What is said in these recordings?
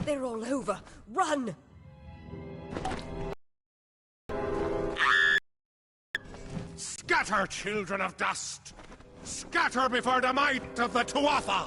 They're all over. Run! Scatter, children of dust! Scatter before the might of the Tuatha!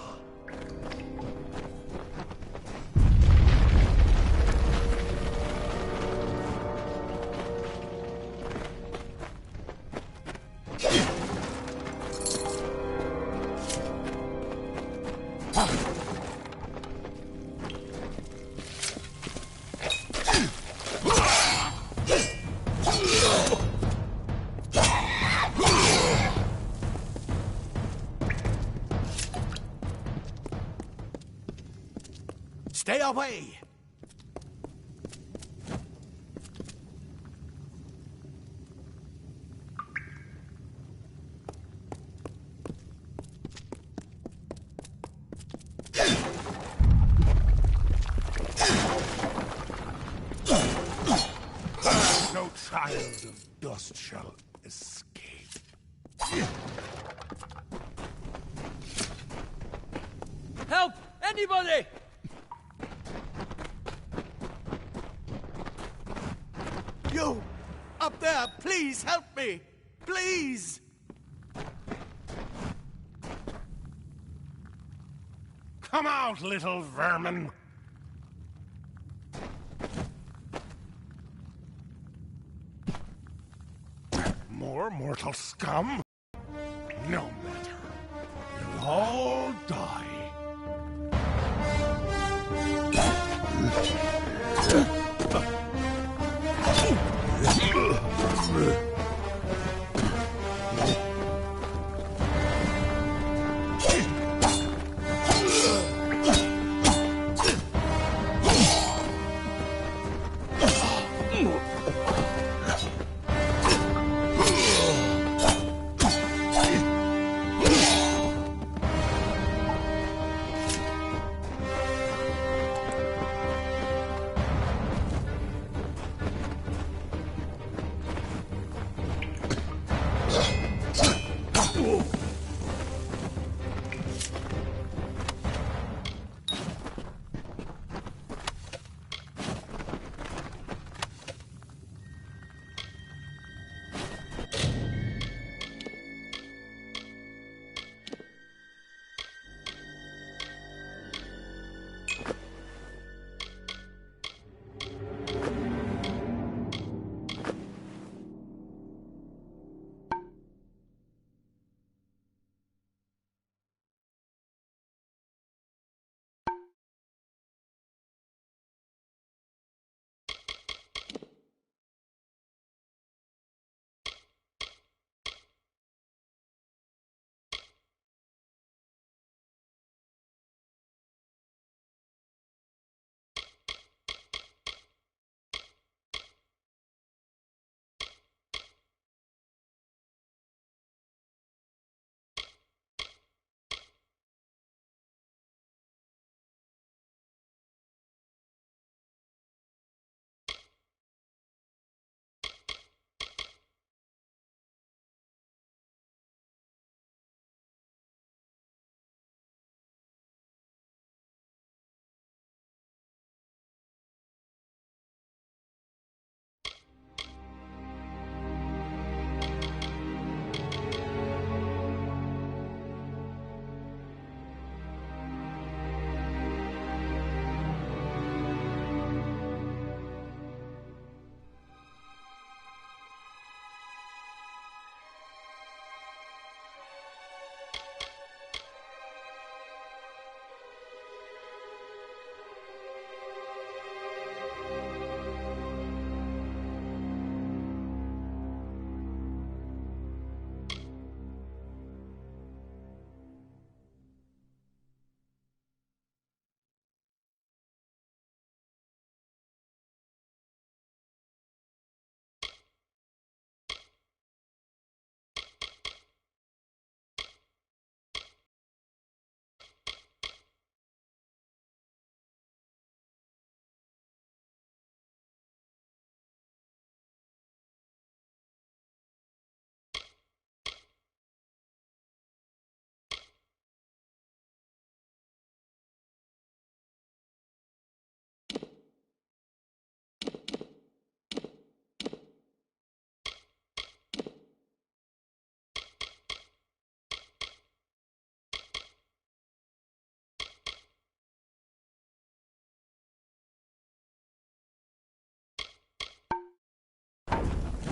Stay away! No child of dust shall escape. Help! Anybody! You! Up there, please help me! Please! Come out, little vermin! More mortal scum? No matter. You'll all die.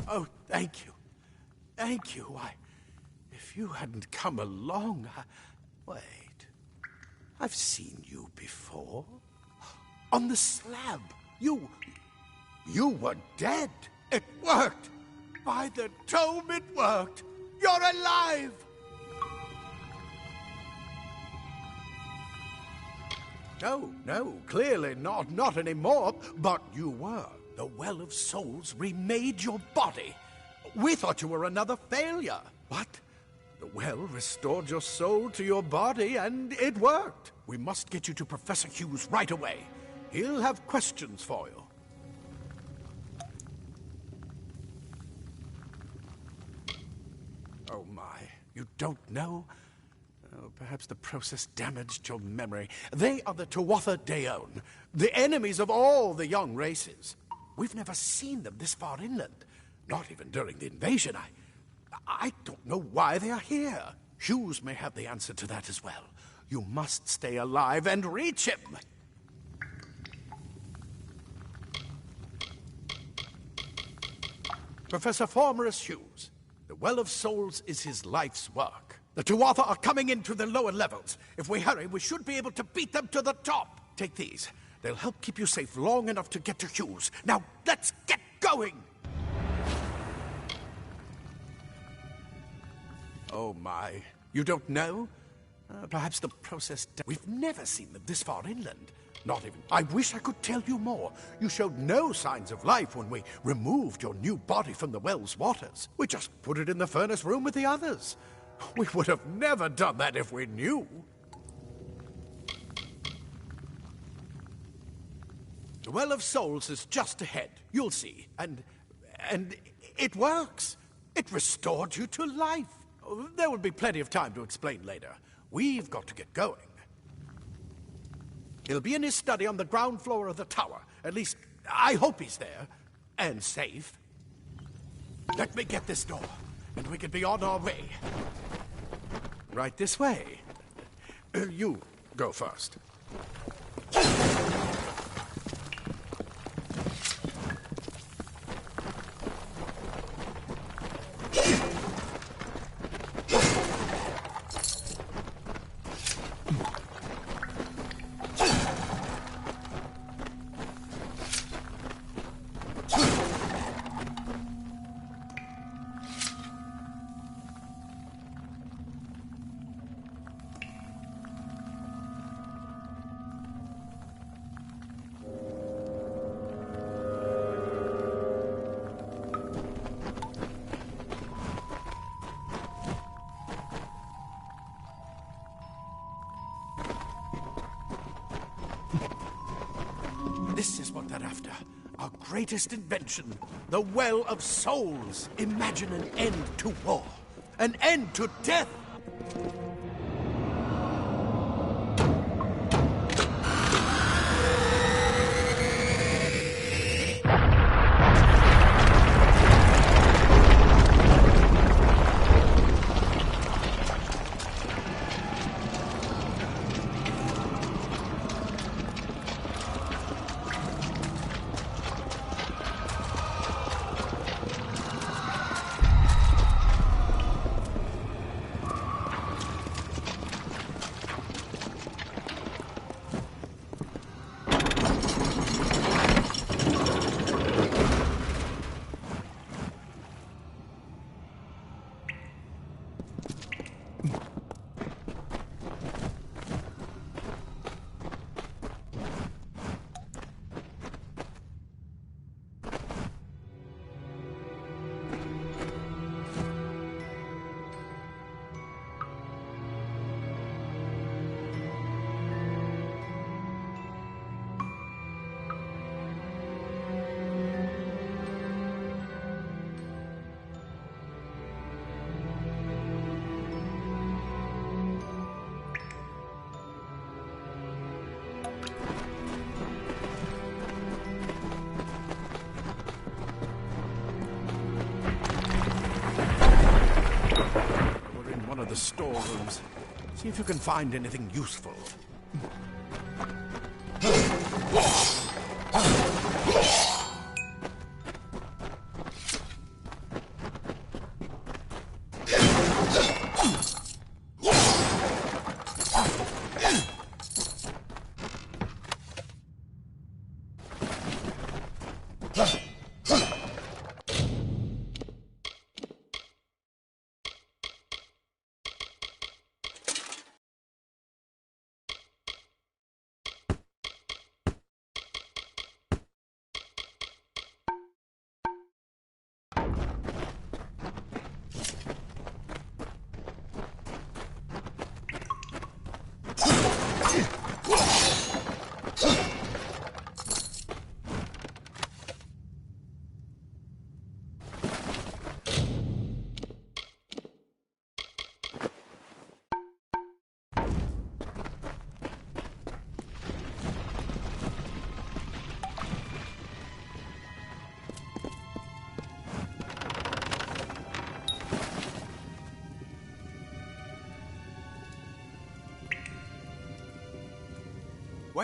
Oh, thank you. Thank you. Why, if you hadn't come along, Wait. I've seen you before. On the slab. You were dead. It worked. By the tome, it worked. You're alive. No, clearly not anymore. But you were. The Well of Souls remade your body. We thought you were another failure. What? The well restored your soul to your body, and it worked. We must get you to Professor Hughes right away. He'll have questions for you. Oh my, you don't know? Oh, perhaps the process damaged your memory. They are the Tuatha Deon, the enemies of all the young races. We've never seen them this far inland, not even during the invasion. I don't know why they are here. Hughes may have the answer to that as well. You must stay alive and reach him. Professor Formerus Hughes, the Well of Souls is his life's work. The Tuatha are coming into the lower levels. If we hurry, we should be able to beat them to the top. Take these. They'll help keep you safe long enough to get to Hughes. Now, let's get going! Oh my, you don't know? Perhaps the process... We've never seen them this far inland. Not even... I wish I could tell you more. You showed no signs of life when we removed your new body from the well's waters. We just put it in the furnace room with the others. We would have never done that if we knew. The Well of Souls is just ahead. You'll see. And it works. It restored you to life. There will be plenty of time to explain later. We've got to get going. He'll be in his study on the ground floor of the tower. At least, I hope he's there. And safe. Let me get this door, and we can be on our way. Right this way. You go first. This is what they're after. Our greatest invention. The Well of Souls. Imagine an end to war. An end to death. The storerooms. See if you can find anything useful.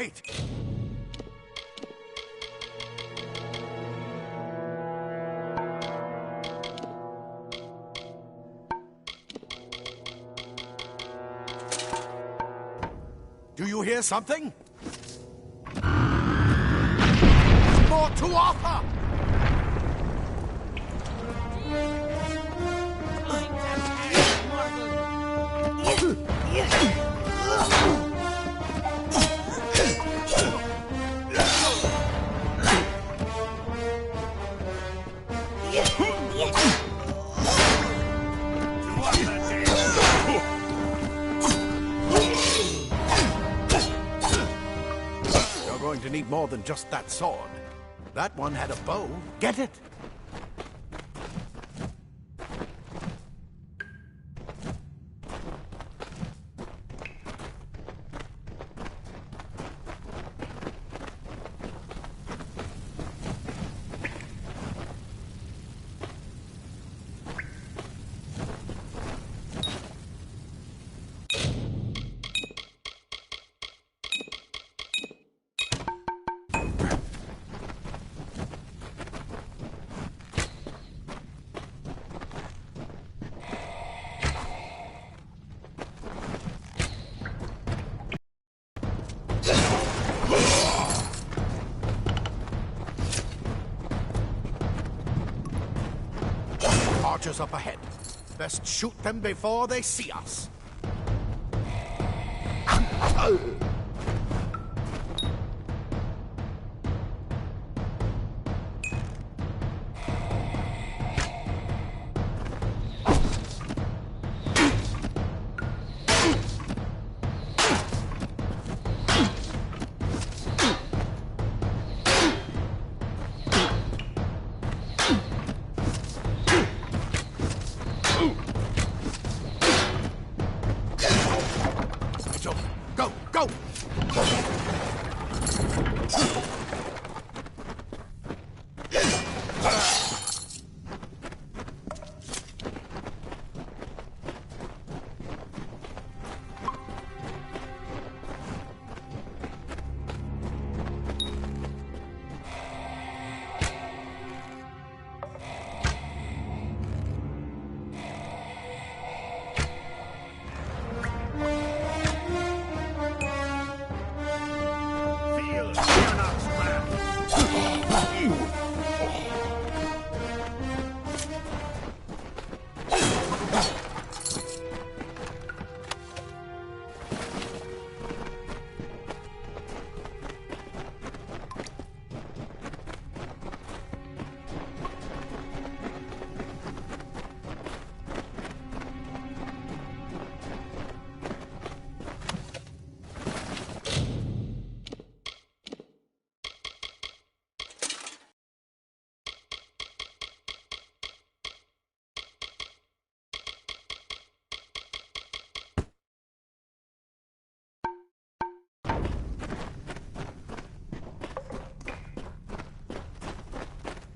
Wait! Do you hear something? More Tuatha! You're going to need more than just that sword. That one had a bow. Get it? Archers up ahead. Best shoot them before they see us. Go, go!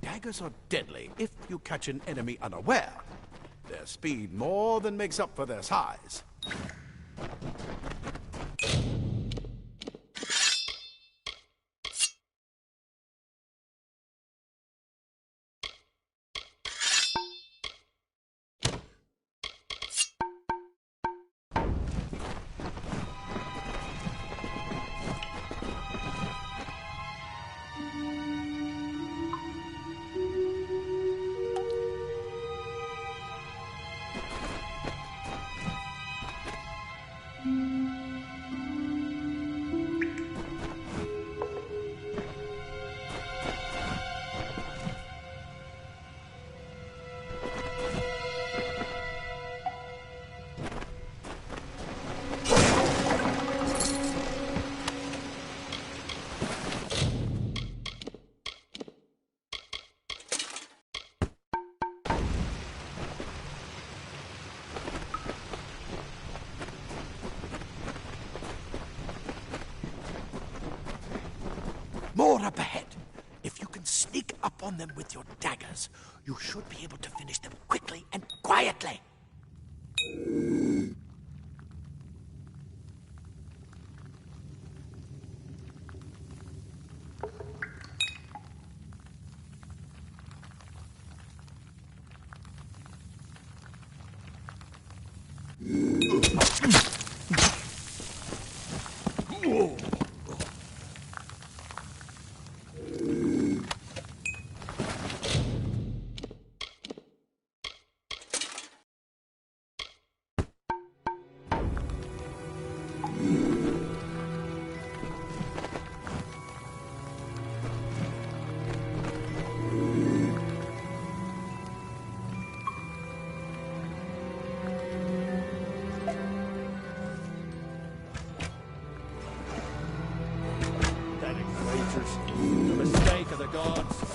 Daggers are deadly if you catch an enemy unaware. Their speed more than makes up for their size. More up ahead. If you can sneak up on them with your daggers, you should be able to finish them quickly and quietly. The mistake of the gods.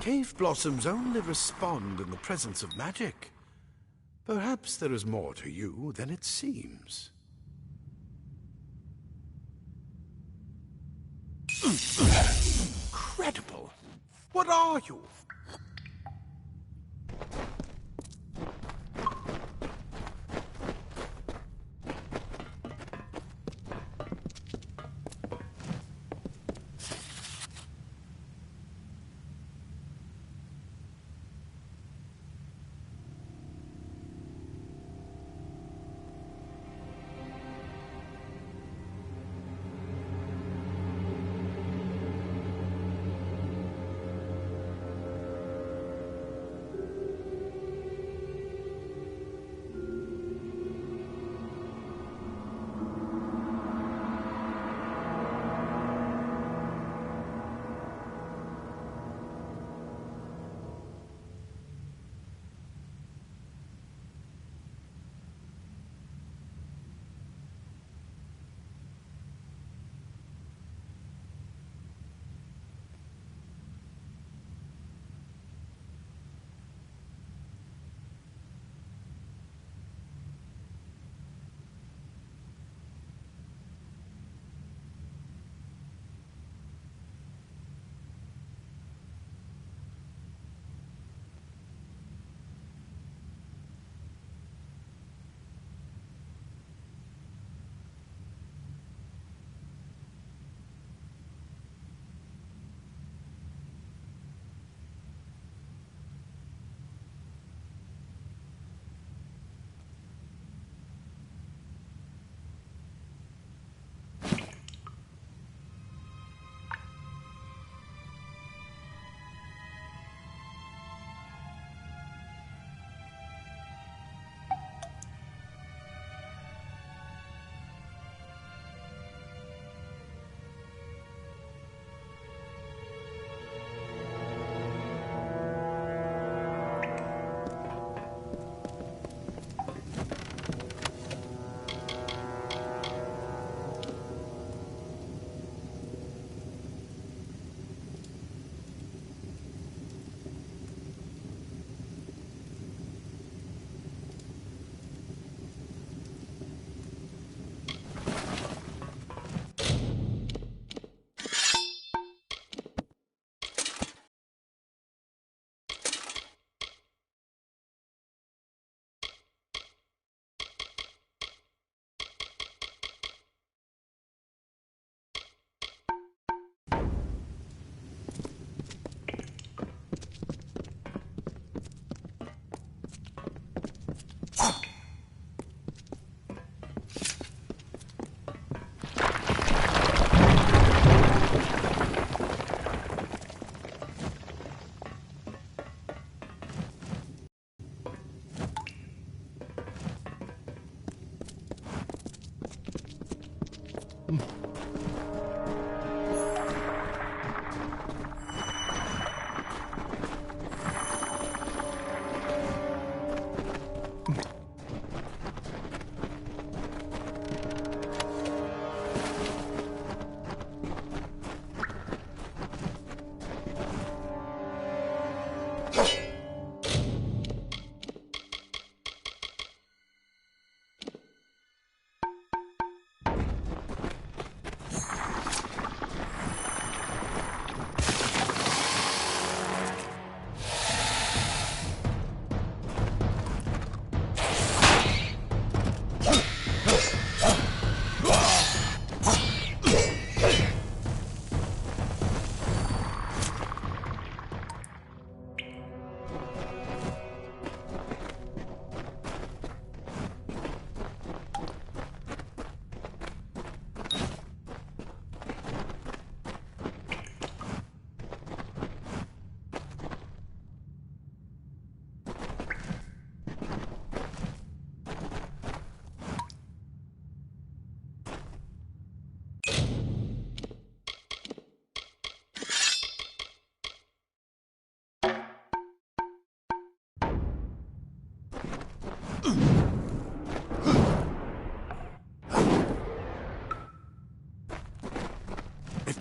Cave blossoms only respond in the presence of magic. Perhaps there is more to you than it seems. Incredible! What are you?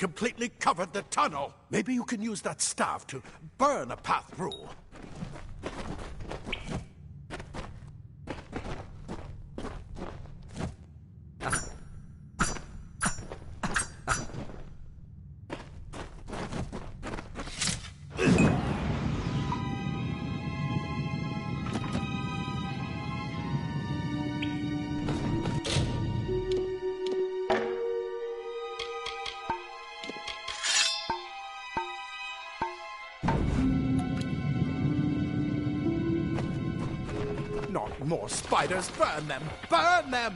completely covered the tunnel. Maybe you can use that staff to burn a path through. Not more spiders! Burn them! Burn them!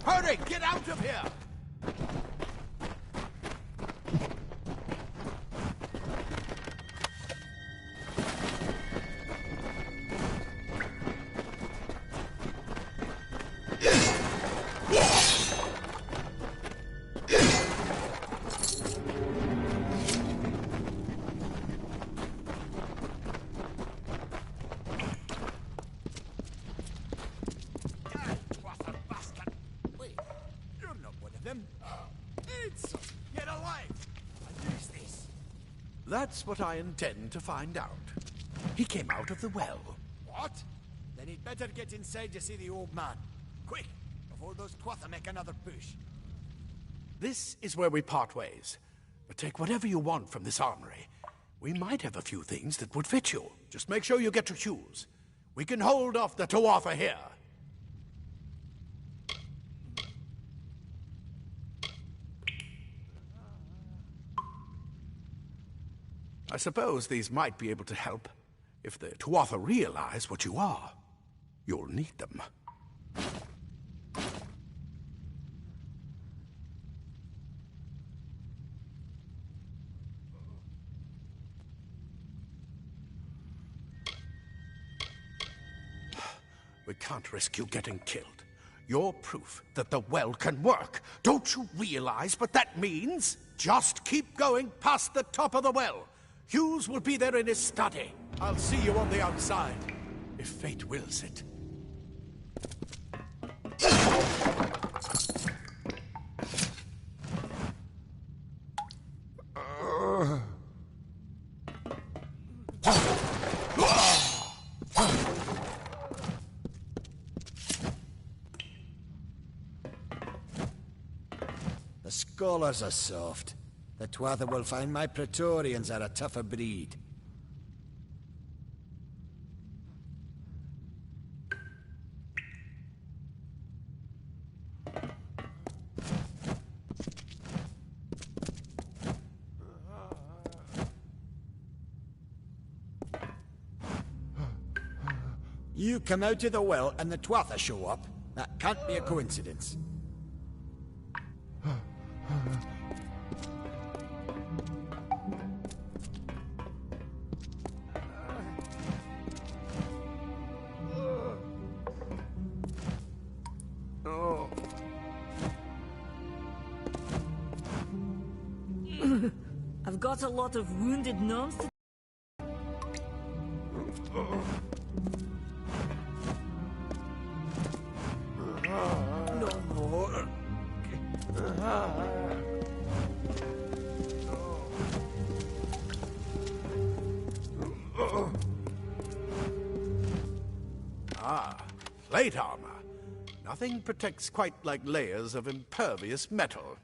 Hurry! Get out of here! Get alive! And use this. That's what I intend to find out. He came out of the well. What? Then he'd better get inside to see the old man. Quick, before those Twatha make another push. This is where we part ways. But take whatever you want from this armory. We might have a few things that would fit you. Just make sure you get your shoes. We can hold off the Tuatha here. I suppose these might be able to help. If the Tuatha realize what you are, you'll need them. We can't risk you getting killed. You're proof that the well can work. Don't you realize what that means? Just keep going past the top of the well. Hughes will be there in his study. I'll see you on the outside, if fate wills it. The scholars are soft. The Tuatha will find my Praetorians are a tougher breed. You come out of the well and the Tuatha show up. That can't be a coincidence. I've got a lot of wounded gnomes to... No more. Ah, plate armor. Nothing protects quite like layers of impervious metal.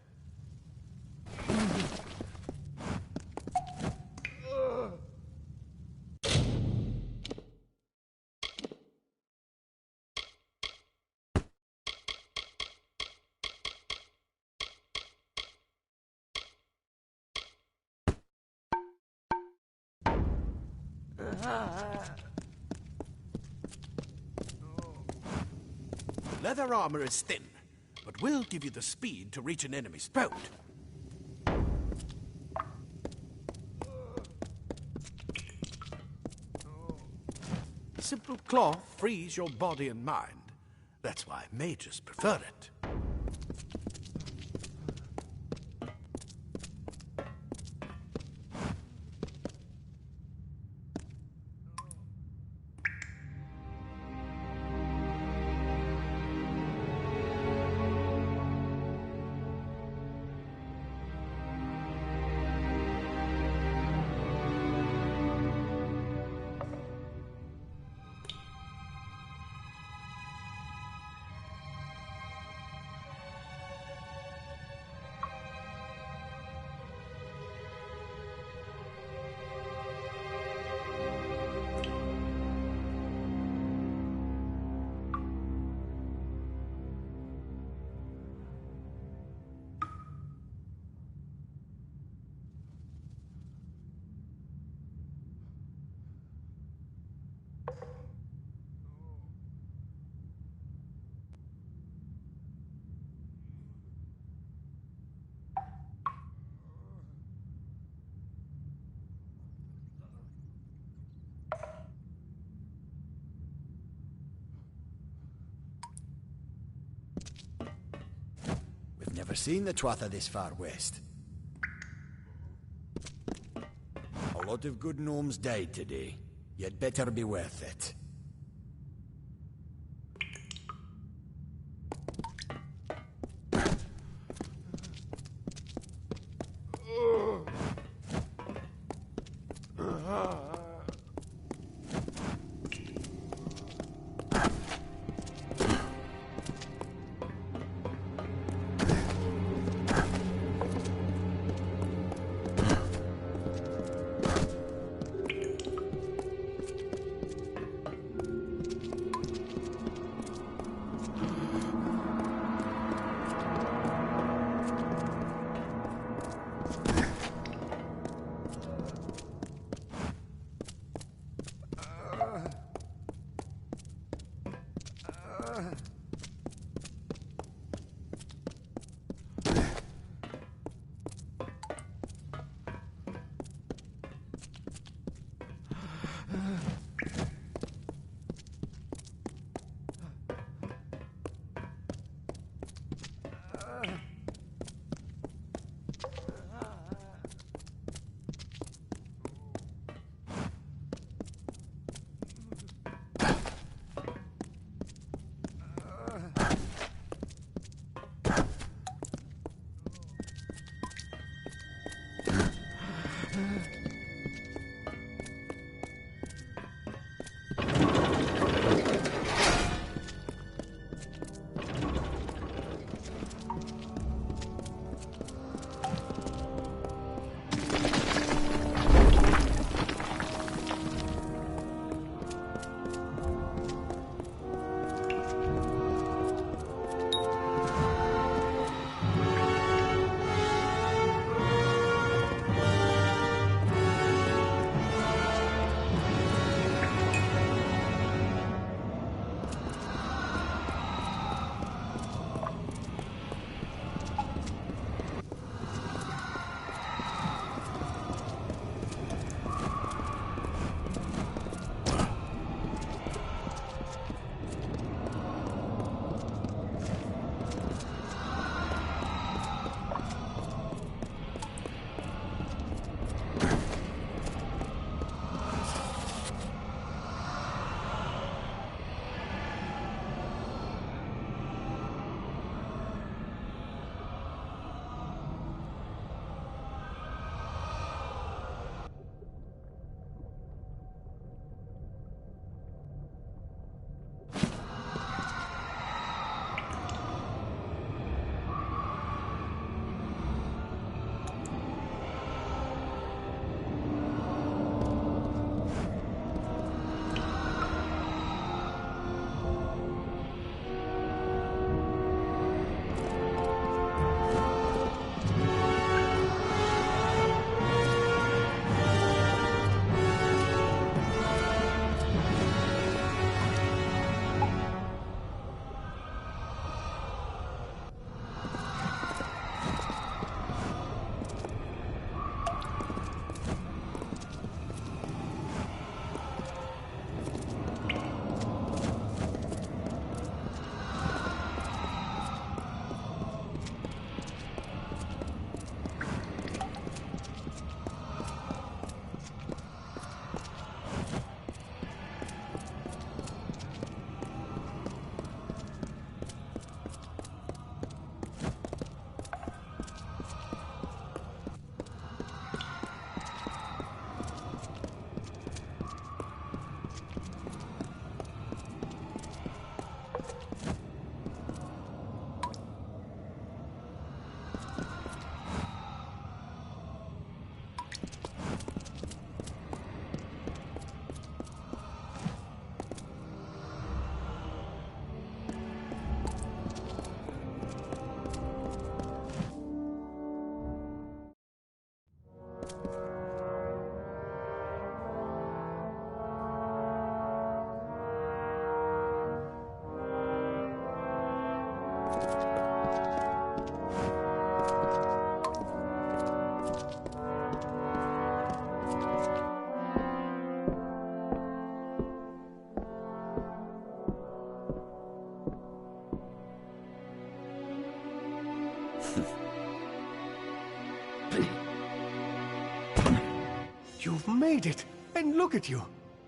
Leather armor is thin, but will give you the speed to reach an enemy's throat. Simple cloth frees your body and mind. That's why mages prefer it. Never seen the Tuatha this far west. A lot of good gnomes died today. You'd better be worth it. You've made it! And look at you!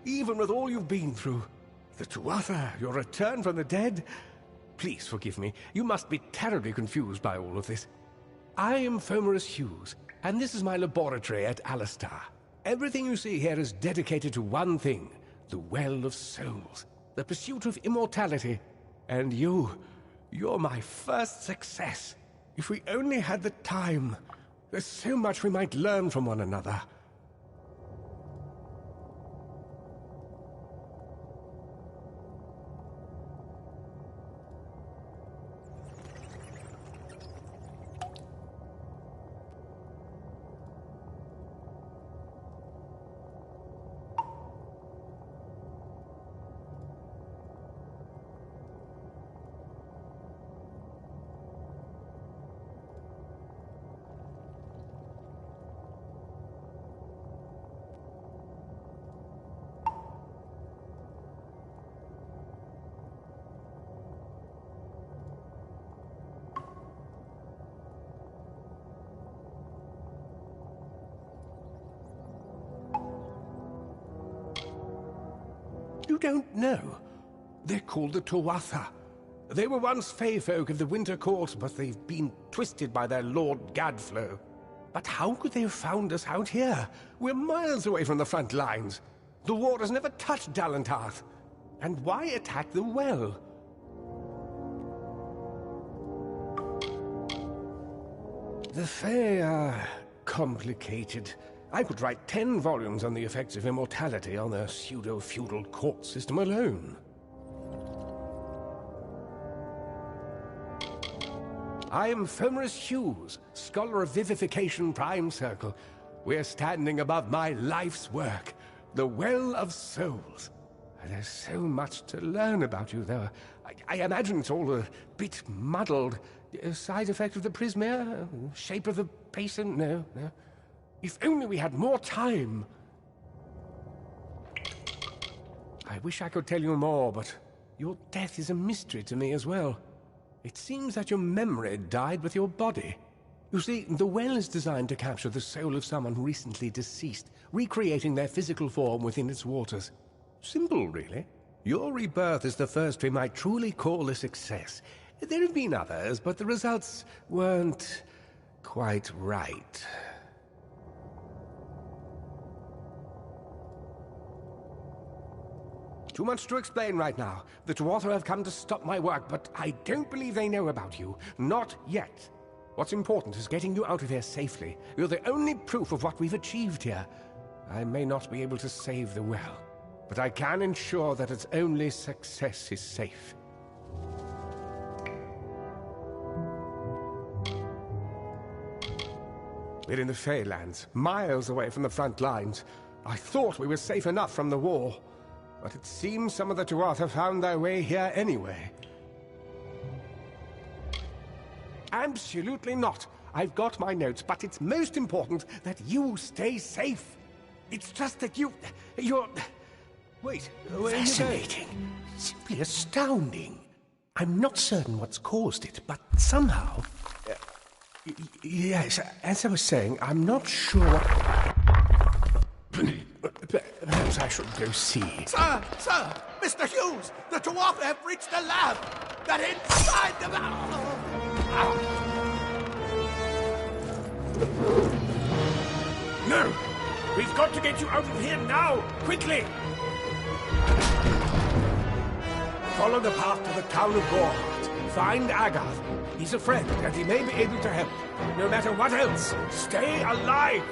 Even with all you've been through. The Tuatha, your return from the dead? Please forgive me. You must be terribly confused by all of this. I am Fomerus Hughes, and this is my laboratory at Alistar. Everything you see here is dedicated to one thing, the Well of Souls, the pursuit of immortality. And you're my first success. If we only had the time, there's so much we might learn from one another. You don't know? They're called the Tuatha. They were once Fey folk of the Winter Court, but they've been twisted by their Lord Gadflow. But how could they have found us out here? We're miles away from the front lines. The war has never touched Dalantarth. And why attack the well? The Fey are complicated. I could write 10 volumes on the effects of immortality on their pseudo-feudal court system alone. I am Fomerus Hughes, Scholar of Vivification Prime Circle. We're standing above my life's work, the Well of Souls. There's so much to learn about you, though. I imagine it's all a bit muddled. A side effect of the prismere? Shape of the basin? No. If only we had more time. I wish I could tell you more, but your death is a mystery to me as well. It seems that your memory died with your body. You see, the well is designed to capture the soul of someone recently deceased, recreating their physical form within its waters. Simple, really. Your rebirth is the first we might truly call a success. There have been others, but the results weren't quite right. Too much to explain right now. The Tuatha have come to stop my work, but I don't believe they know about you. Not yet. What's important is getting you out of here safely. You're the only proof of what we've achieved here. I may not be able to save the well, but I can ensure that its only success is safe. We're in the Feylands, miles away from the front lines. I thought we were safe enough from the war, but it seems some of the Tuatha found their way here anyway. Absolutely not. I've got my notes, but it's most important that you stay safe. It's just that you're... Wait, where are you going? Fascinating. Simply astounding. I'm not certain what's caused it, but somehow... Yes, as I was saying, I'm not sure what... Perhaps I should go see. Sir! Mr. Hughes! The Tuatha have reached the lab! They're inside the lab! No! We've got to get you out of here now! Quickly! Follow the path to the town of Gorhart. Find Agath. He's a friend, and he may be able to help. No matter what else, stay alive!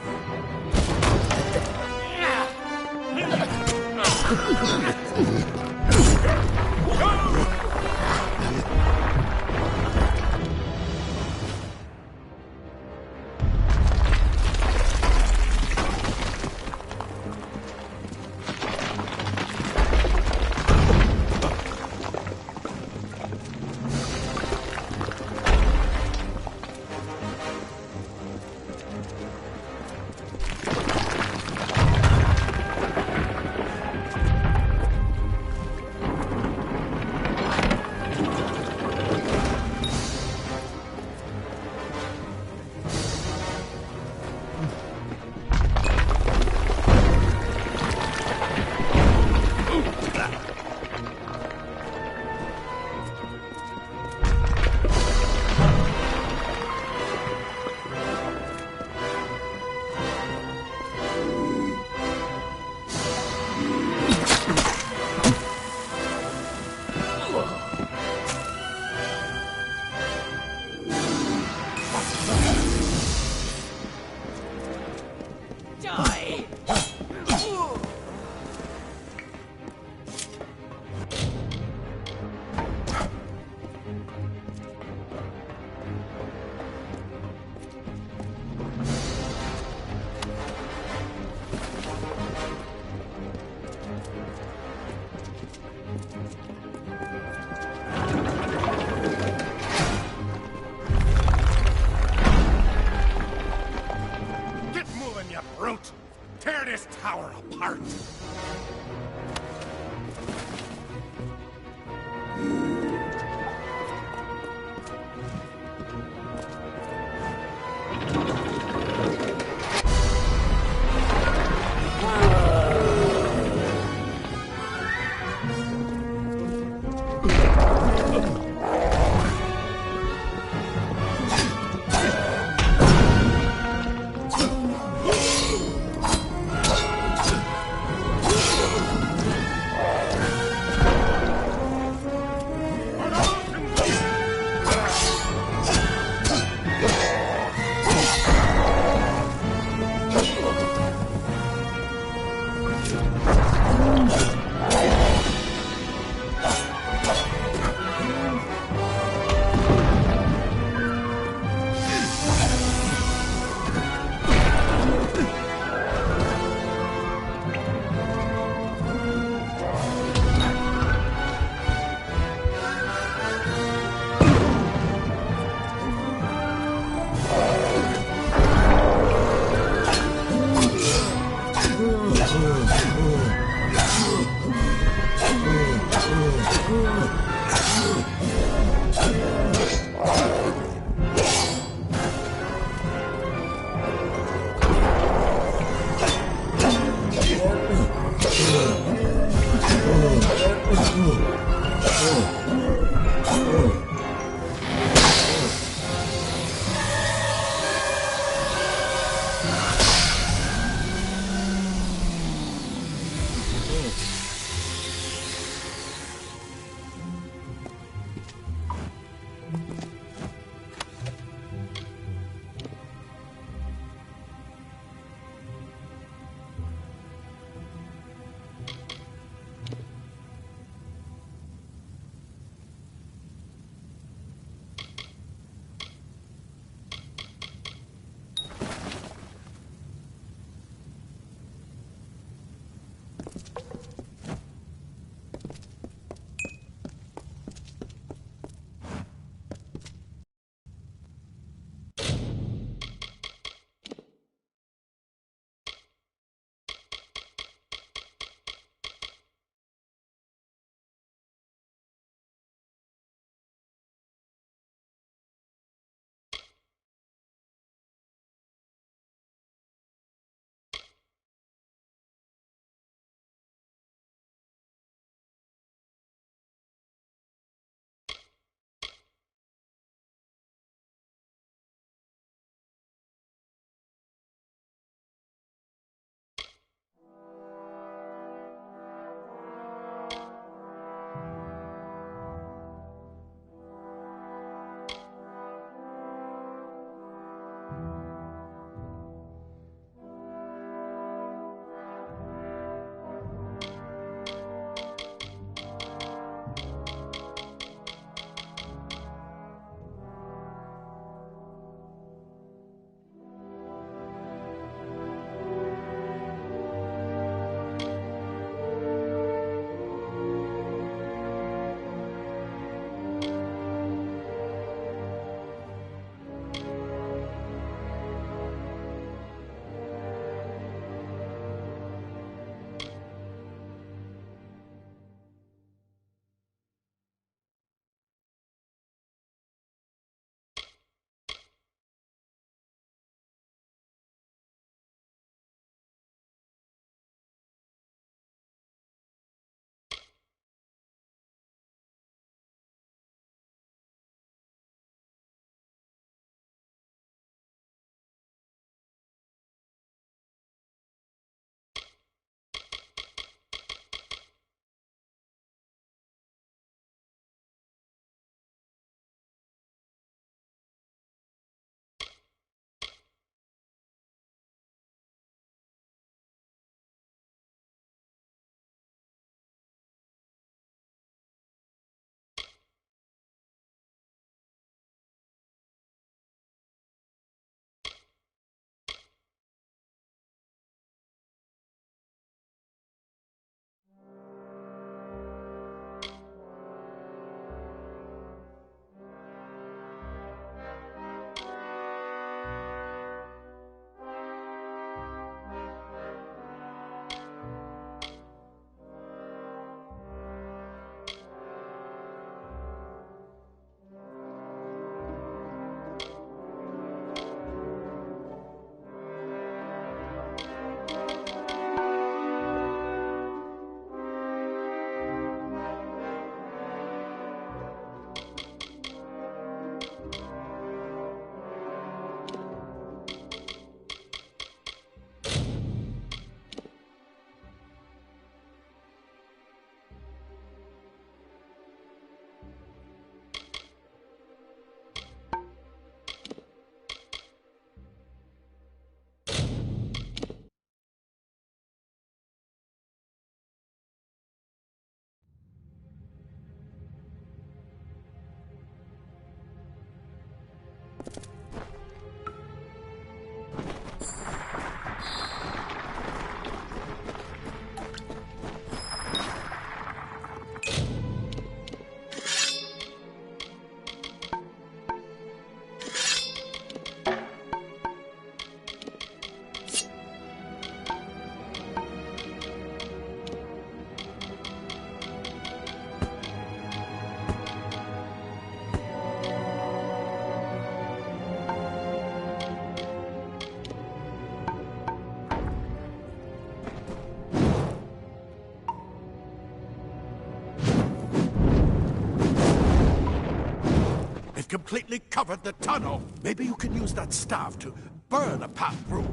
completely covered the tunnel. Maybe you can use that staff to burn a path through.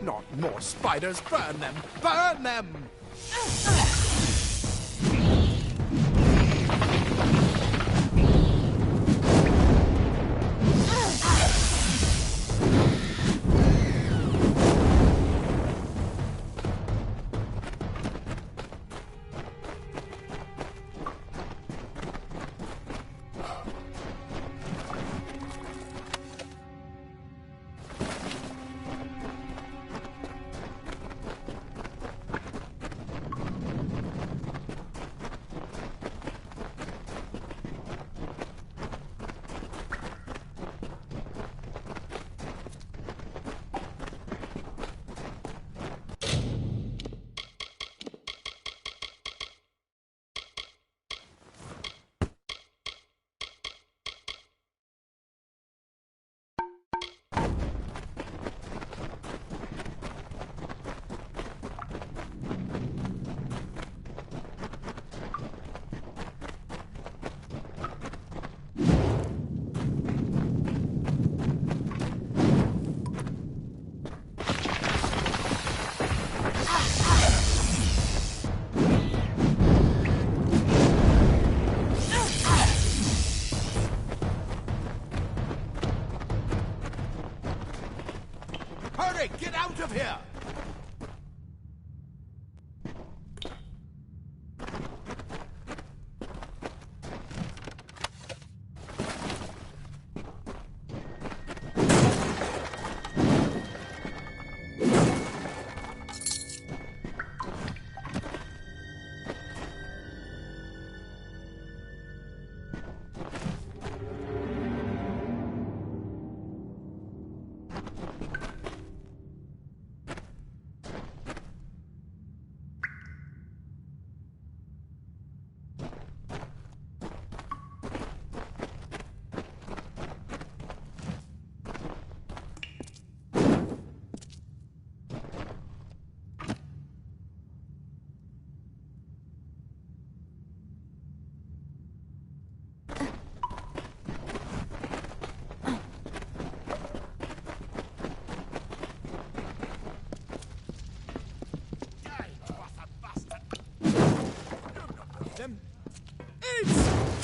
Not more spiders! Burn them! Burn them! Hurry! Get out of here!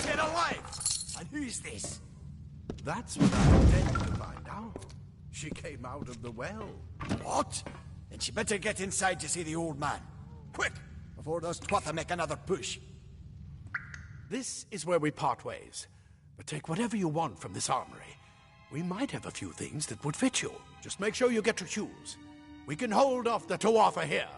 Get alive! And who's this? That's what I intended to find out. She came out of the well. What? Then she better get inside to see the old man. Quick! Before those twatha make another push. This is where we part ways. But take whatever you want from this armory. We might have a few things that would fit you. Just make sure you get your shoes. We can hold off the Tuatha here.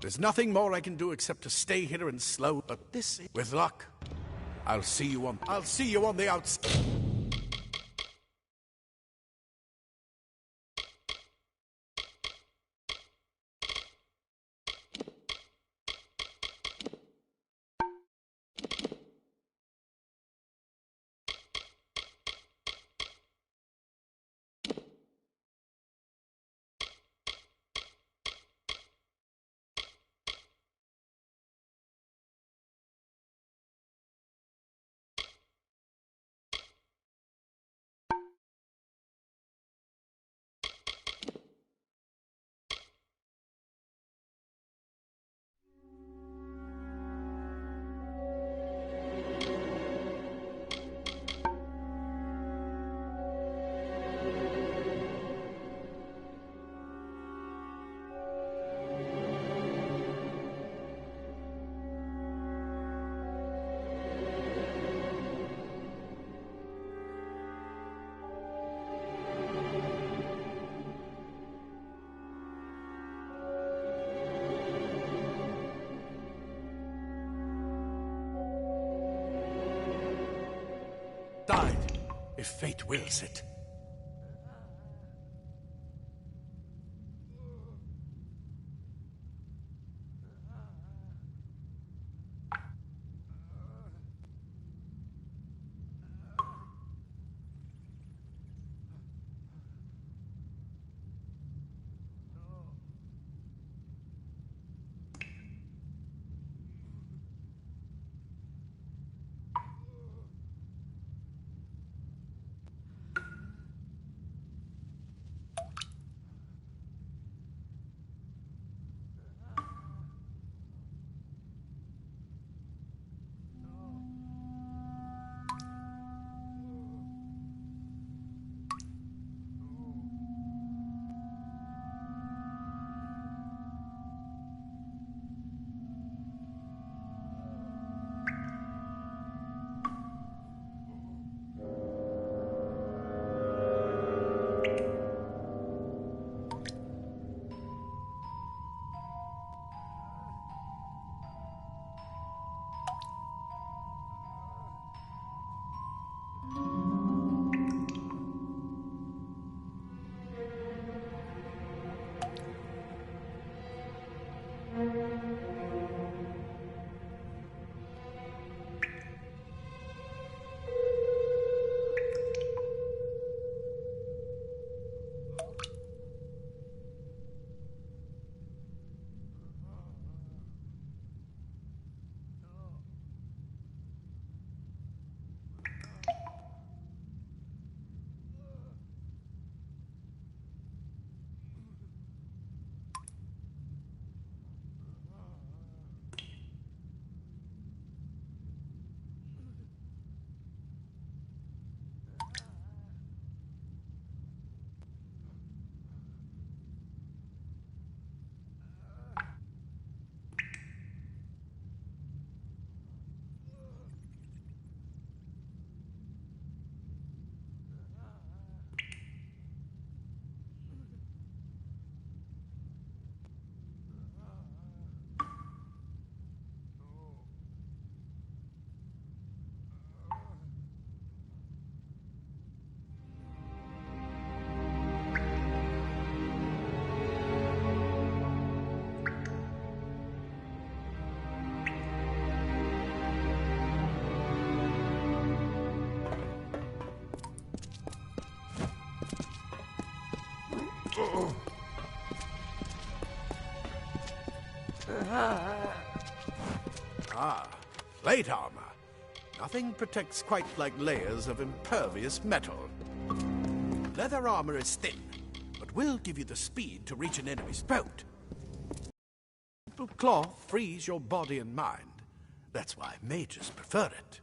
There's nothing more I can do except to stay here and slow, but this, with luck, I'll see you on the outside. if fate wills it. Plate armor. Nothing protects quite like layers of impervious metal. Leather armor is thin, but will give you the speed to reach an enemy's boat. Cloth frees your body and mind. That's why mages prefer it.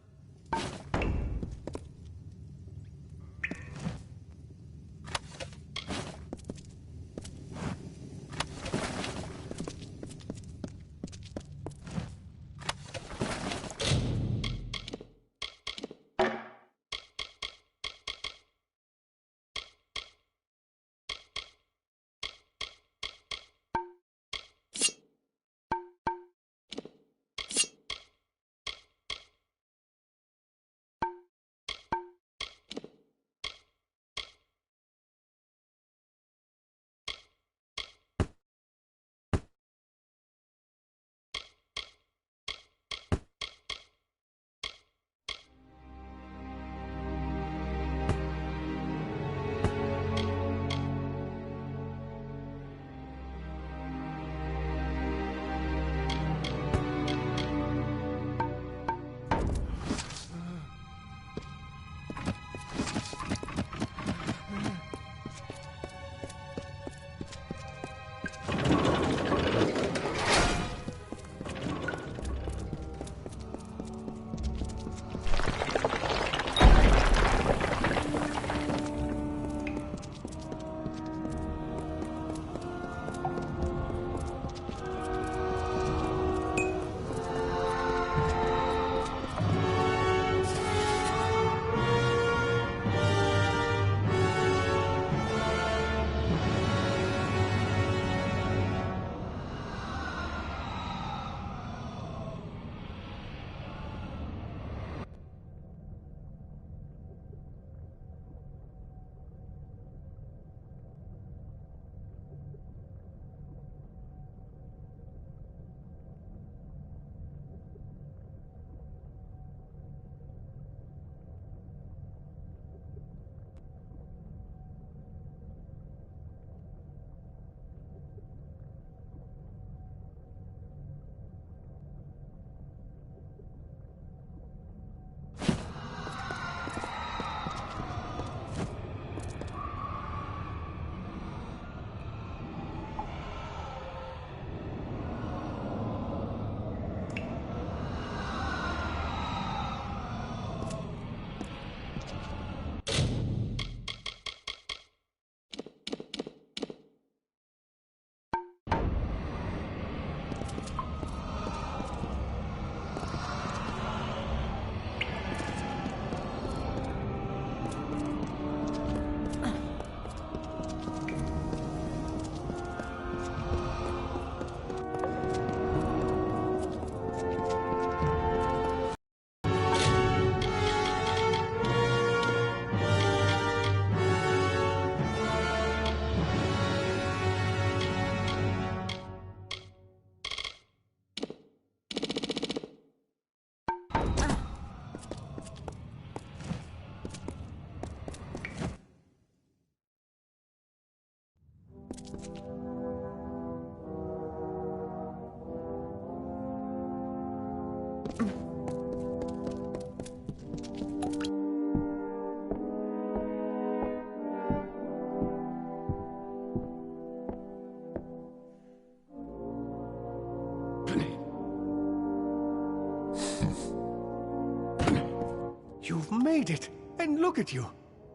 made it. And look at you.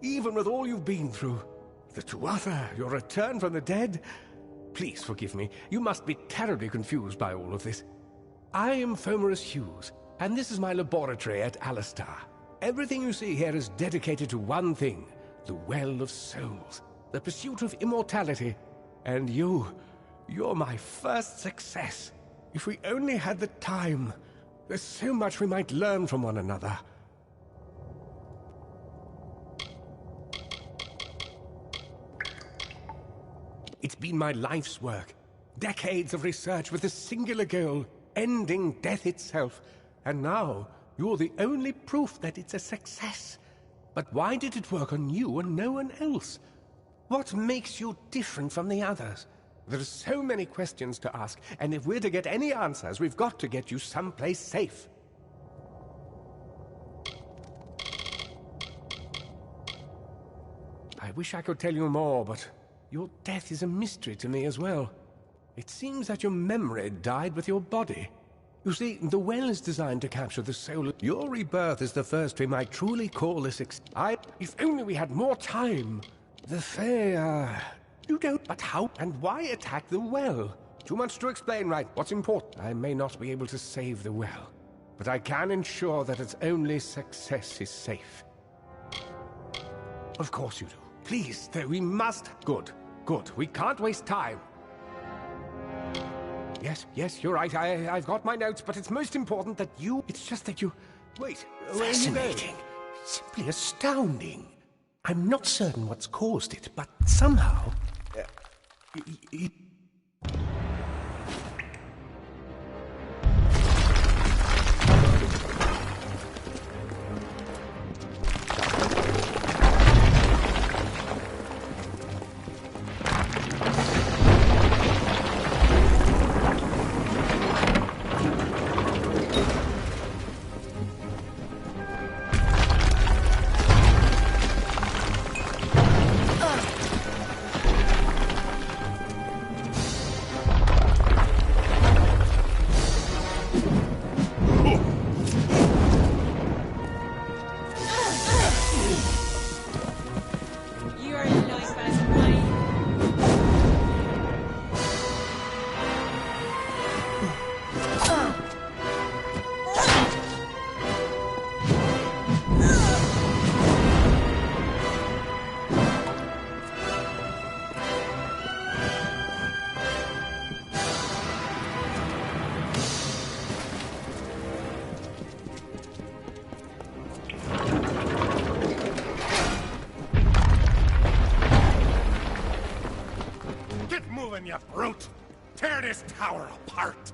Even with all you've been through. The Tuatha, your return from the dead. Please forgive me. You must be terribly confused by all of this. I am Fomerus Hughes, and this is my laboratory at Alistar. Everything you see here is dedicated to one thing, the Well of Souls, the pursuit of immortality. And you're my first success. If we only had the time, there's so much we might learn from one another. It's been my life's work. Decades of research with a singular goal, ending death itself. And now, you're the only proof that it's a success. But why did it work on you and no one else? What makes you different from the others? There are so many questions to ask, and if we're to get any answers, we've got to get you someplace safe. I wish I could tell you more, but your death is a mystery to me as well. It seems that your memory died with your body. You see, the well is designed to capture the soul. Your rebirth is the first we might truly call this if only we had more time. The Fae, you don't, but how and why attack the well? Too much to explain, right? What's important? I may not be able to save the well, but I can ensure that its only success is safe. Of course you do. Please, though, we must. Good. We can't waste time. Yes, you're right. I've got my notes, but it's most important that you... It's just that you... Wait, fascinating. Simply astounding. I'm not certain what's caused it, but somehow... You brute! Tear this tower apart!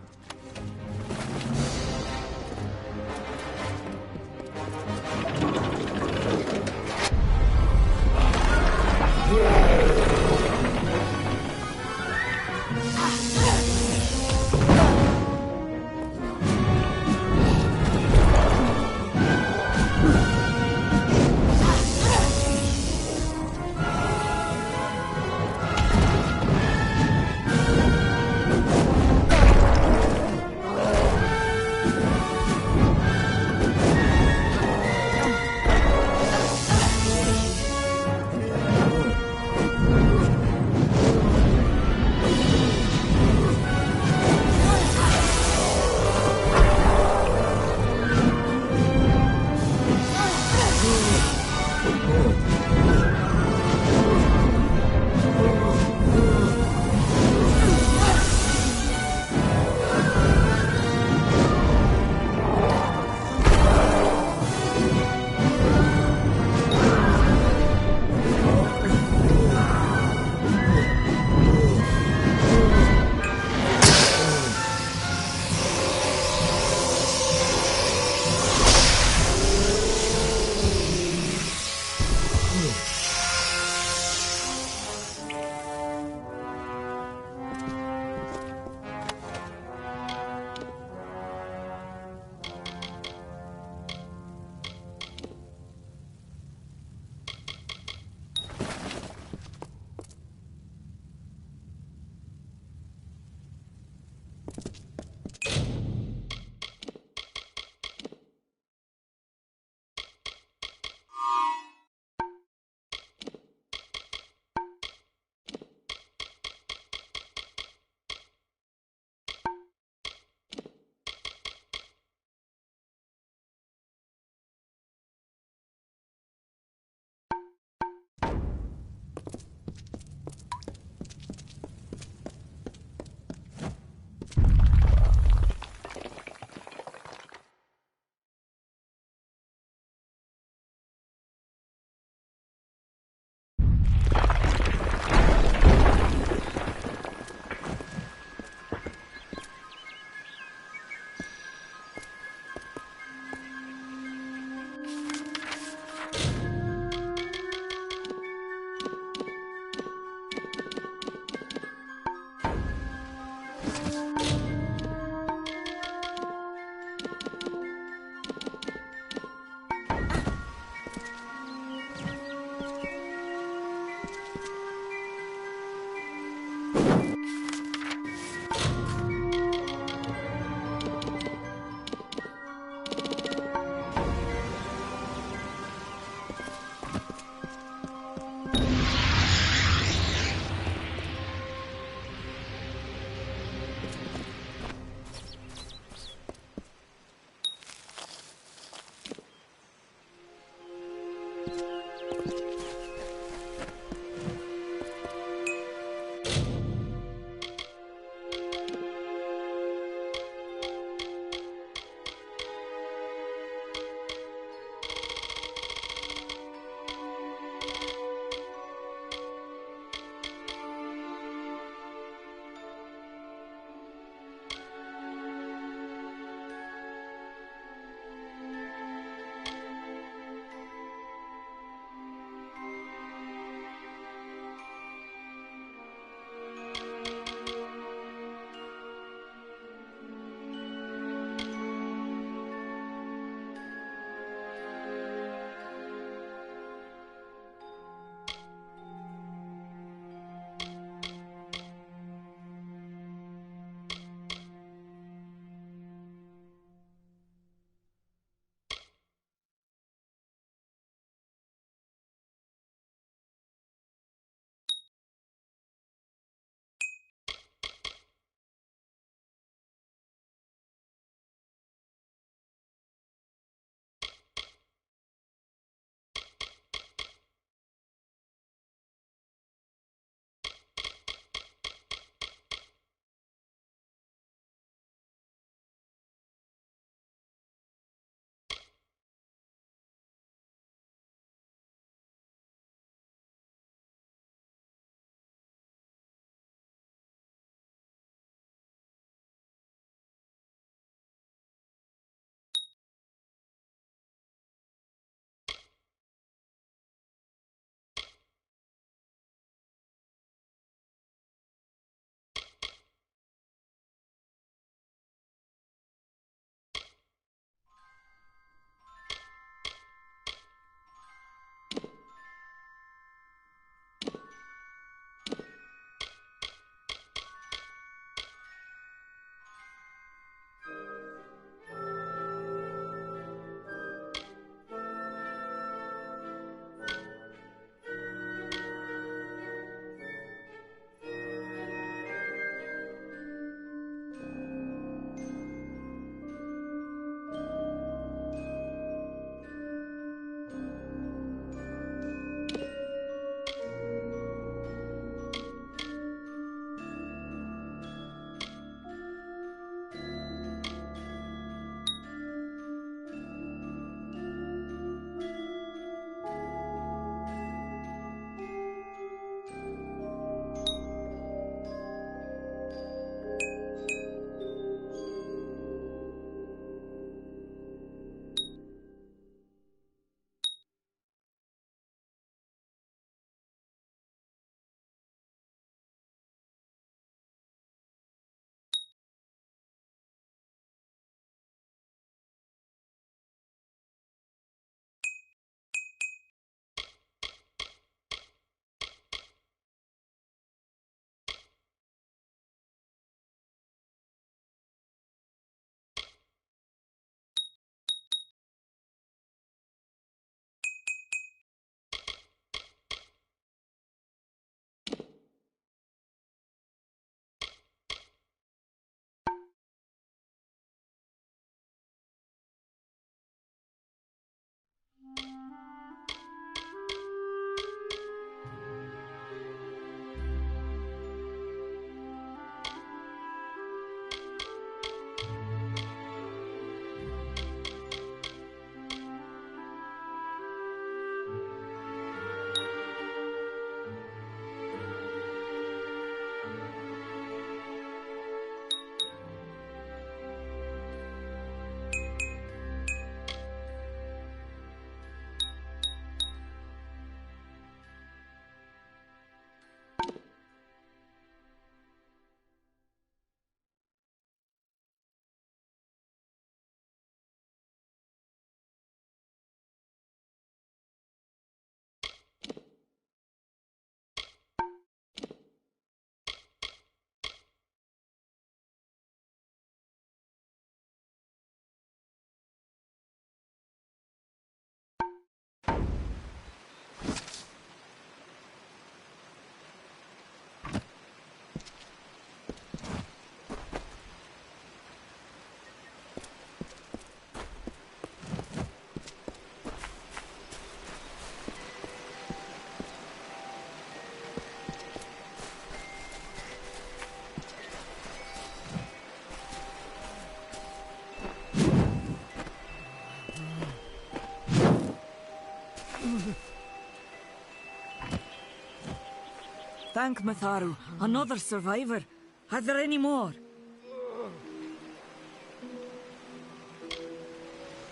Thank Matharu, another survivor. Are there any more?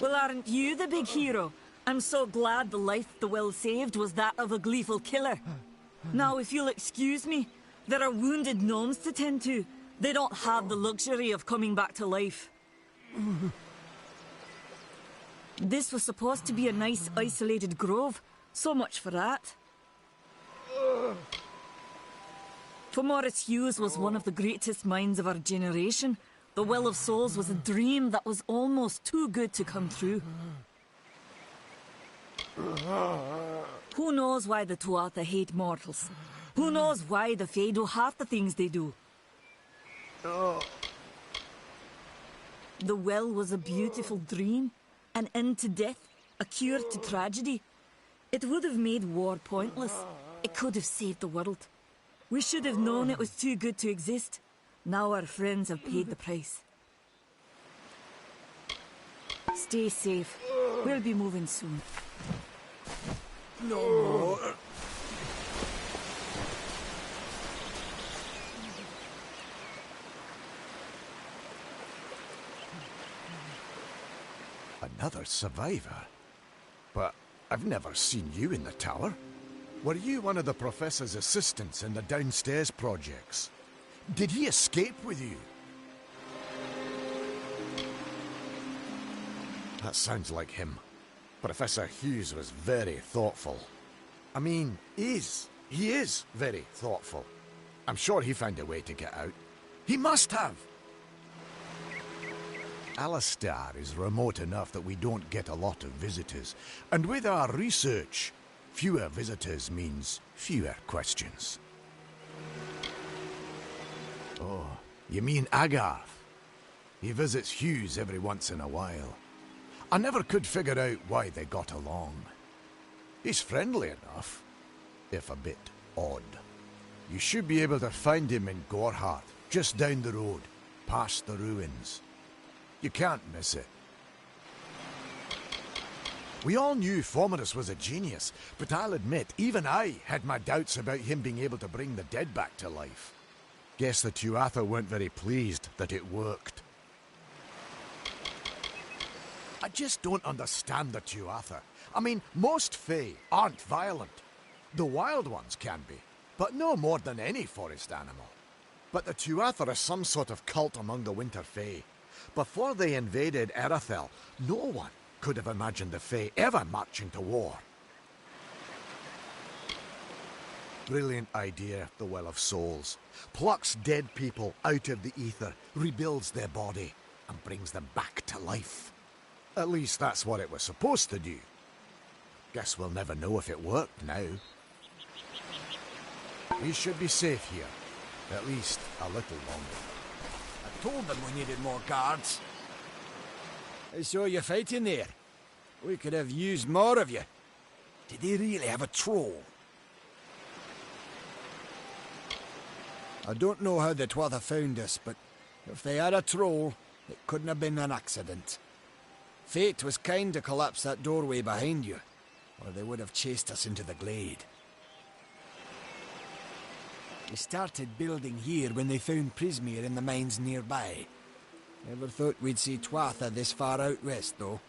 Well, aren't you the big hero? I'm so glad the life the well saved was that of a gleeful killer. Now, if you'll excuse me, there are wounded gnomes to tend to. They don't have the luxury of coming back to life. This was supposed to be a nice, isolated grove. So much for that. For Morris Hughes was one of the greatest minds of our generation. The Well of Souls was a dream that was almost too good to come true. Who knows why the Tuatha hate mortals? Who knows why the Fae do half the things they do? The well was a beautiful dream, an end to death, a cure to tragedy. It would have made war pointless. It could have saved the world. We should have known it was too good to exist. Now our friends have paid the price. Stay safe. We'll be moving soon. No more. Another survivor? But I've never seen you in the tower. Were you one of the Professor's assistants in the downstairs projects? Did he escape with you? That sounds like him. Professor Hughes was very thoughtful. I mean, he is very thoughtful. I'm sure he found a way to get out. He must have! Alistar is remote enough that we don't get a lot of visitors. And with our research, fewer visitors means fewer questions. Oh, you mean Agarth? He visits Hughes every once in a while. I never could figure out why they got along. He's friendly enough, if a bit odd. You should be able to find him in Gorhart, just down the road, past the ruins. You can't miss it. We all knew Fomerus was a genius, but I'll admit, even I had my doubts about him being able to bring the dead back to life. Guess the Tuatha weren't very pleased that it worked. I just don't understand the Tuatha. I mean, most Fae aren't violent. The wild ones can be, but no more than any forest animal. But the Tuatha are some sort of cult among the Winter Fae. Before they invaded Erethel, no one could have imagined the Fae ever marching to war. Brilliant idea, the Well of Souls. Plucks dead people out of the ether, rebuilds their body, and brings them back to life. At least that's what it was supposed to do. Guess we'll never know if it worked now. We should be safe here. At least a little longer. I told them we needed more guards. I saw you fighting there. We could have used more of you. Did they really have a troll? I don't know how the Tuatha found us, but if they had a troll, it couldn't have been an accident. Fate was kind to collapse that doorway behind you, or they would have chased us into the glade. They started building here when they found Prismere in the mines nearby. Never thought we'd see Tuatha this far out west, though.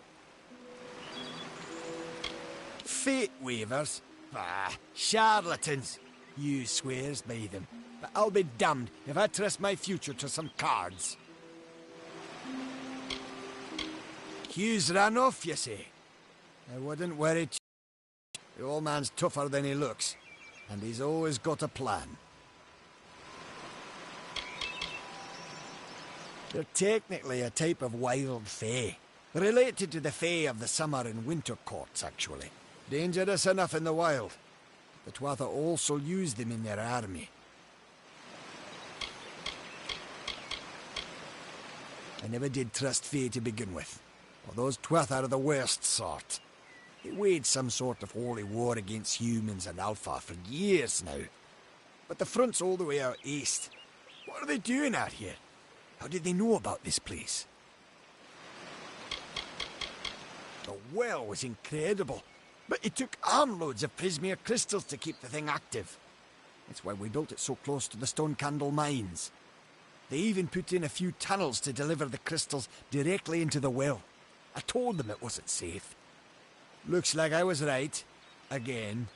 Fate weavers? Ah, charlatans. Hughes swears by them, but I'll be damned if I trust my future to some cards. Hughes ran off, you say? I wouldn't worry. The old man's tougher than he looks, and he's always got a plan. They're technically a type of wild fae. Related to the fae of the summer and winter courts, actually. Dangerous enough in the wild. The Tuatha also use them in their army. I never did trust fae to begin with. Well, those Tuatha are the worst sort. They waged some sort of holy war against humans and Alpha for years now. But the front's all the way out east. What are they doing out here? How did they know about this place? The well was incredible, but it took armloads of Prismere crystals to keep the thing active. That's why we built it so close to the Stone Candle mines. They even put in a few tunnels to deliver the crystals directly into the well. I told them it wasn't safe. Looks like I was right. Again.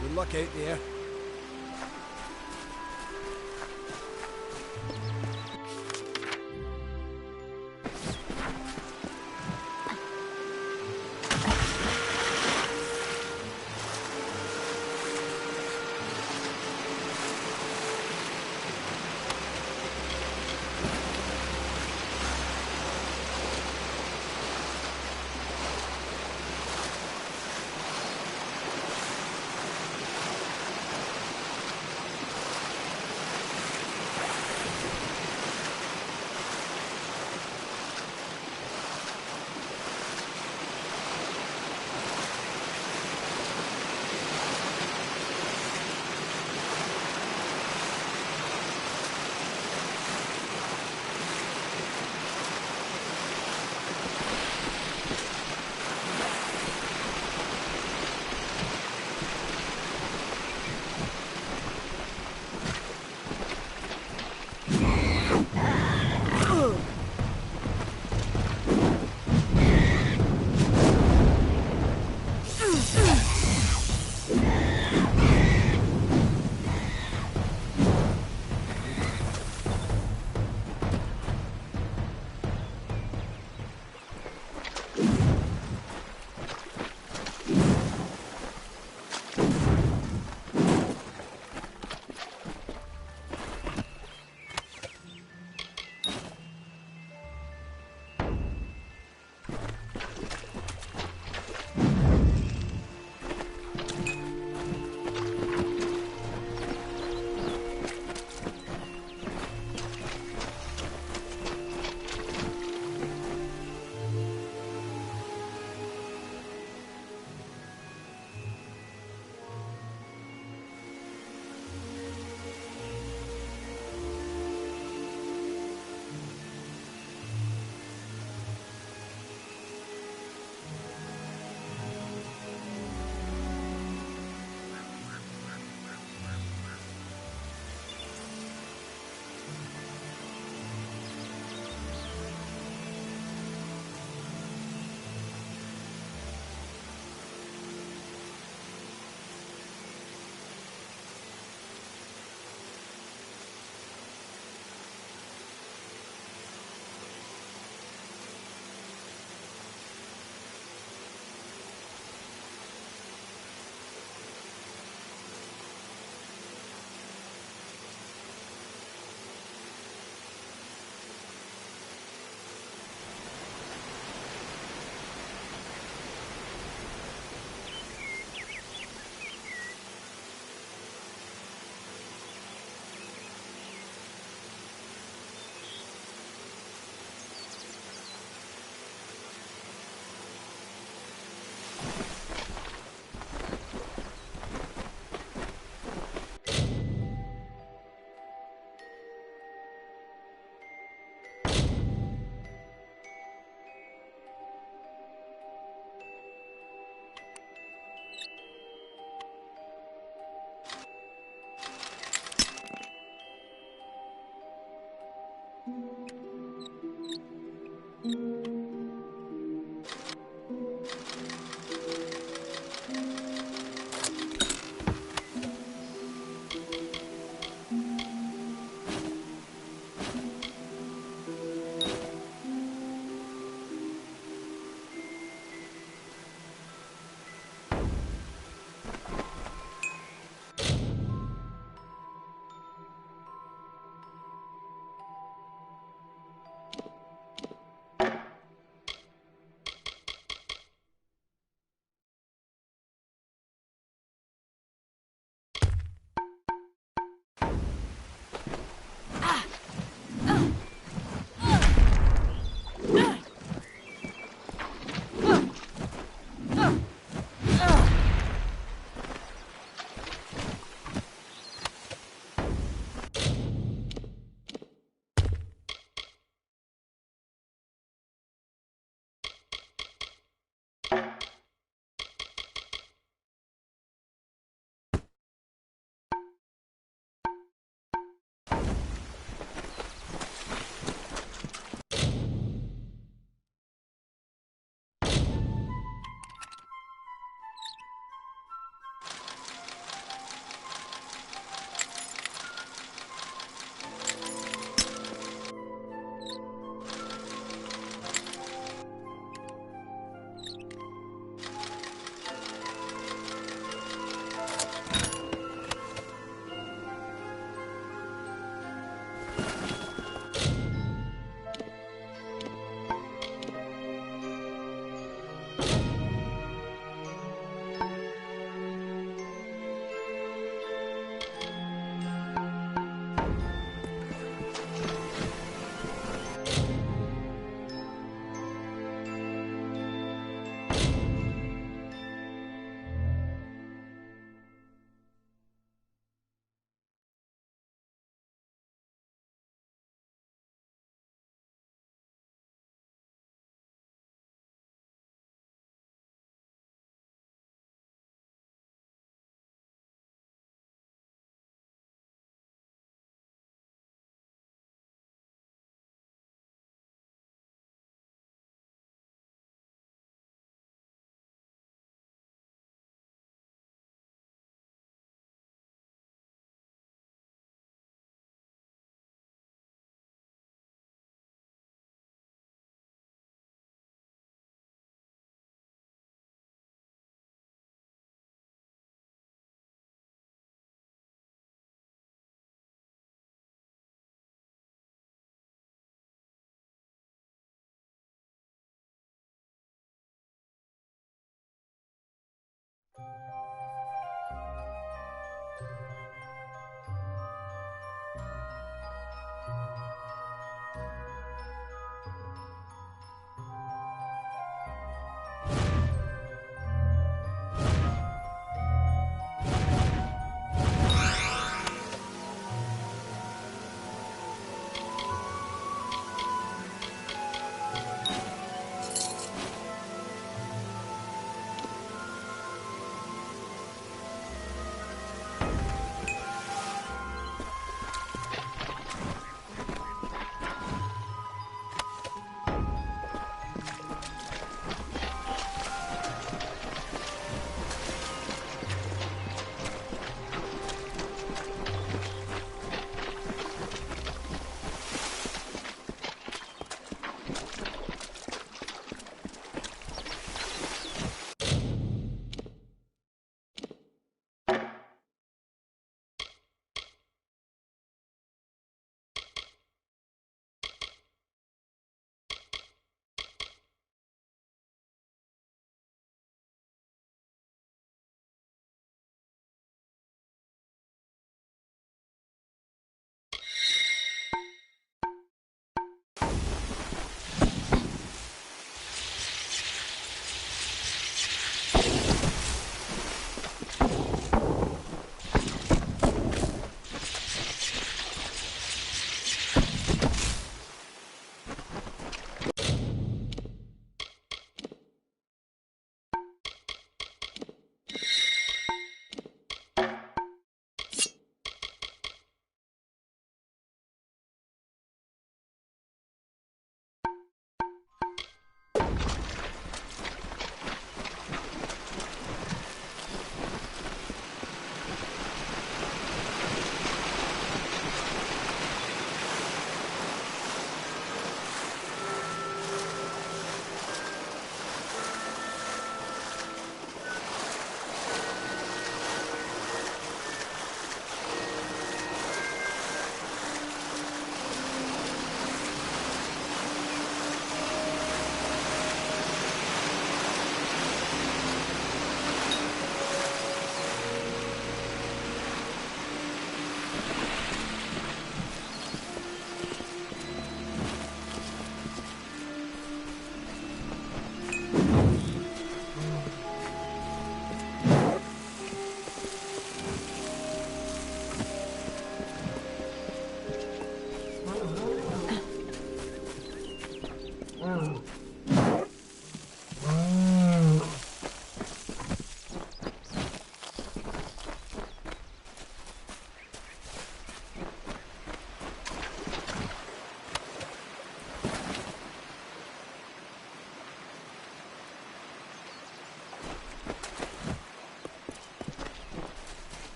Good luck out there.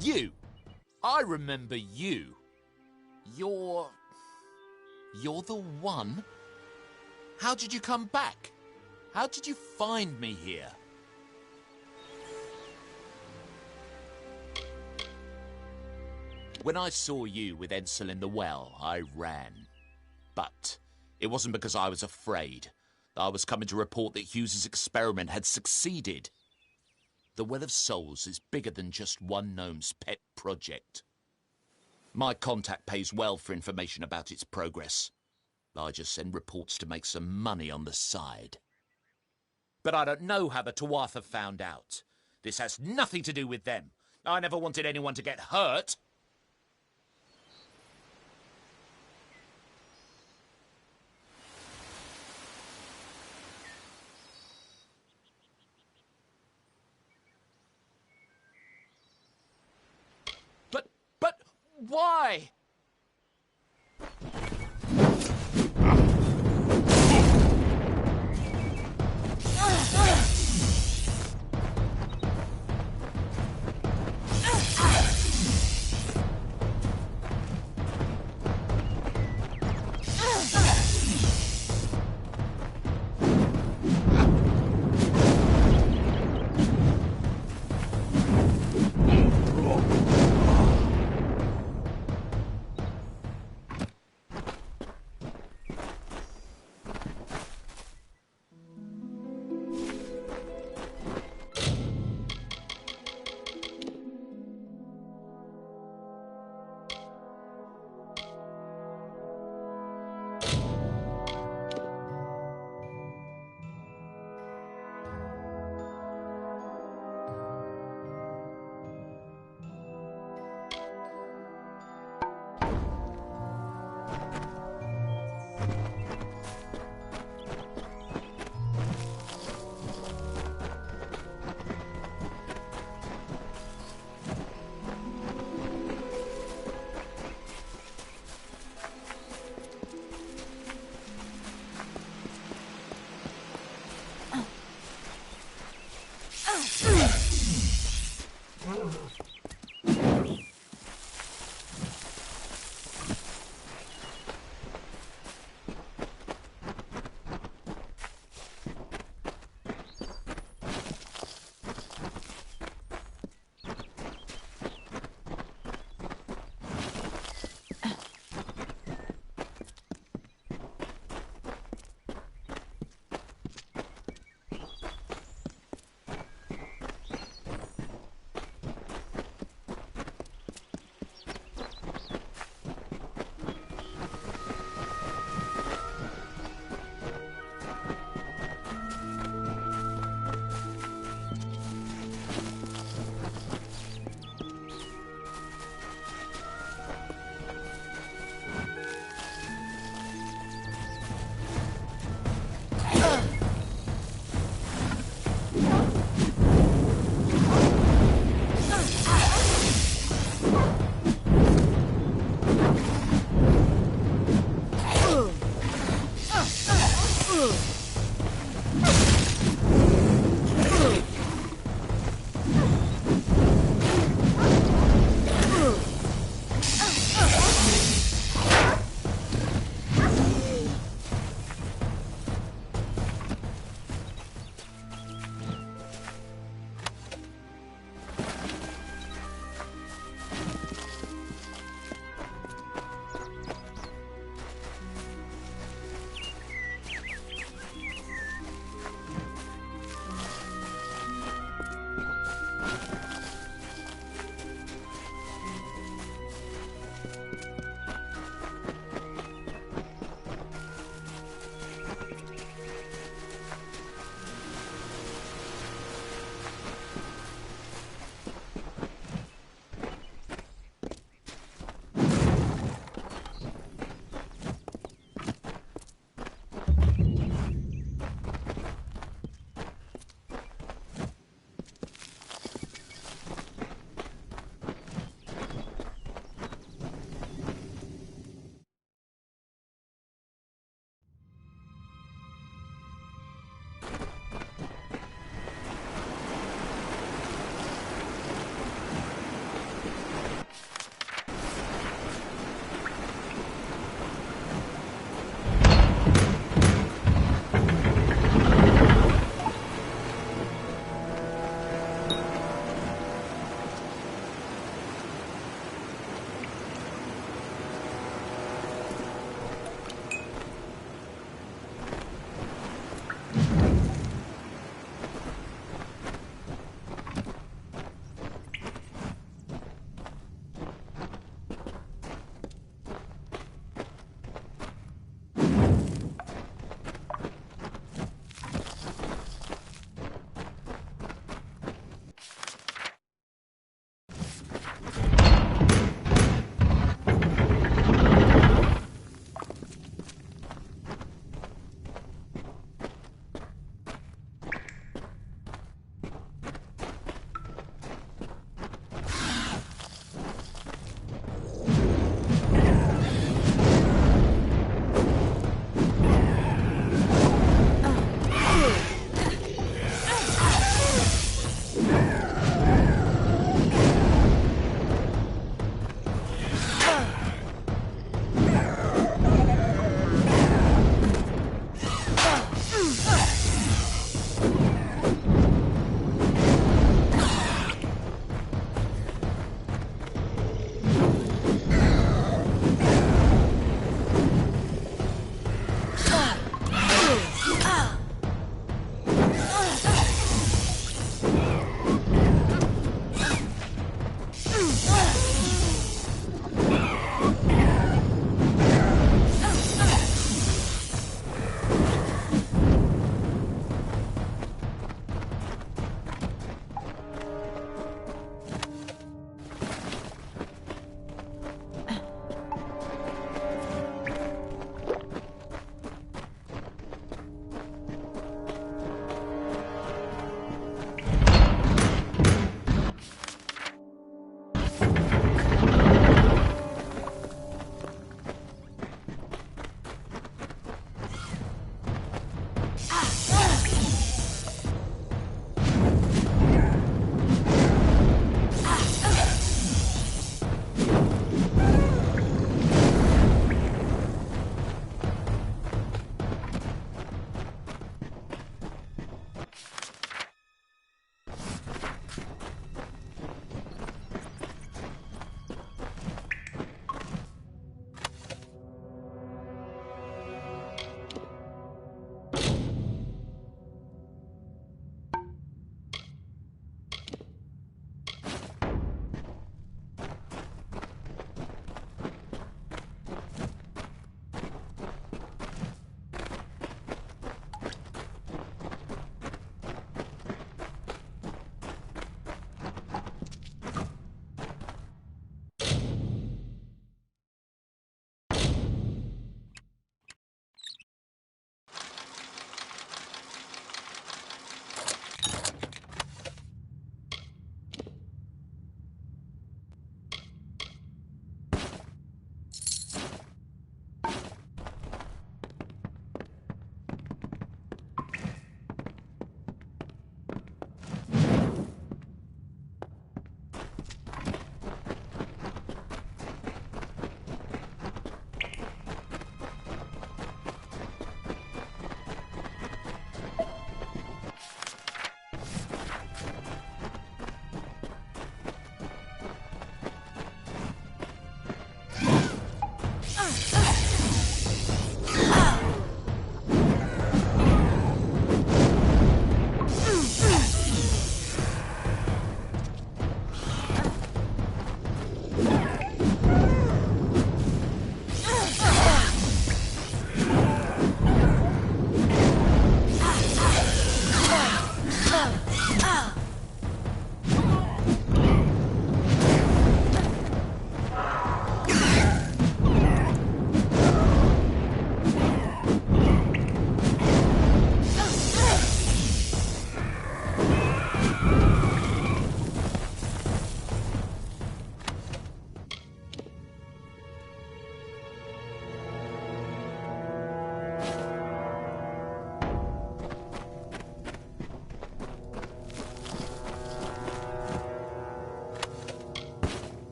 You! I remember you. You're the one? How did you come back? How did you find me here? When I saw you with Edsel in the well, I ran. But it wasn't because I was afraid. I was coming to report that Hughes's experiment had succeeded. The Well of Souls is bigger than just one gnome's pet project. My contact pays well for information about its progress. I just send reports to make some money on the side. But I don't know how the Tuatha found out. This has nothing to do with them. I never wanted anyone to get hurt. But why?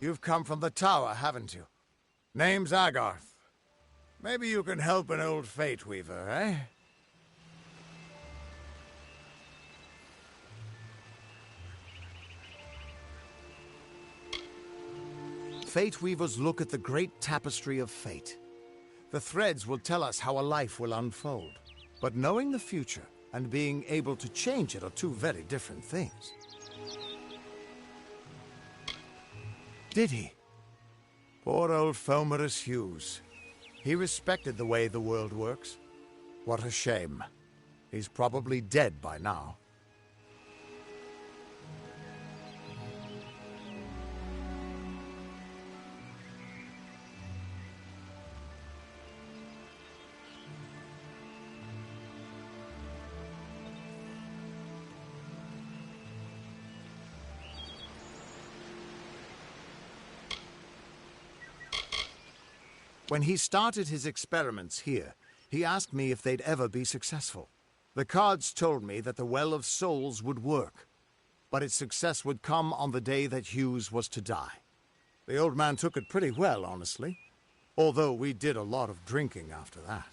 You've come from the tower, haven't you? Name's Agarth. Maybe you can help an old Fate Weaver, eh? Fate Weavers look at the great tapestry of fate. The threads will tell us how a life will unfold. But knowing the future and being able to change it are two very different things. Did he? Poor old Fomerus Hughes. He respected the way the world works. What a shame. He's probably dead by now. When he started his experiments here, he asked me if they'd ever be successful. The cards told me that the Well of Souls would work, but its success would come on the day that Hughes was to die. The old man took it pretty well, honestly, although we did a lot of drinking after that.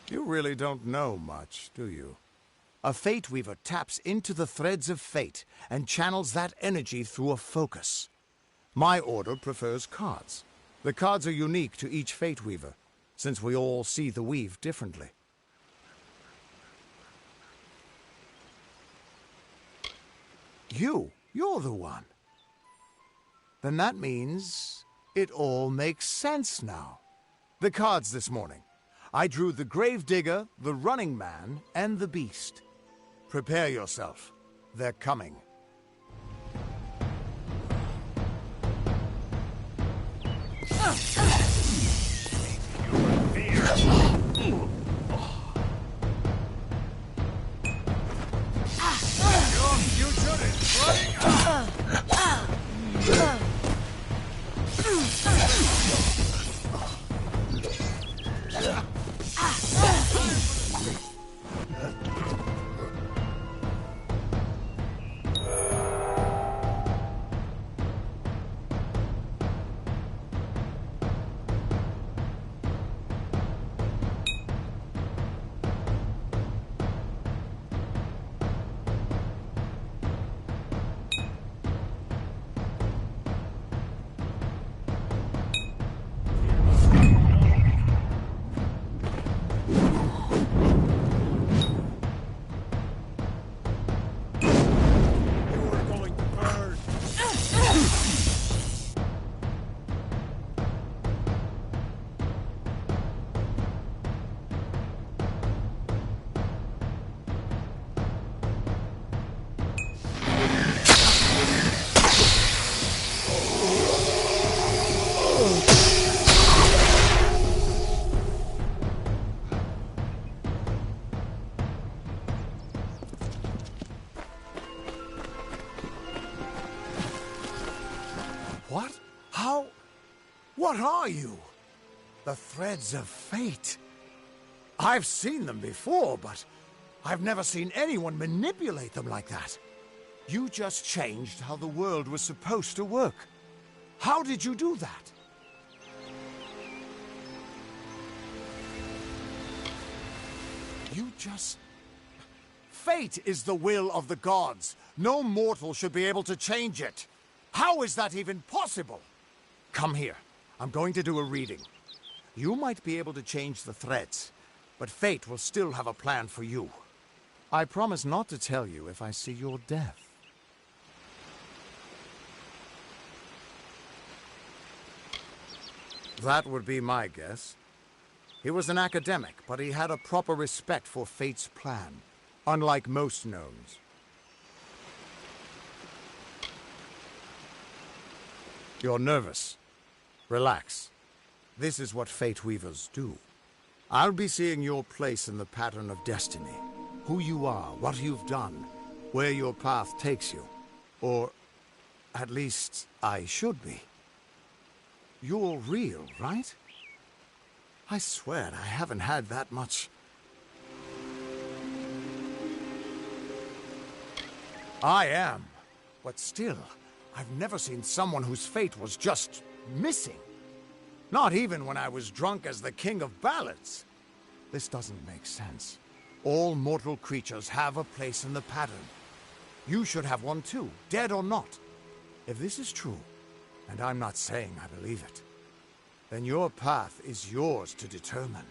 You really don't know much, do you? A Fate Weaver taps into the threads of fate and channels that energy through a focus. My order prefers cards. The cards are unique to each Fate Weaver, since we all see the weave differently. You're the one. Then that means it all makes sense now. The cards this morning. I drew the Gravedigger, the Running Man, and the Beast. Prepare yourself. They're coming. What? How? What are you? The threads of fate. I've seen them before, but I've never seen anyone manipulate them like that. You just changed how the world was supposed to work. How did you do that? You just... Fate is the will of the gods. No mortal should be able to change it. How is that even possible? Come here. I'm going to do a reading. You might be able to change the threads, but fate will still have a plan for you. I promise not to tell you if I see your death. That would be my guess. He was an academic, but he had a proper respect for fate's plan. unlike most gnomes. You're nervous. Relax. This is what Fate Weavers do. I'll be seeing your place in the pattern of destiny. Who you are, what you've done, where your path takes you. Or, at least, I should be. You're real, right? I swear I haven't had that much. I am. But still, I've never seen someone whose fate was just missing. Not even when I was drunk as the King of Ballads. This doesn't make sense. All mortal creatures have a place in the pattern. You should have one too, dead or not. If this is true, and I'm not saying I believe it, then your path is yours to determine.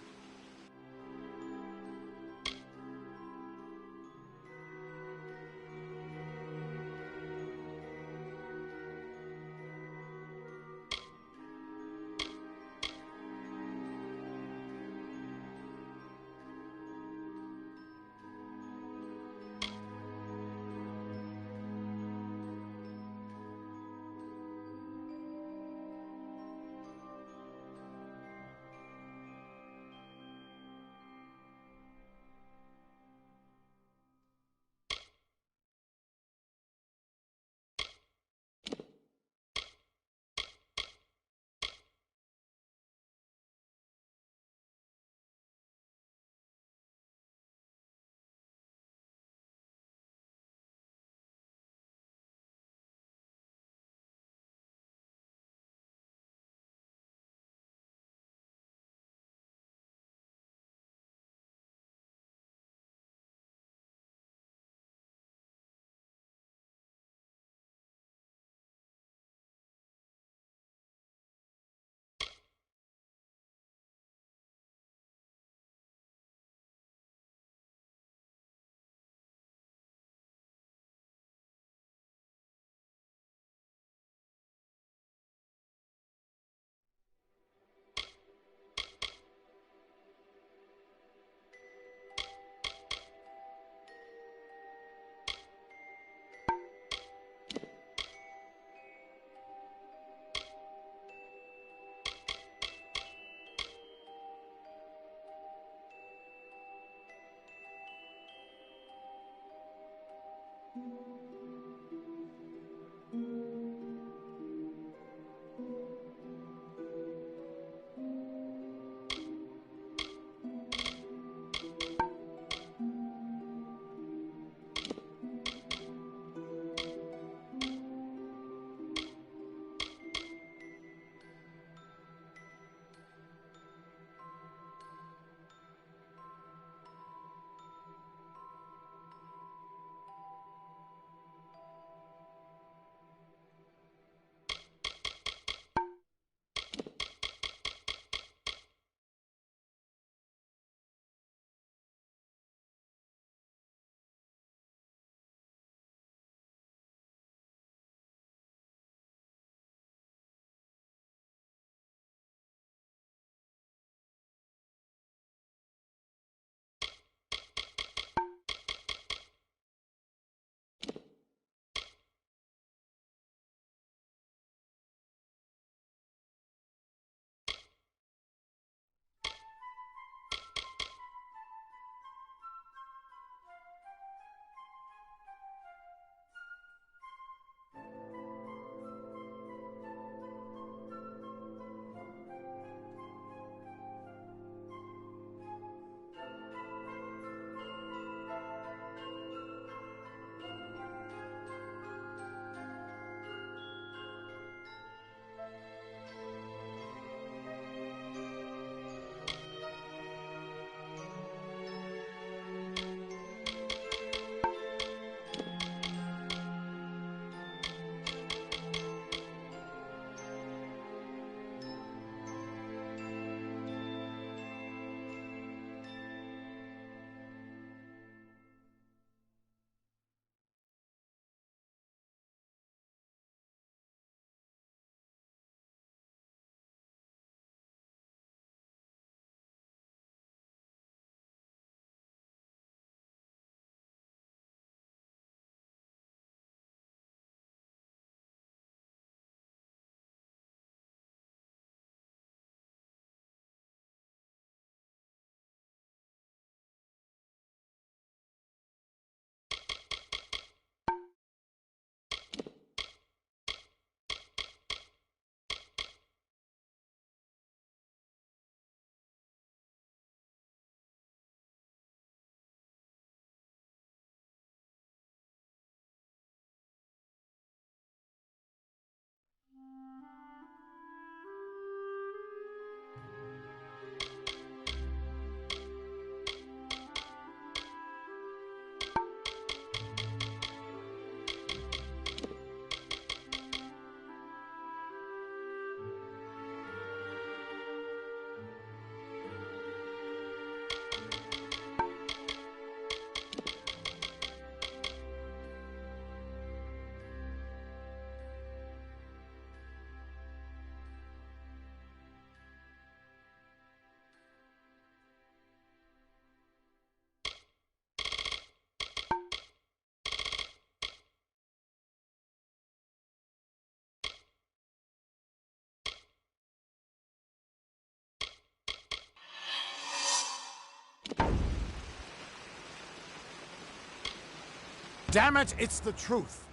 Damn it, it's the truth.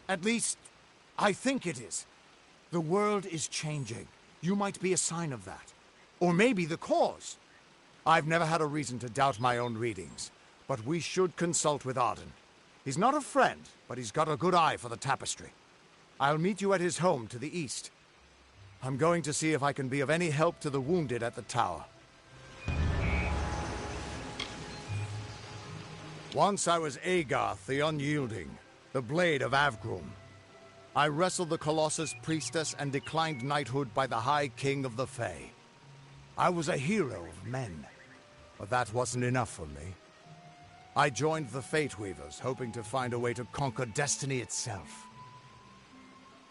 At least, I think it is. The world is changing. You might be a sign of that. Or maybe the cause. I've never had a reason to doubt my own readings, but we should consult with Arden. He's not a friend, but he's got a good eye for the tapestry. I'll meet you at his home to the east. I'm going to see if I can be of any help to the wounded at the tower. Once I was Agarth the Unyielding, the Blade of Avgrum. I wrestled the Colossus priestess and declined knighthood by the High King of the Fae. I was a hero of men, but that wasn't enough for me. I joined the Fate Weavers, hoping to find a way to conquer destiny itself.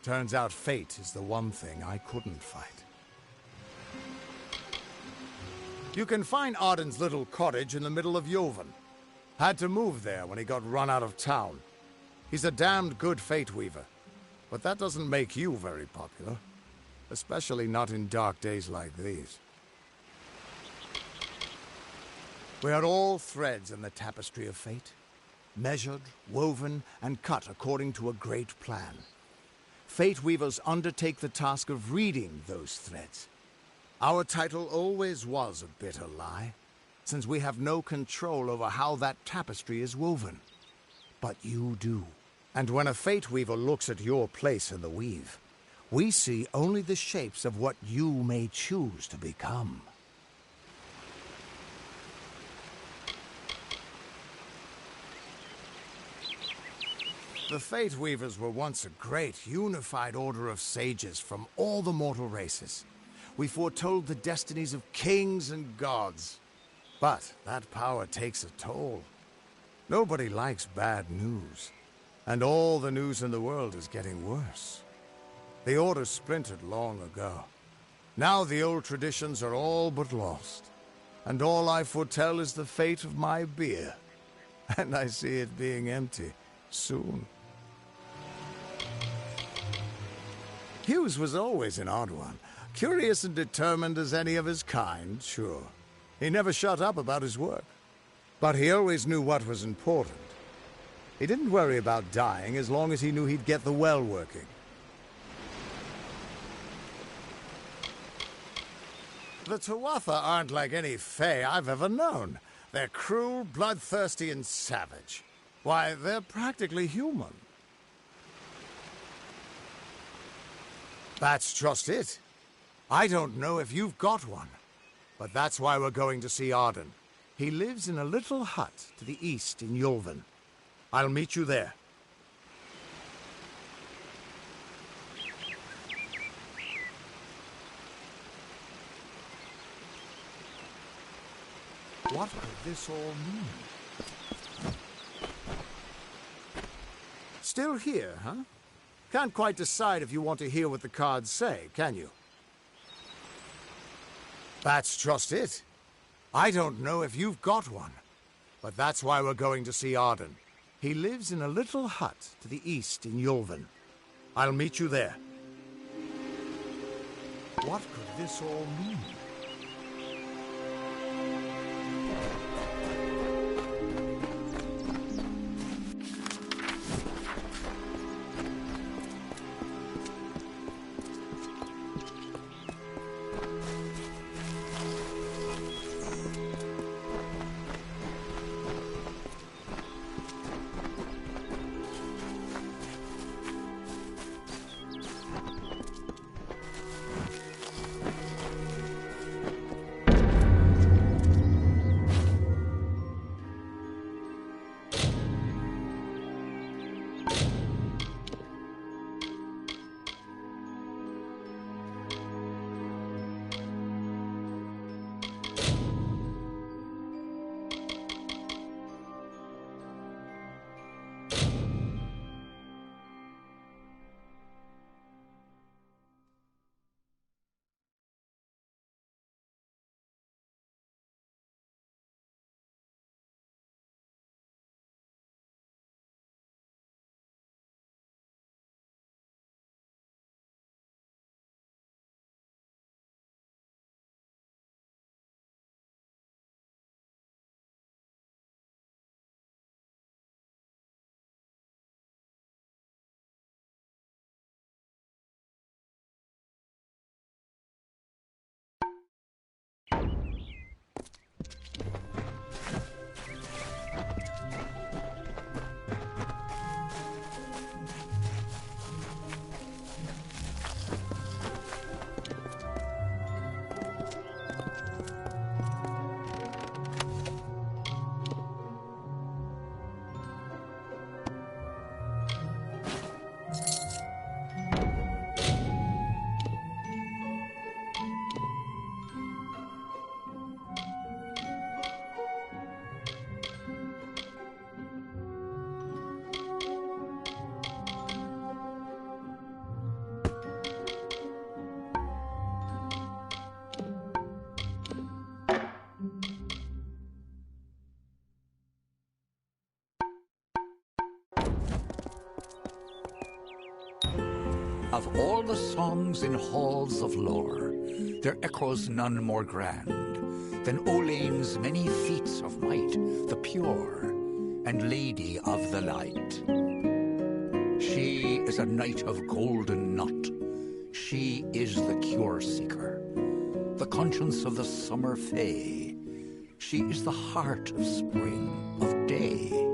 Turns out fate is the one thing I couldn't fight. You can find Arden's little cottage in the middle of Joven. Had to move there when he got run out of town. He's a damned good Fate Weaver, but that doesn't make you very popular. Especially not in dark days like these. We are all threads in the tapestry of fate. Measured, woven, and cut according to a great plan. Fate Weavers undertake the task of reading those threads. Our title always was a bitter lie, since we have no control over how that tapestry is woven. But you do. And when a Fate Weaver looks at your place in the weave, we see only the shapes of what you may choose to become. The Fate Weavers were once a great, unified order of sages from all the mortal races. We foretold the destinies of kings and gods. But that power takes a toll. Nobody likes bad news. And all the news in the world is getting worse. The Order splintered long ago. Now the old traditions are all but lost. And all I foretell is the fate of my beer. And I see it being empty soon. Hughes was always an odd one. Curious and determined as any of his kind, sure. He never shut up about his work. But he always knew what was important. He didn't worry about dying as long as he knew he'd get the well working. The Tuatha aren't like any Fae I've ever known. They're cruel, bloodthirsty, and savage. Why, they're practically human. That's just it. I don't know if you've got one. But that's why we're going to see Arden. He lives in a little hut to the east in Yulven. I'll meet you there. What could this all mean? Still here, huh? Can't quite decide if you want to hear what the cards say, can you? That's just it. I don't know if you've got one. But that's why we're going to see Arden. He lives in a little hut to the east in Yulven. I'll meet you there. What could this all mean? Of all the songs in halls of lore, there echoes none more grand than Olane's many feats of might, the pure and lady of the light. She is a knight of golden knot. She is the cure seeker, the conscience of the summer fae. She is the heart of spring, of day.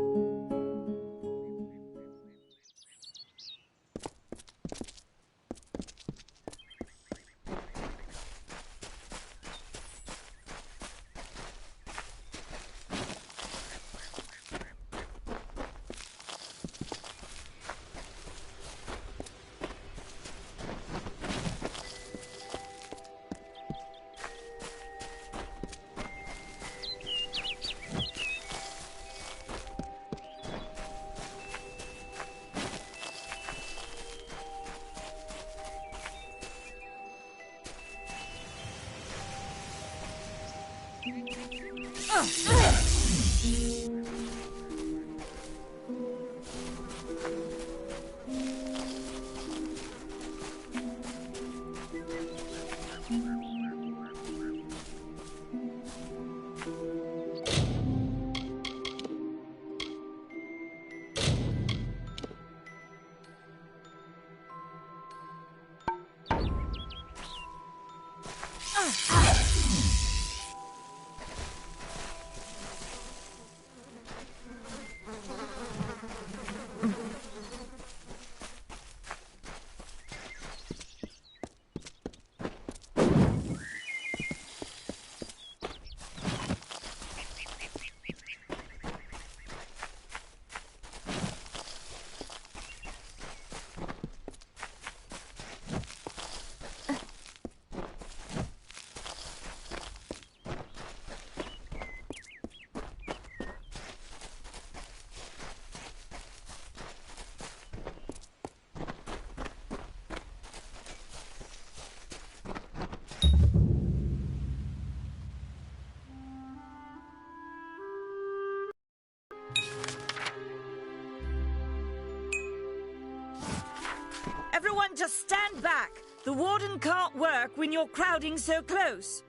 Everyone just stand back. The warden can't work when you're crowding so close.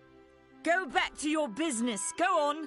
Go back to your business. Go on.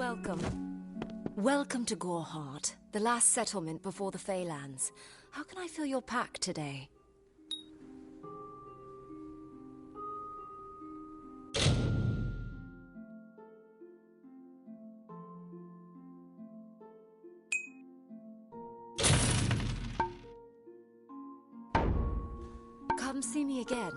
Welcome. Welcome to Goreheart, the last settlement before the Feylands. How can I fill your pack today? Come see me again.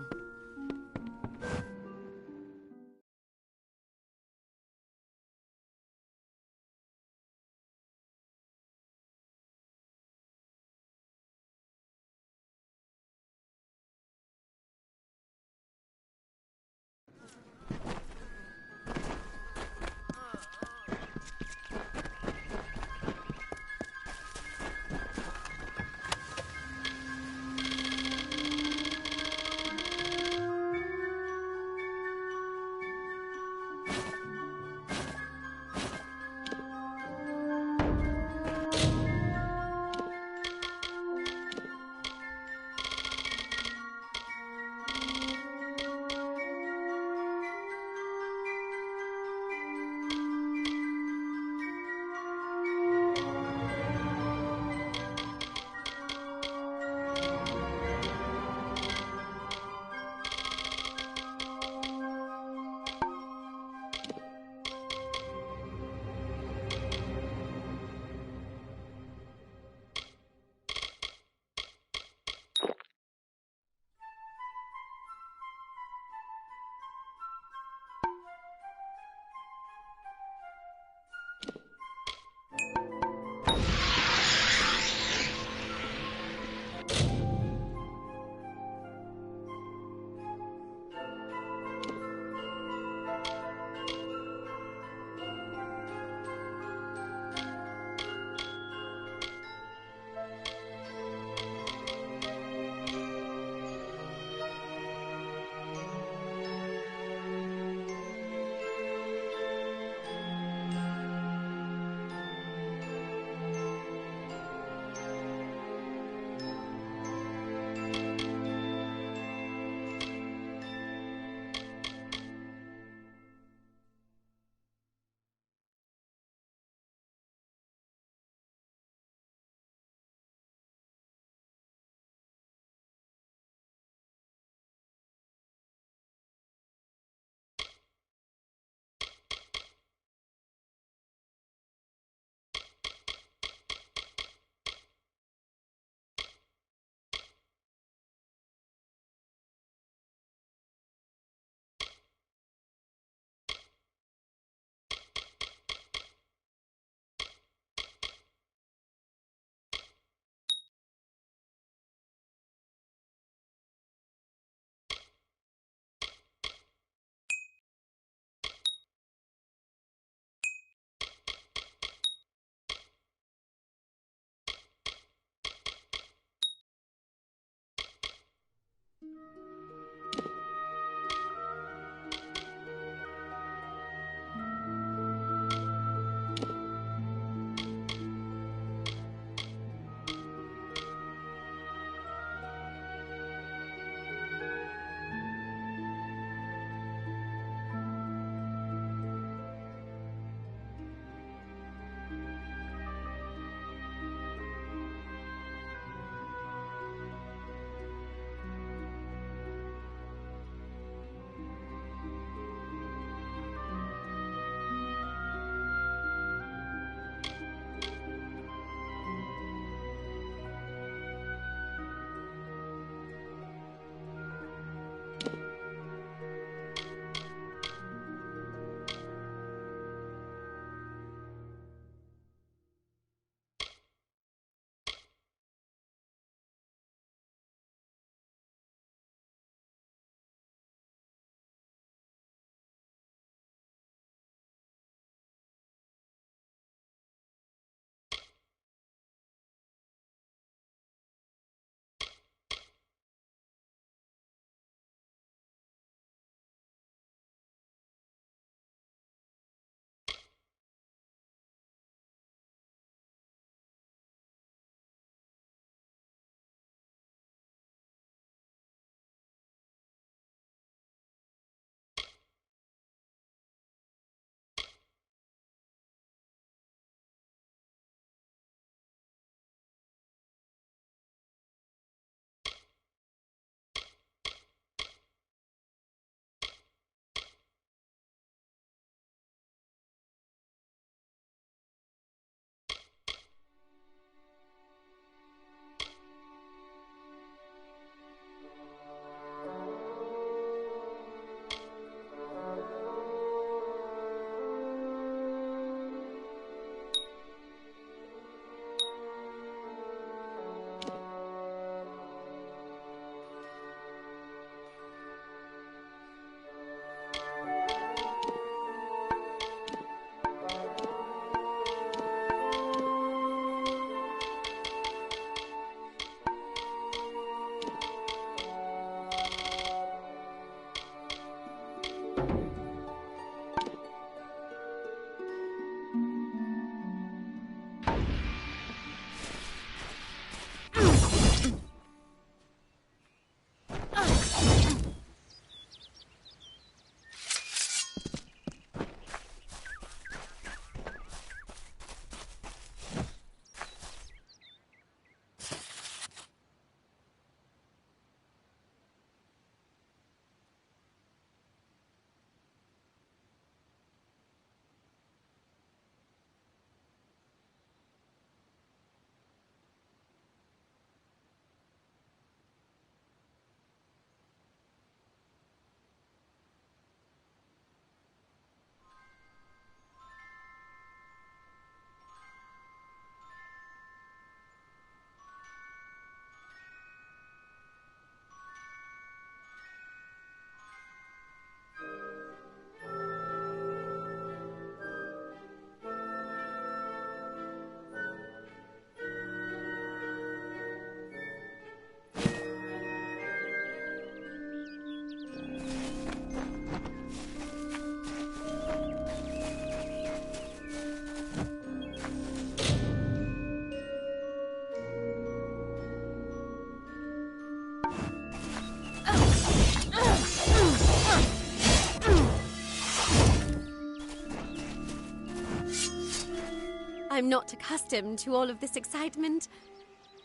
I'm not accustomed to all of this excitement.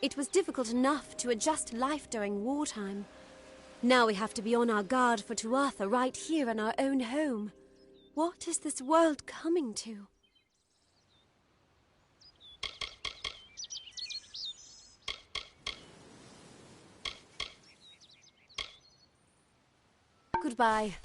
It was difficult enough to adjust to life during wartime. Now we have to be on our guard for Tuatha right here in our own home. What is this world coming to? Goodbye.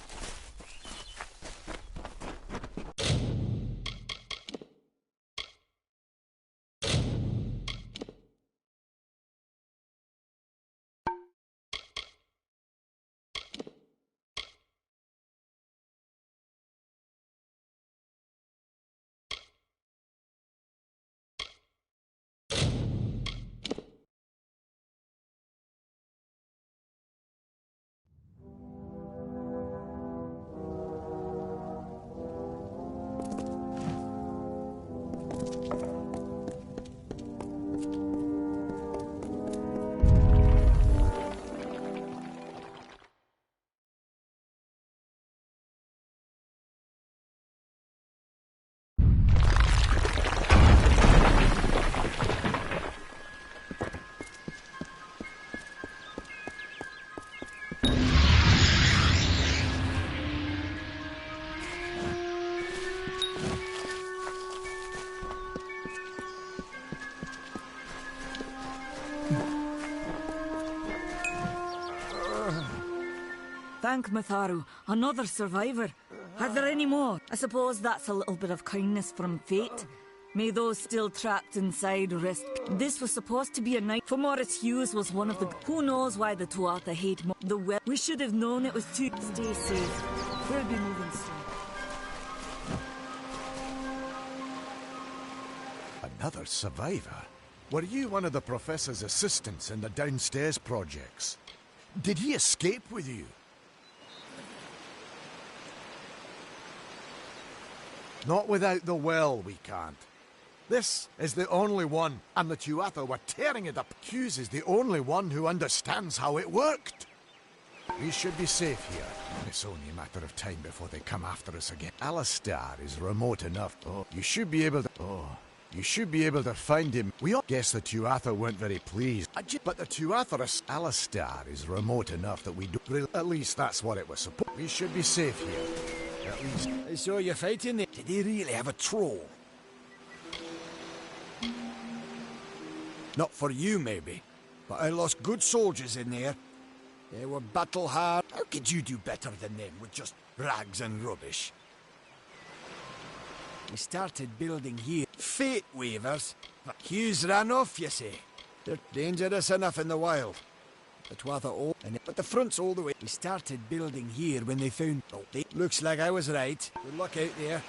Thank Matharu, another survivor. Are there any more? I suppose that's a little bit of kindness from fate. May those still trapped inside rest. This was supposed to be a night for Morris Hughes was one of the... Who knows why the Tuatha hate the well? We should have known it was too... Stay safe. We'll be moving soon. Another survivor? Were you one of the Professor's assistants in the downstairs projects? Did he escape with you? Not without the well, we can't. This is the only one, and the Tuatha were tearing it up. Hughes is the only one who understands how it worked. We should be safe here. It's only a matter of time before they come after us again. Alistair is remote enough. You should be able to find him. We all guess the Tuatha weren't very pleased. But the Tuatha... Alistair is remote enough that we don't... At least that's what it was supposed... We should be safe here. At least... I saw you fighting there. Did he really have a troll? Not for you, maybe. But I lost good soldiers in there. They were battle hard. How could you do better than them with just rags and rubbish? We started building here. Fate weavers. But Hughes ran off, you say. They're dangerous enough in the wild. The Tuatha all... But the front's all the way. We started building here when they found... Looks like I was right. Good luck out there.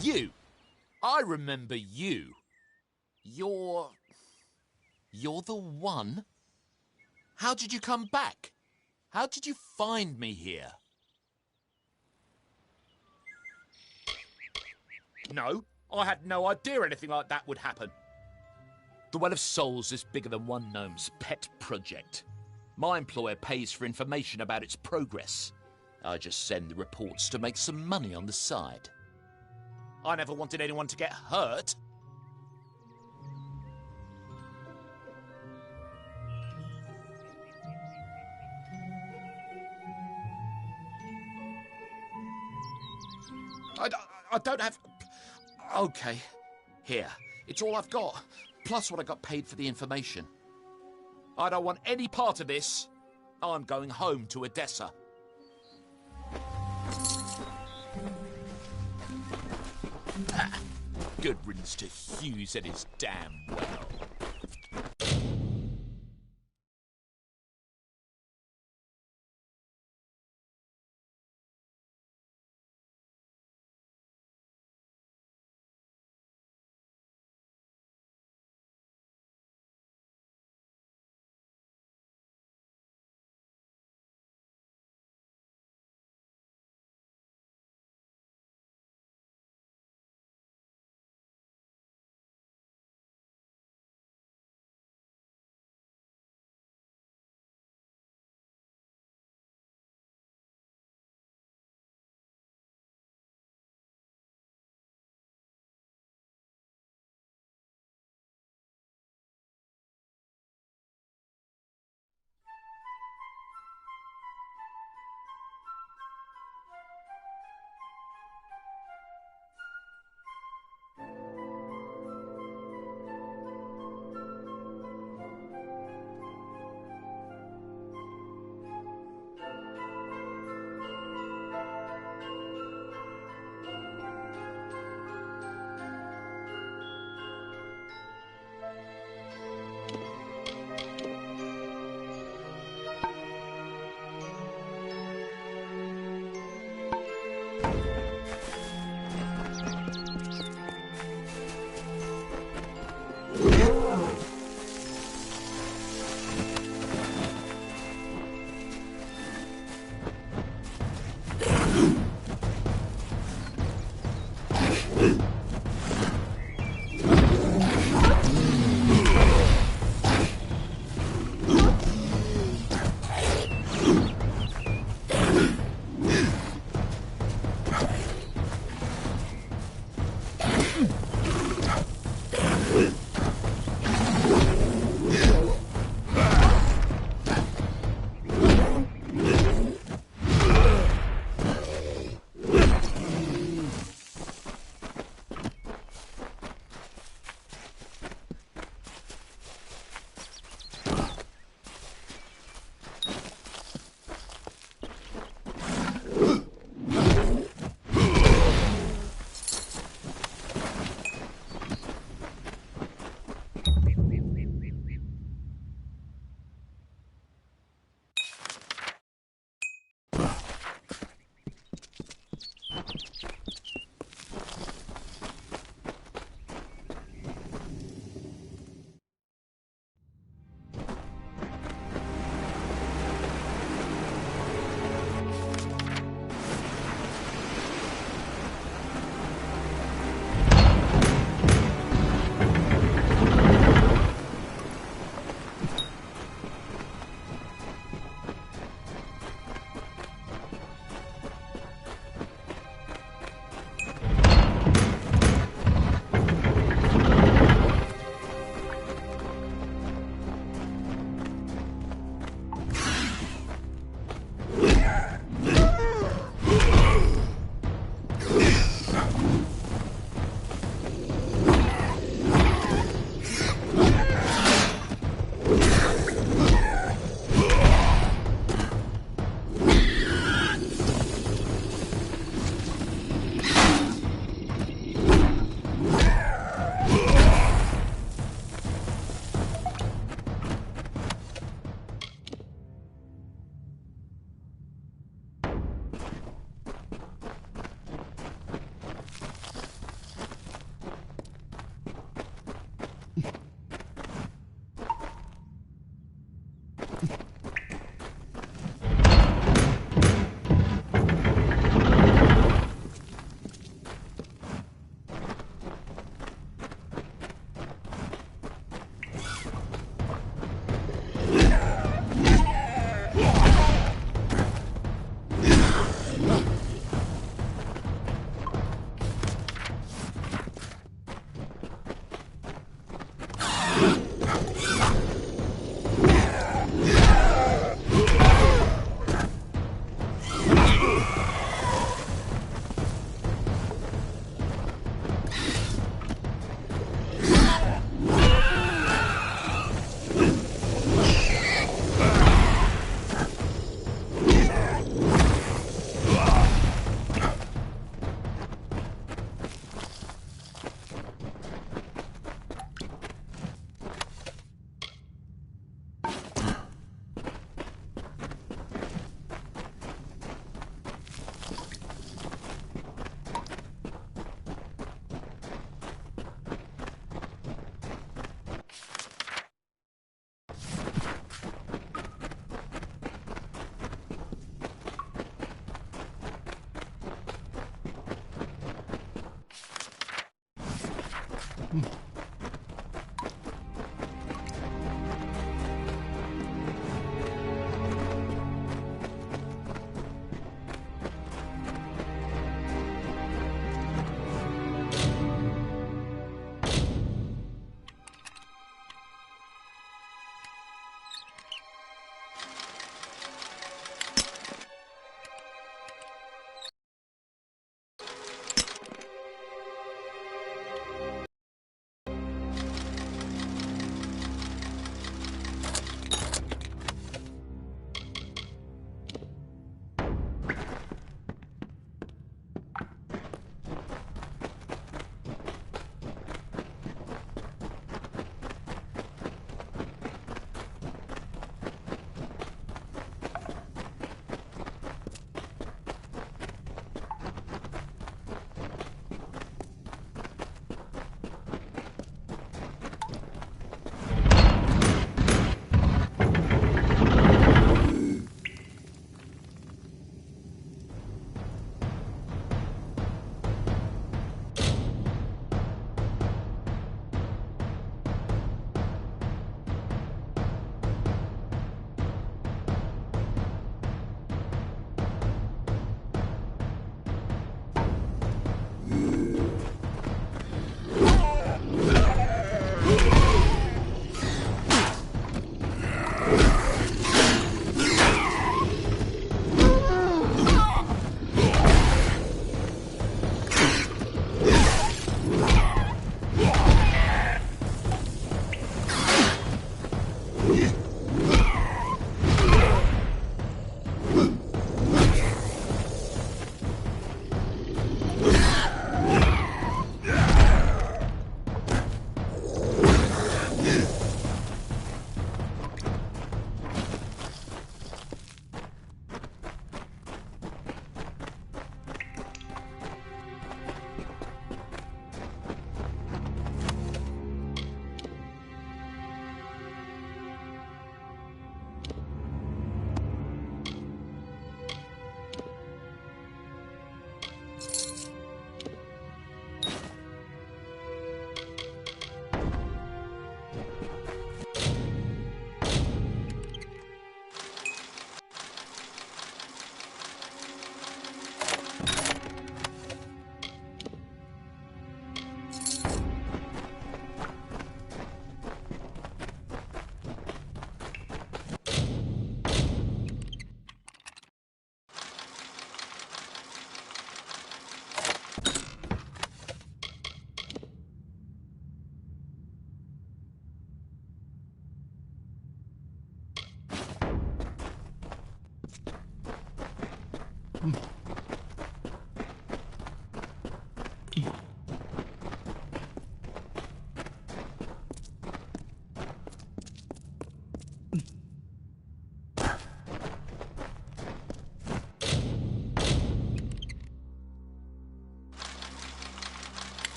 You! I remember you. You're the one? How did you come back? How did you find me here? No, I had no idea anything like that would happen. The Well of Souls is bigger than one gnome's pet project. My employer pays for information about its progress. I just send the reports to make some money on the side. I never wanted anyone to get hurt. I don't have... Okay. Here. It's all I've got. Plus what I got paid for the information. I don't want any part of this. I'm going home to Odessa. Good riddance to Hughes and his damn well.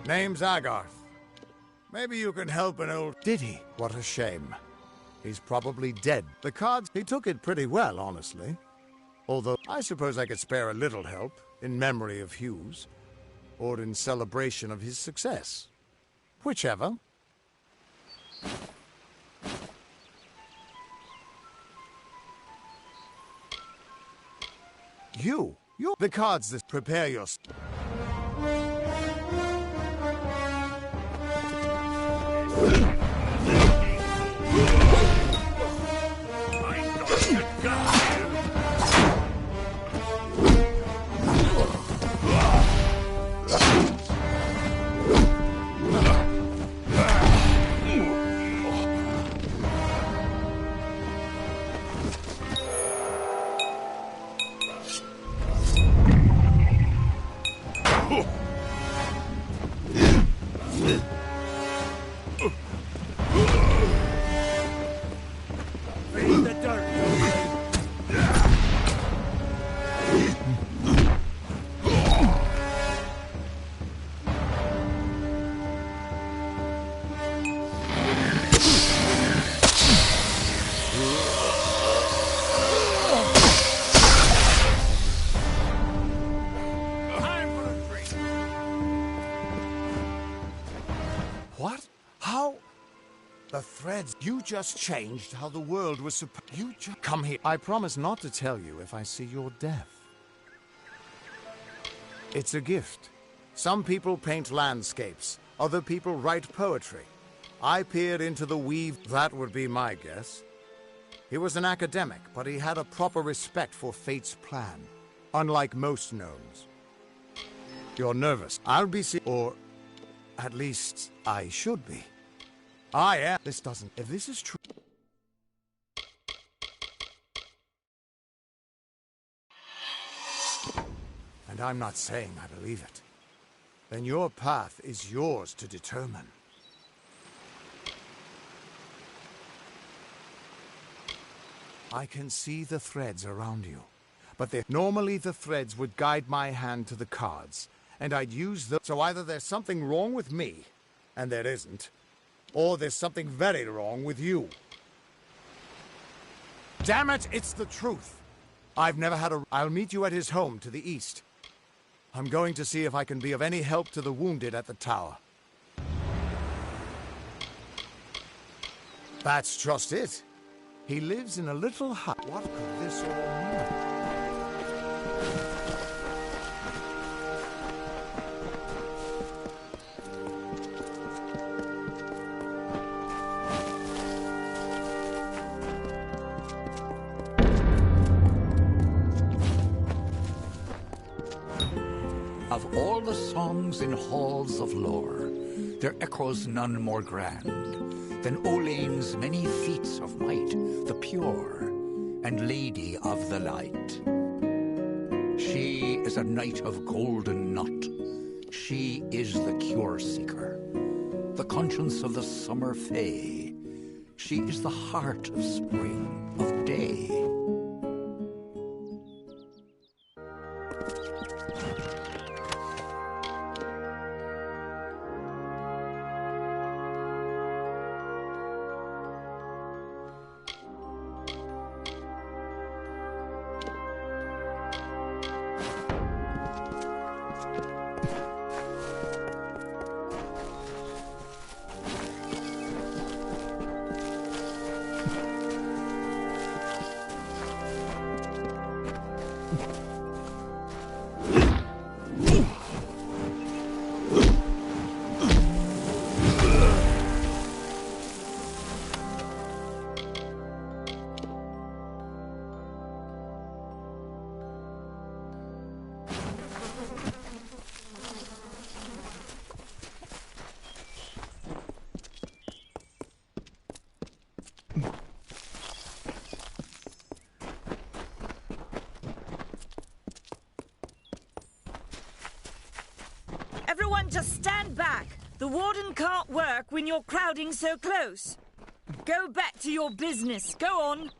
Name's Agarth. Maybe you can help an old... Did he? What a shame. He's probably dead. The cards, he took it pretty well, honestly. Although, I suppose I could spare a little help, in memory of Hughes, or in celebration of his success. Whichever. You. The cards that prepare your... What? How? The threads. You just changed how the world was supposed... You just... Come here. I promise not to tell you if I see your death. It's a gift. Some people paint landscapes. Other people write poetry. I peered into the weave. That would be my guess. He was an academic, but he had a proper respect for fate's plan. Unlike most gnomes. You're nervous. I'll be or... At least, I should be. I am. This doesn't... If this is true... And I'm not saying I believe it. Then your path is yours to determine. I can see the threads around you. But normally the threads would guide my hand to the cards. And I'd use them. So either there's something wrong with me, and there isn't, or there's something very wrong with you. Damn it, it's the truth. I've never had a... I'll meet you at his home to the east. I'm going to see if I can be of any help to the wounded at the tower. That's just it. He lives in a little hut. What could this all mean? Of all the songs in halls of lore, there echoes none more grand than Olain's many feats of might, the pure, and Lady of the Light. She is a knight of golden knot. She is the cure seeker, the conscience of the summer fae. She is the heart of spring, of day. Everyone just stand back. The warden can't work when you're crowding so close. Go back to your business. Go on.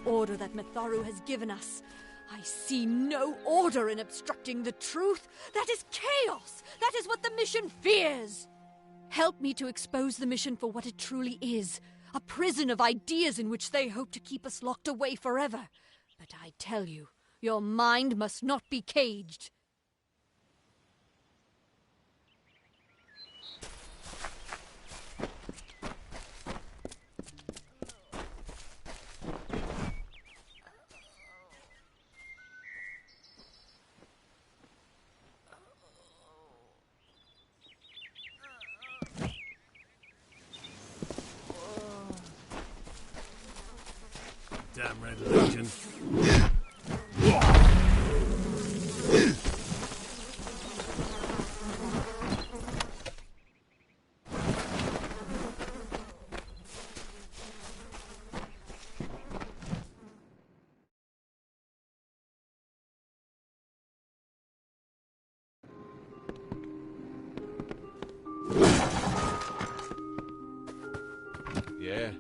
order that Matharu has given us. I see no order in obstructing the truth. That is chaos! That is what the mission fears! Help me to expose the mission for what it truly is. A prison of ideas in which they hope to keep us locked away forever. But I tell you, your mind must not be caged. Damn Red Legion. Yeah.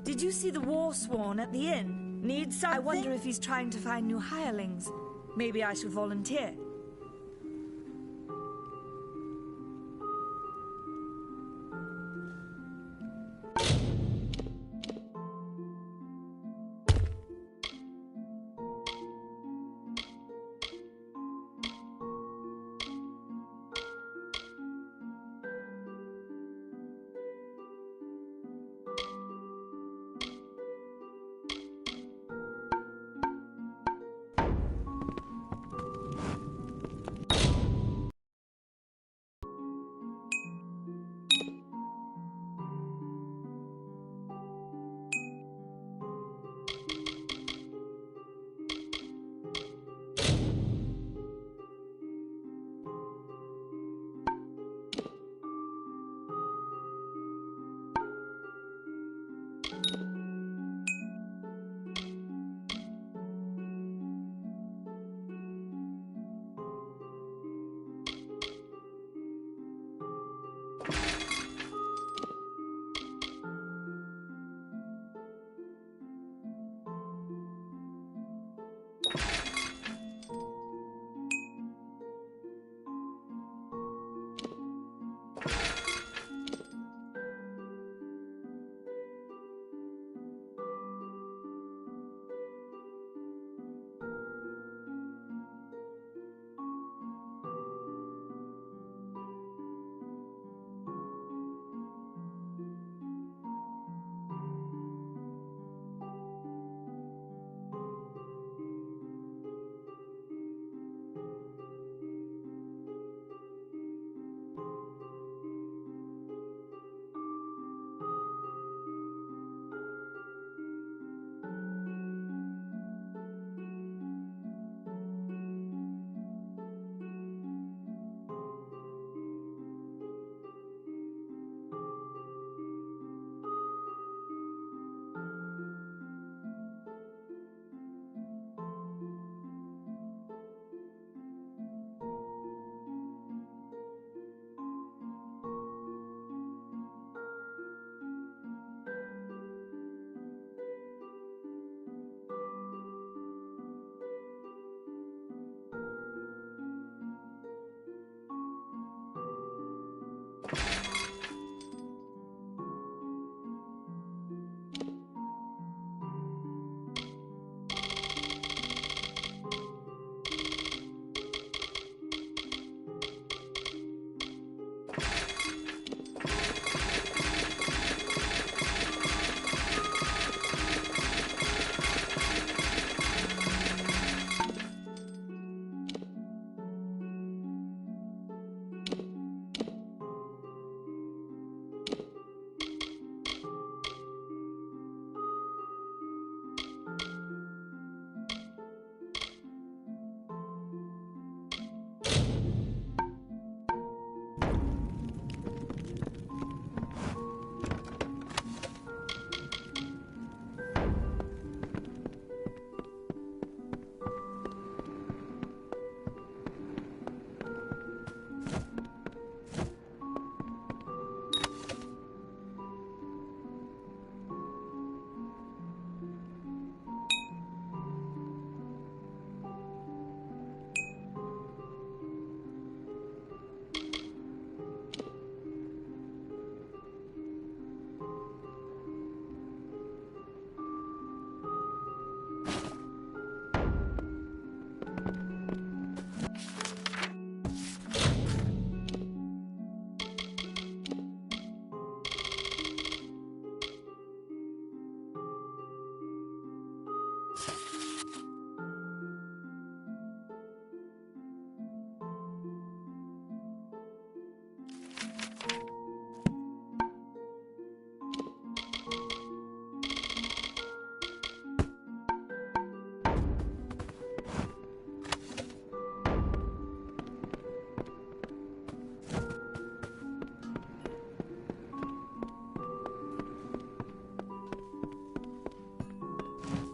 Did you see the war sworn at the inn? Need something? I wonder if he's trying to find new hirelings. Maybe I should volunteer.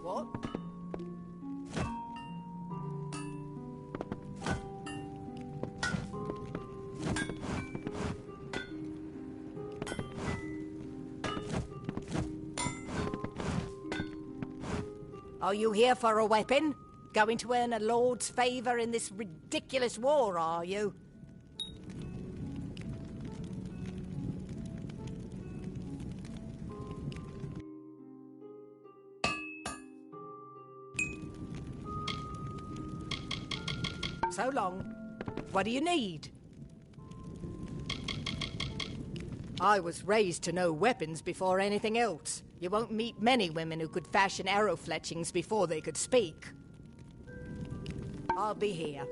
What? Are you here for a weapon? Going to earn a lord's favour in this ridiculous war, are you? So long. What do you need? I was raised to know weapons before anything else. You won't meet many women who could fashion arrow fletchings before they could speak. I'll be here.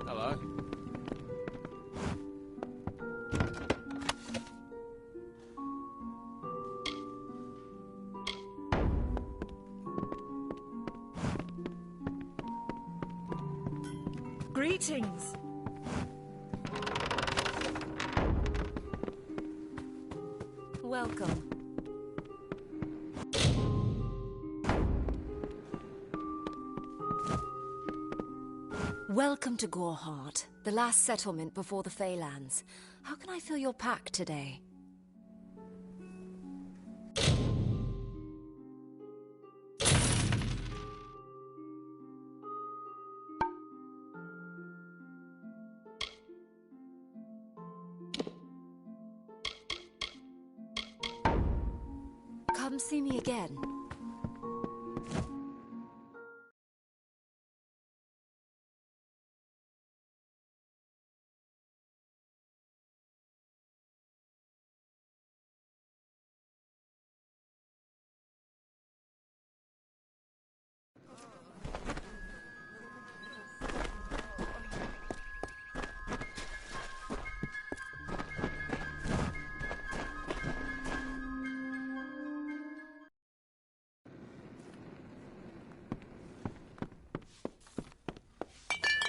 Hello. Greetings. Welcome. Welcome to Goreheart, the last settlement before the Feylands. How can I fill your pack today? Come see me again.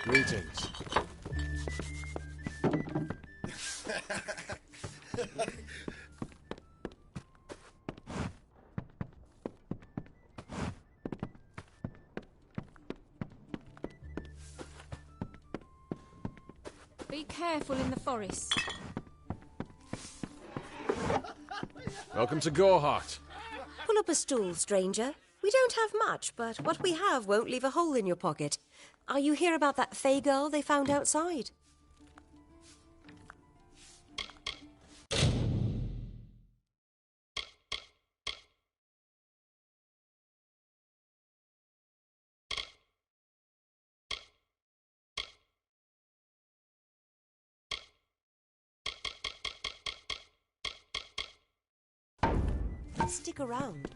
Greetings. Be careful in the forest. Welcome to Goreheart. Pull up a stool, stranger. We don't have much, but what we have won't leave a hole in your pocket. Are you here about that Fey girl they found outside? Stick around.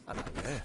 Hello there.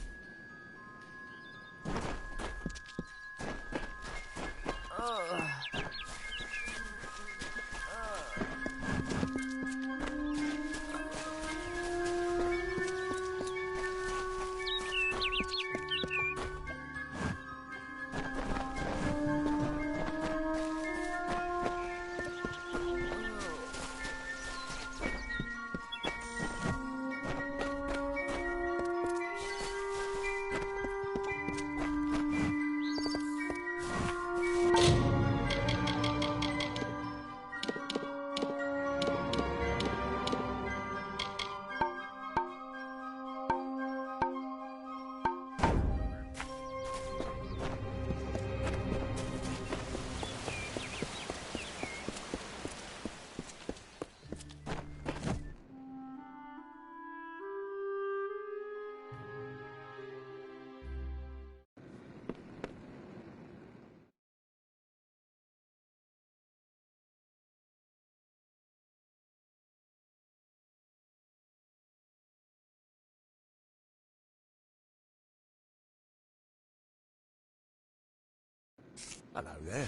Hello there.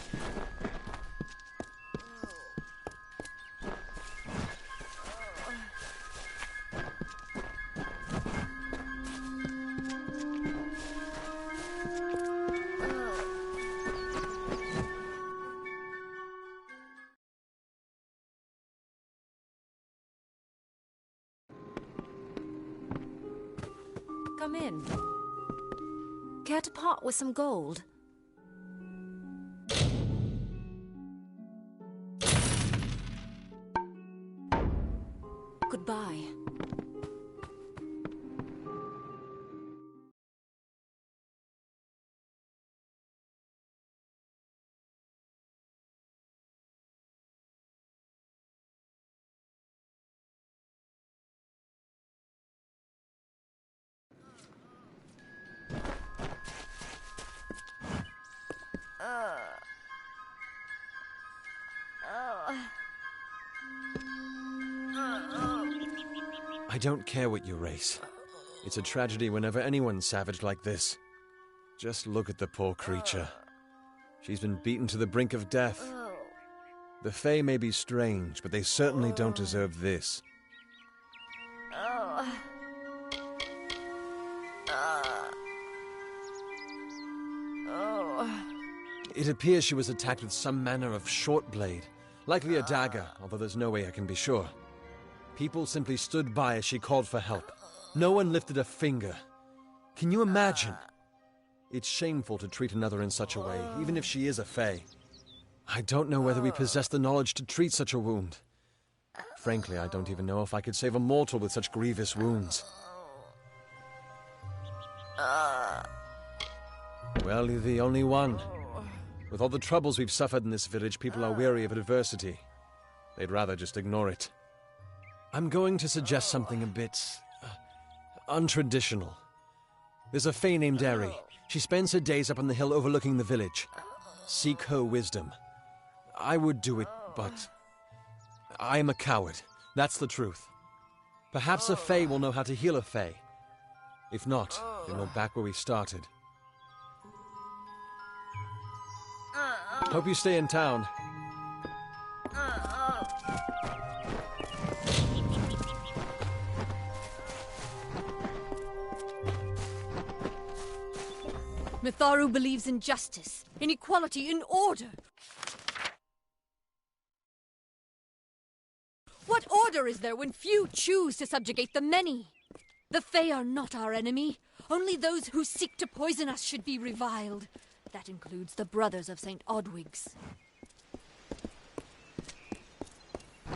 Come in. Care to part with some gold? Goodbye. I don't care what you race. It's a tragedy whenever anyone's savage like this. Just look at the poor creature. She's been beaten to the brink of death. The Fae may be strange, but they certainly don't deserve this. It appears she was attacked with some manner of short blade, likely a dagger, although there's no way I can be sure. People simply stood by as she called for help. No one lifted a finger. Can you imagine? It's shameful to treat another in such a way, even if she is a Fae. I don't know whether we possess the knowledge to treat such a wound. Frankly, I don't even know if I could save a mortal with such grievous wounds. Well, you're the only one. With all the troubles we've suffered in this village, people are weary of adversity. They'd rather just ignore it. I'm going to suggest something a bit untraditional. There's a Fae named Eri. She spends her days up on the hill overlooking the village. Seek her wisdom. I would do it, but I am a coward. That's the truth. Perhaps a Fae will know how to heal a Fae. If not, then we're back where we started. Hope you stay in town. Mitharu believes in justice, in equality, in order. What order is there when few choose to subjugate the many? The Fae are not our enemy. Only those who seek to poison us should be reviled. That includes the brothers of St. Odwig's.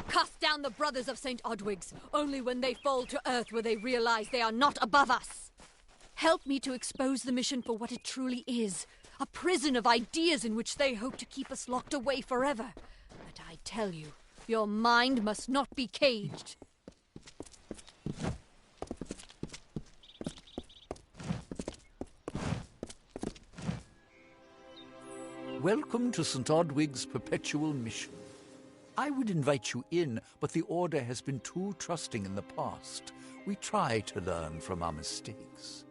Cast down the brothers of St. Odwig's. Only when they fall to earth will they realize they are not above us. Help me to expose the mission for what it truly is. A prison of ideas in which they hope to keep us locked away forever. But I tell you, your mind must not be caged. Welcome to St. Odwig's perpetual mission. I would invite you in, but the Order has been too trusting in the past. We try to learn from our mistakes.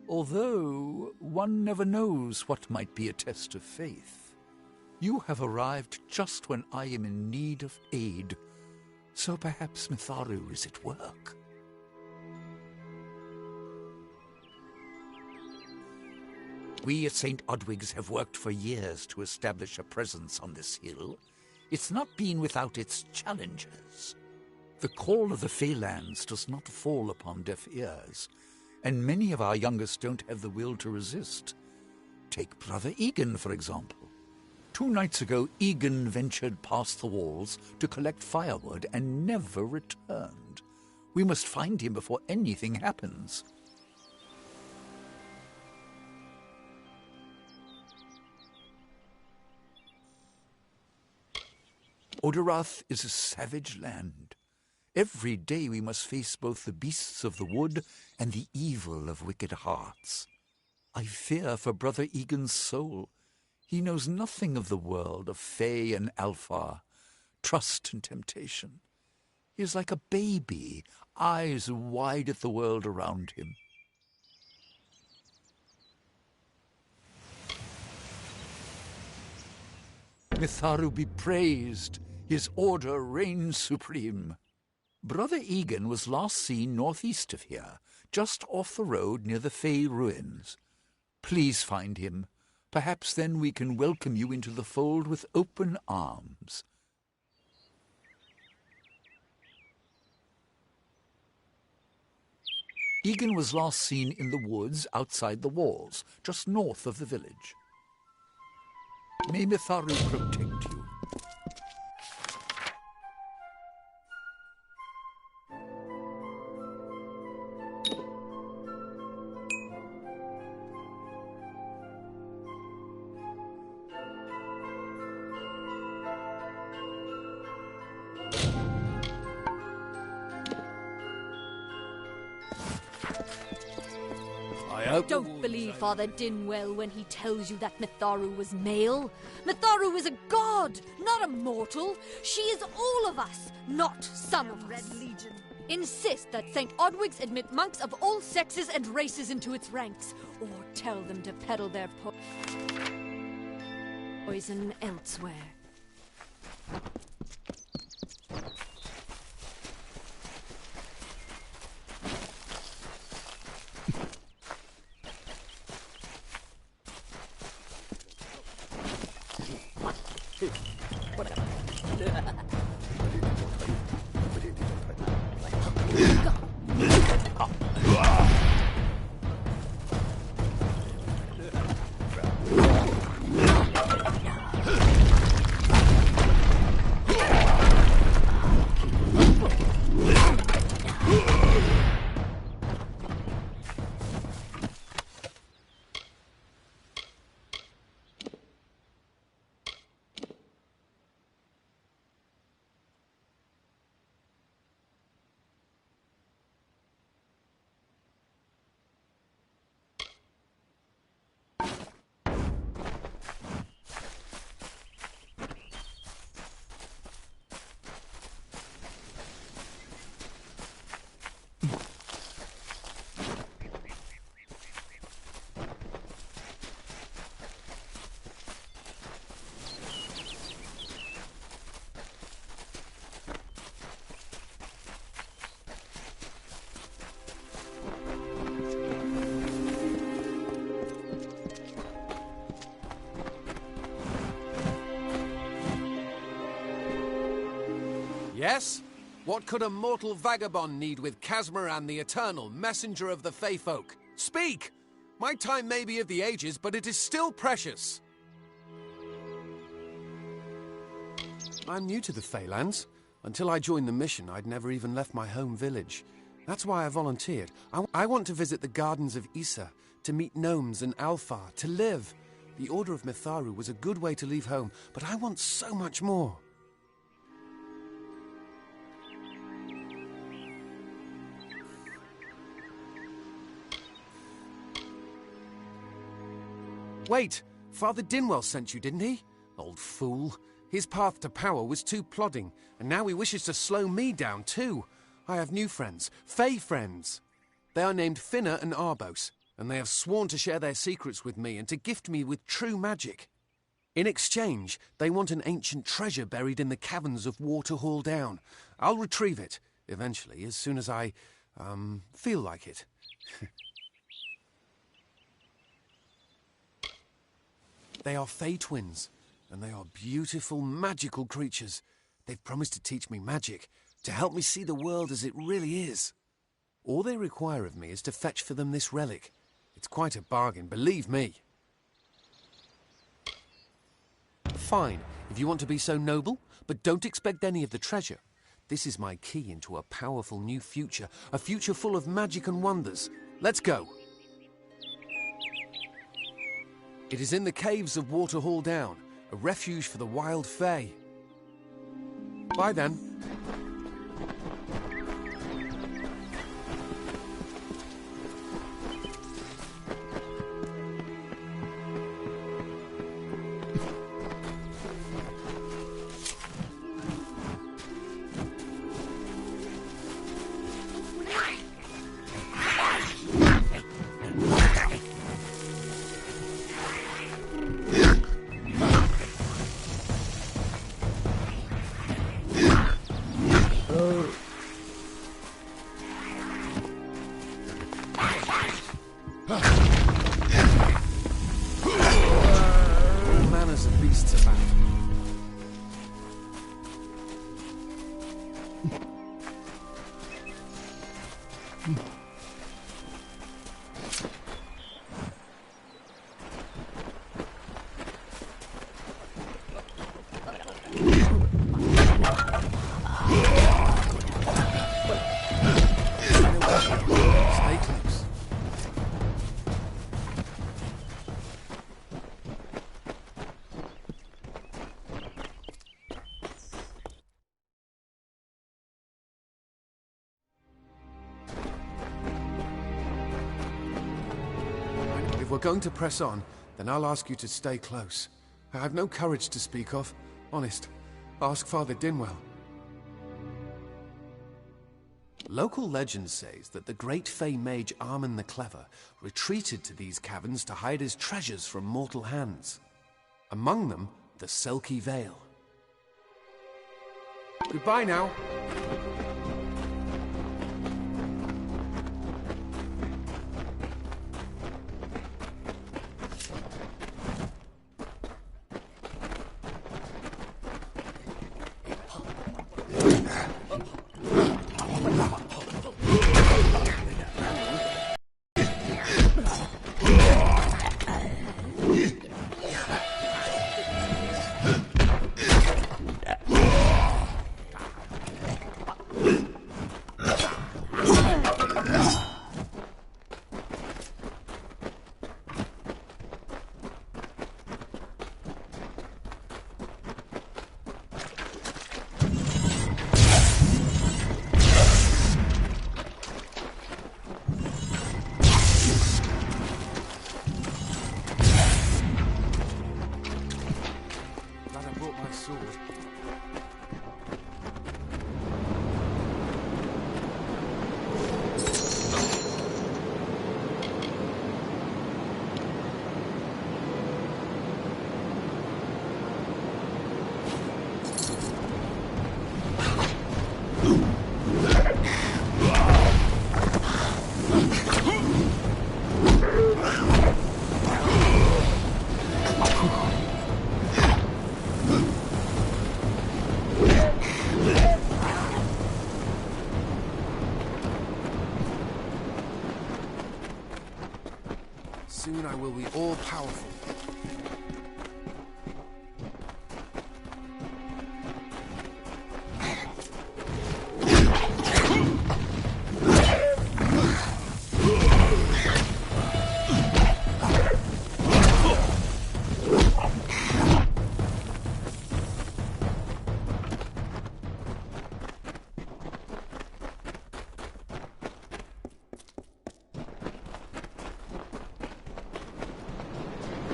Although one never knows what might be a test of faith. You have arrived just when I am in need of aid, so perhaps Mitharu is at work. We at St. Odwig's have worked for years to establish a presence on this hill. It's not been without its challenges. The call of the Feylands does not fall upon deaf ears, and many of our youngest don't have the will to resist. Take Brother Egan, for example. 2 nights ago, Egan ventured past the walls to collect firewood and never returned. We must find him before anything happens. Oderath is a savage land. Every day we must face both the beasts of the wood and the evil of wicked hearts. I fear for Brother Egan's soul. He knows nothing of the world of Fey and Alpha, trust and temptation. He is like a baby, eyes wide at the world around him. Mitharu be praised. His order reigns supreme. Brother Egan was last seen northeast of here, just off the road near the Fey ruins. Please find him. Perhaps then we can welcome you into the fold with open arms. Egan was last seen in the woods outside the walls, just north of the village. May Mitharu protect you. Don't believe Father Dinwell when he tells you that Mitharu was male. Mitharu is a god, not a mortal. She is all of us, not some of us. Red Legion. Insist that St. Odwig's admit monks of all sexes and races into its ranks, or tell them to peddle their poison elsewhere. Yes? What could a mortal vagabond need with Casmaran, the Eternal, messenger of the Feyfolk? Speak! My time may be of the ages, but it is still precious. I'm new to the Feylands. Until I joined the mission, I'd never even left my home village. That's why I volunteered. I want to visit the gardens of Issa, to meet gnomes and Alfar, to live. The Order of Mitharu was a good way to leave home, but I want so much more. Wait, Father Dinwell sent you, didn't he? Old fool. His path to power was too plodding, and now he wishes to slow me down too. I have new friends, Fey friends. They are named Finna and Arbos. and they have sworn to share their secrets with me and to gift me with true magic. In exchange, they want an ancient treasure buried in the caverns of Waterhall Down. I'll retrieve it, eventually, as soon as I, feel like it. They are Fey twins, and they are beautiful, magical creatures. They've promised to teach me magic, to help me see the world as it really is. All they require of me is to fetch for them this relic. It's quite a bargain, believe me. Fine, if you want to be so noble, but don't expect any of the treasure. This is my key into a powerful new future, a future full of magic and wonders. Let's go. It is in the caves of Waterhall Down, a refuge for the wild fae. Bye then. If we're going to press on, then I'll ask you to stay close. I have no courage to speak of. Honest. Ask Father Dinwell. Local legend says that the great Fey mage Armin the Clever retreated to these caverns to hide his treasures from mortal hands. Among them, the Selkie Vale. Goodbye now. Soon I will be all-powerful.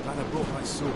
Glad I brought my sword.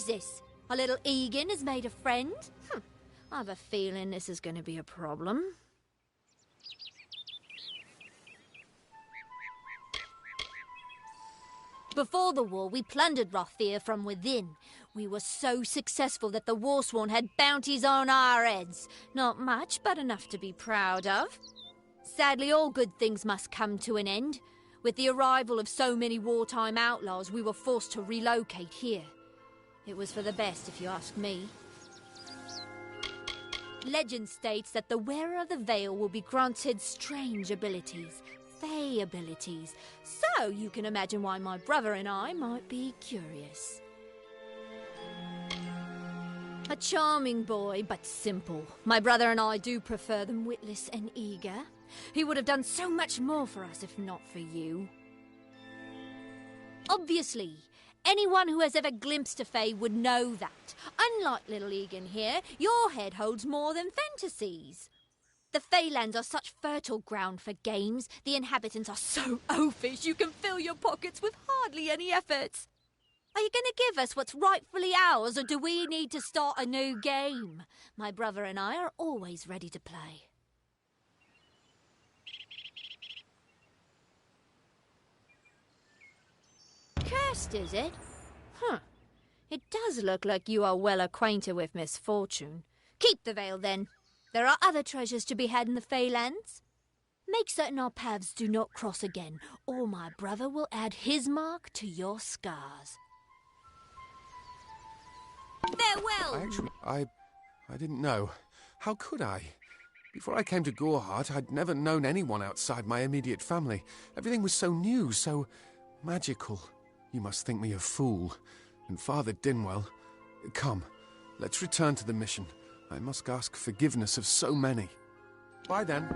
is this? Our little Egan has made a friend? I have a feeling this is going to be a problem. Before the war, we plundered Rothier from within. We were so successful that the Warsworn had bounties on our heads. Not much, but enough to be proud of. Sadly, all good things must come to an end. With the arrival of so many wartime outlaws, we were forced to relocate here. It was for the best, if you ask me. Legend states that the wearer of the veil will be granted strange abilities, fey abilities. So you can imagine why my brother and I might be curious. A charming boy, but simple. My brother and I do prefer them witless and eager. He would have done so much more for us if not for you. Obviously, anyone who has ever glimpsed a fae would know that. Unlike little Egan here, your head holds more than fantasies. The Feylands are such fertile ground for games. The inhabitants are so oafish you can fill your pockets with hardly any effort. Are you going to give us what's rightfully ours, or do we need to start a new game? My brother and I are always ready to play. Cursed, is it? It does look like you are well acquainted with misfortune. Keep the veil, then. There are other treasures to be had in the Feylands. Make certain our paths do not cross again, or my brother will add his mark to your scars. Farewell! Actually, I didn't know. How could I? Before I came to Gorehart, I'd never known anyone outside my immediate family. Everything was so new, so magical. You must think me a fool. And Father Dinwell... Come, let's return to the mission. I must ask forgiveness of so many. Bye then.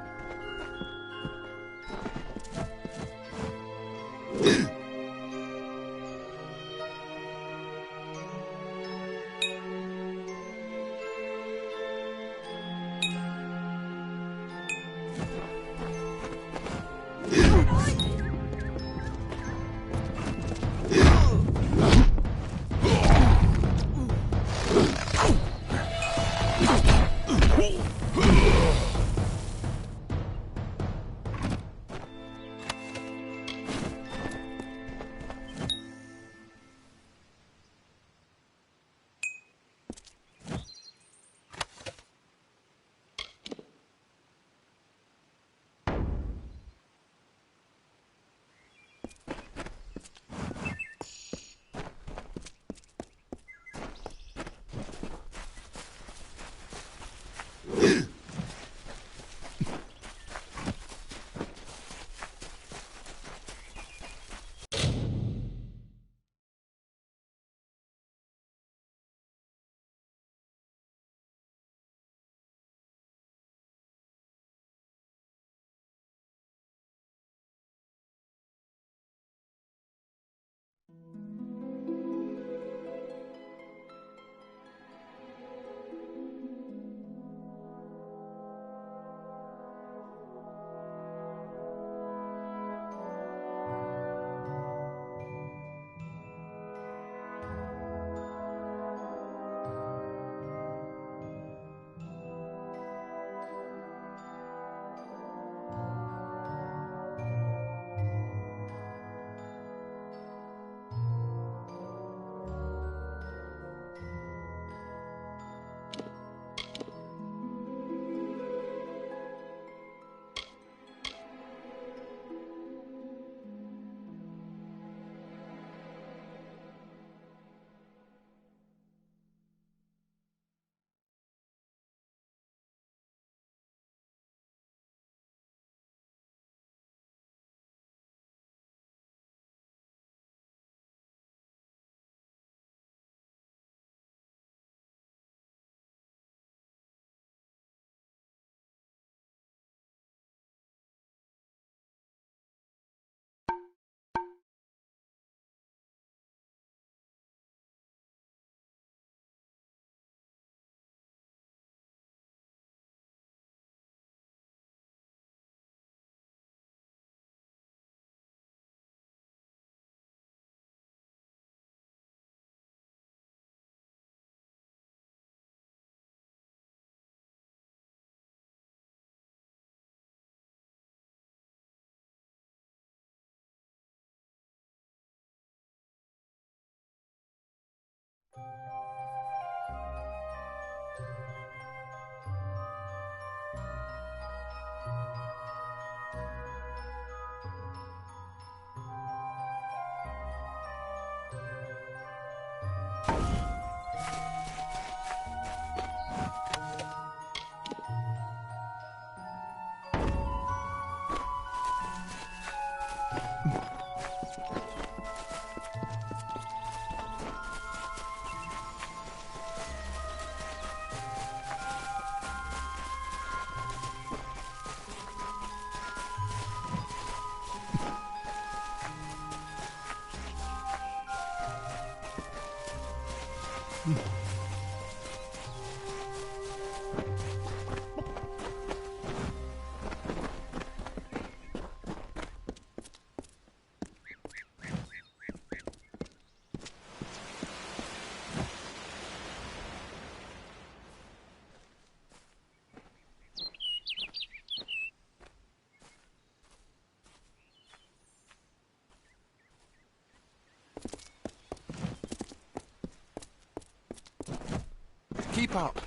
Keep up.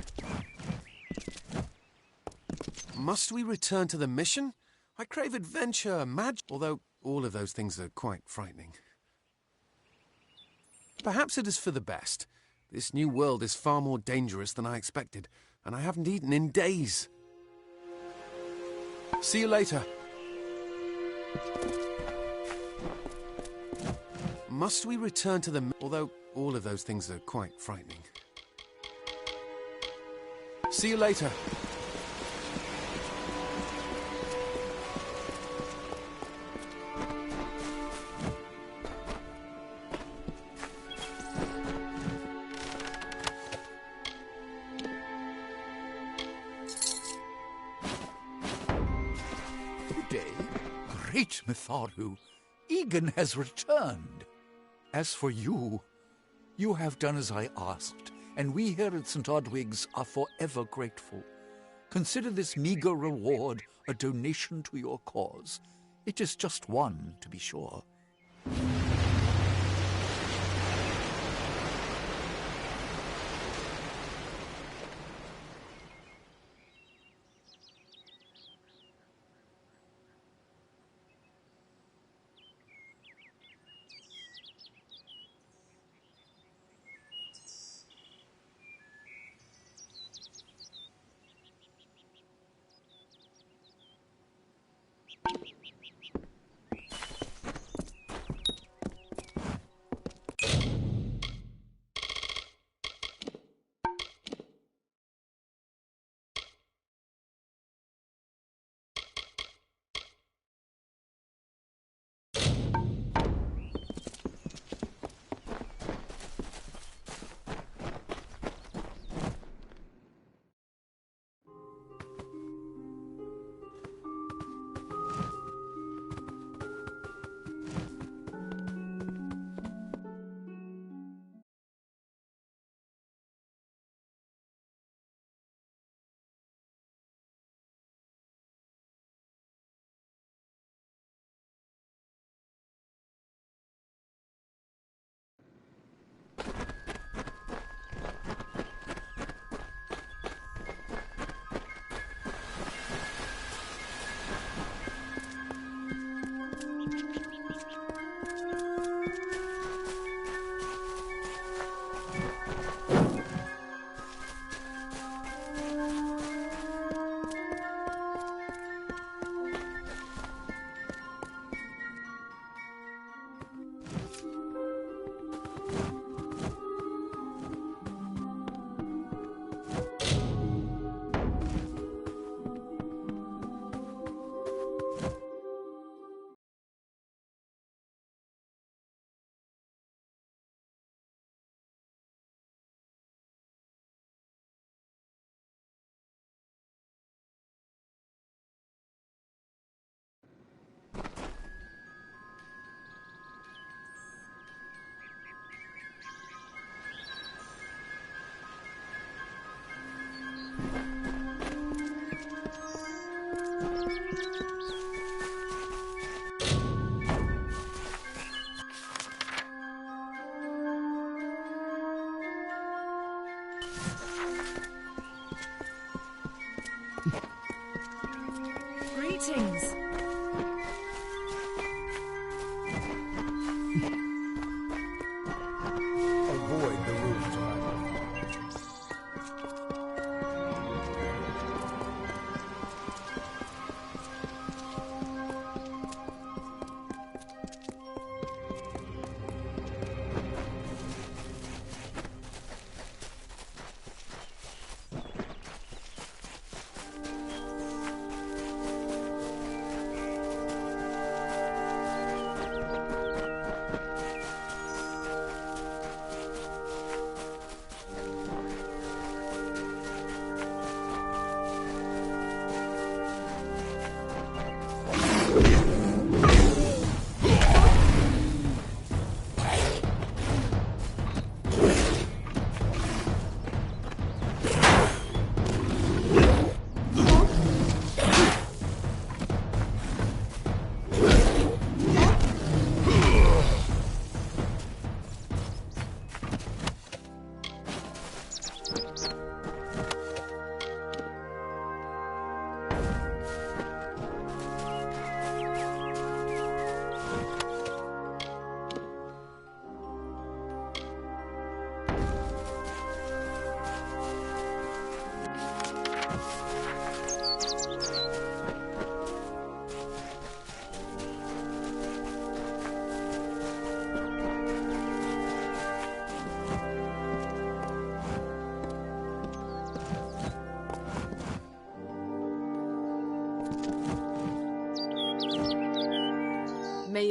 Must we return to the mission? I crave adventure, magic, although all of those things are quite frightening. Perhaps it is for the best. This new world is far more dangerous than I expected, and I haven't eaten in days. See you later. Must we return to the... although all of those things are quite frightening. See you later. Good day. Great Mitharu. Egan has returned. As for you, you have done as I asked, and we here at St. Odwig's are forever grateful. Consider this meager reward a donation to your cause. It is just one, to be sure. Greetings. Avoid the rooftop.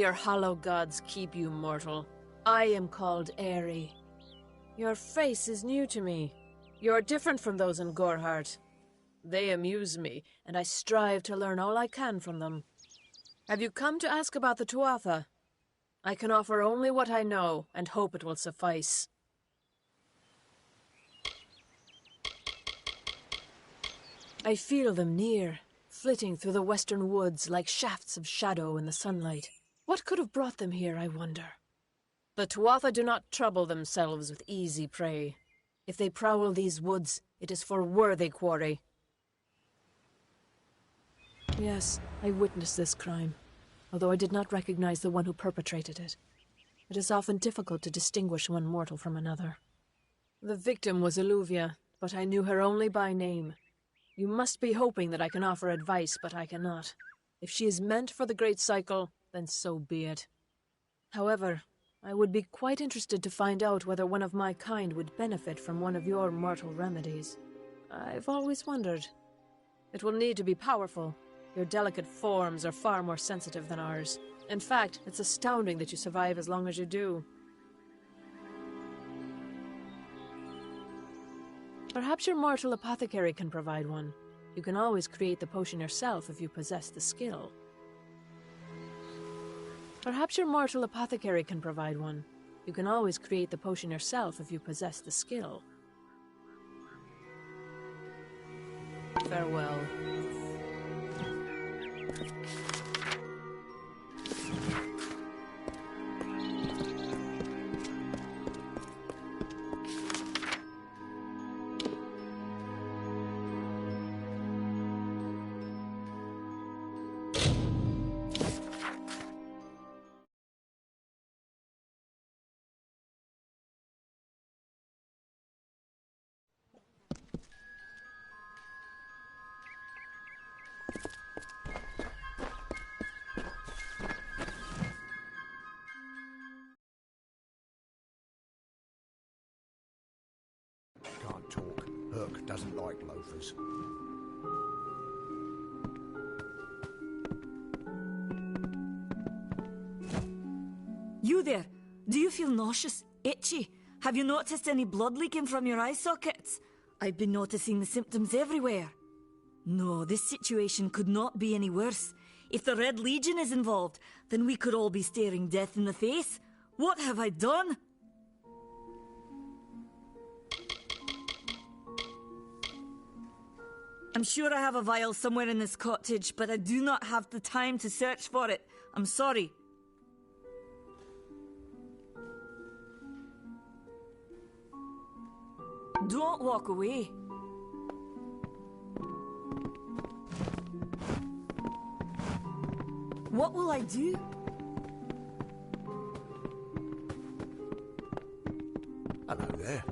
your hollow gods keep you mortal. I am called Aerie. Your face is new to me. You're different from those in Gorhart. They amuse me, and I strive to learn all I can from them. Have you come to ask about the Tuatha? I can offer only what I know, and hope it will suffice. I feel them near, flitting through the western woods like shafts of shadow in the sunlight. What could have brought them here, I wonder? The Tuatha do not trouble themselves with easy prey. If they prowl these woods, it is for worthy quarry. Yes, I witnessed this crime, although I did not recognize the one who perpetrated it. It is often difficult to distinguish one mortal from another. The victim was Illuvia, but I knew her only by name. You must be hoping that I can offer advice, but I cannot. If she is meant for the Great Cycle, then so be it. However, I would be quite interested to find out whether one of my kind would benefit from one of your mortal remedies. I've always wondered. It will need to be powerful. Your delicate forms are far more sensitive than ours. In fact, it's astounding that you survive as long as you do. Perhaps your mortal apothecary can provide one. You can always create the potion yourself if you possess the skill. Perhaps your mortal apothecary can provide one. You can always create the potion yourself if you possess the skill. Farewell. Can't talk. Hook doesn't like loafers. You there? Do you feel nauseous? Itchy? Have you noticed any blood leaking from your eye sockets? I've been noticing the symptoms everywhere. No, this situation could not be any worse. If the Red Legion is involved, then we could all be staring death in the face. What have I done? I'm sure I have a vial somewhere in this cottage, but I do not have the time to search for it. I'm sorry. Don't walk away. What will I do? Hello there.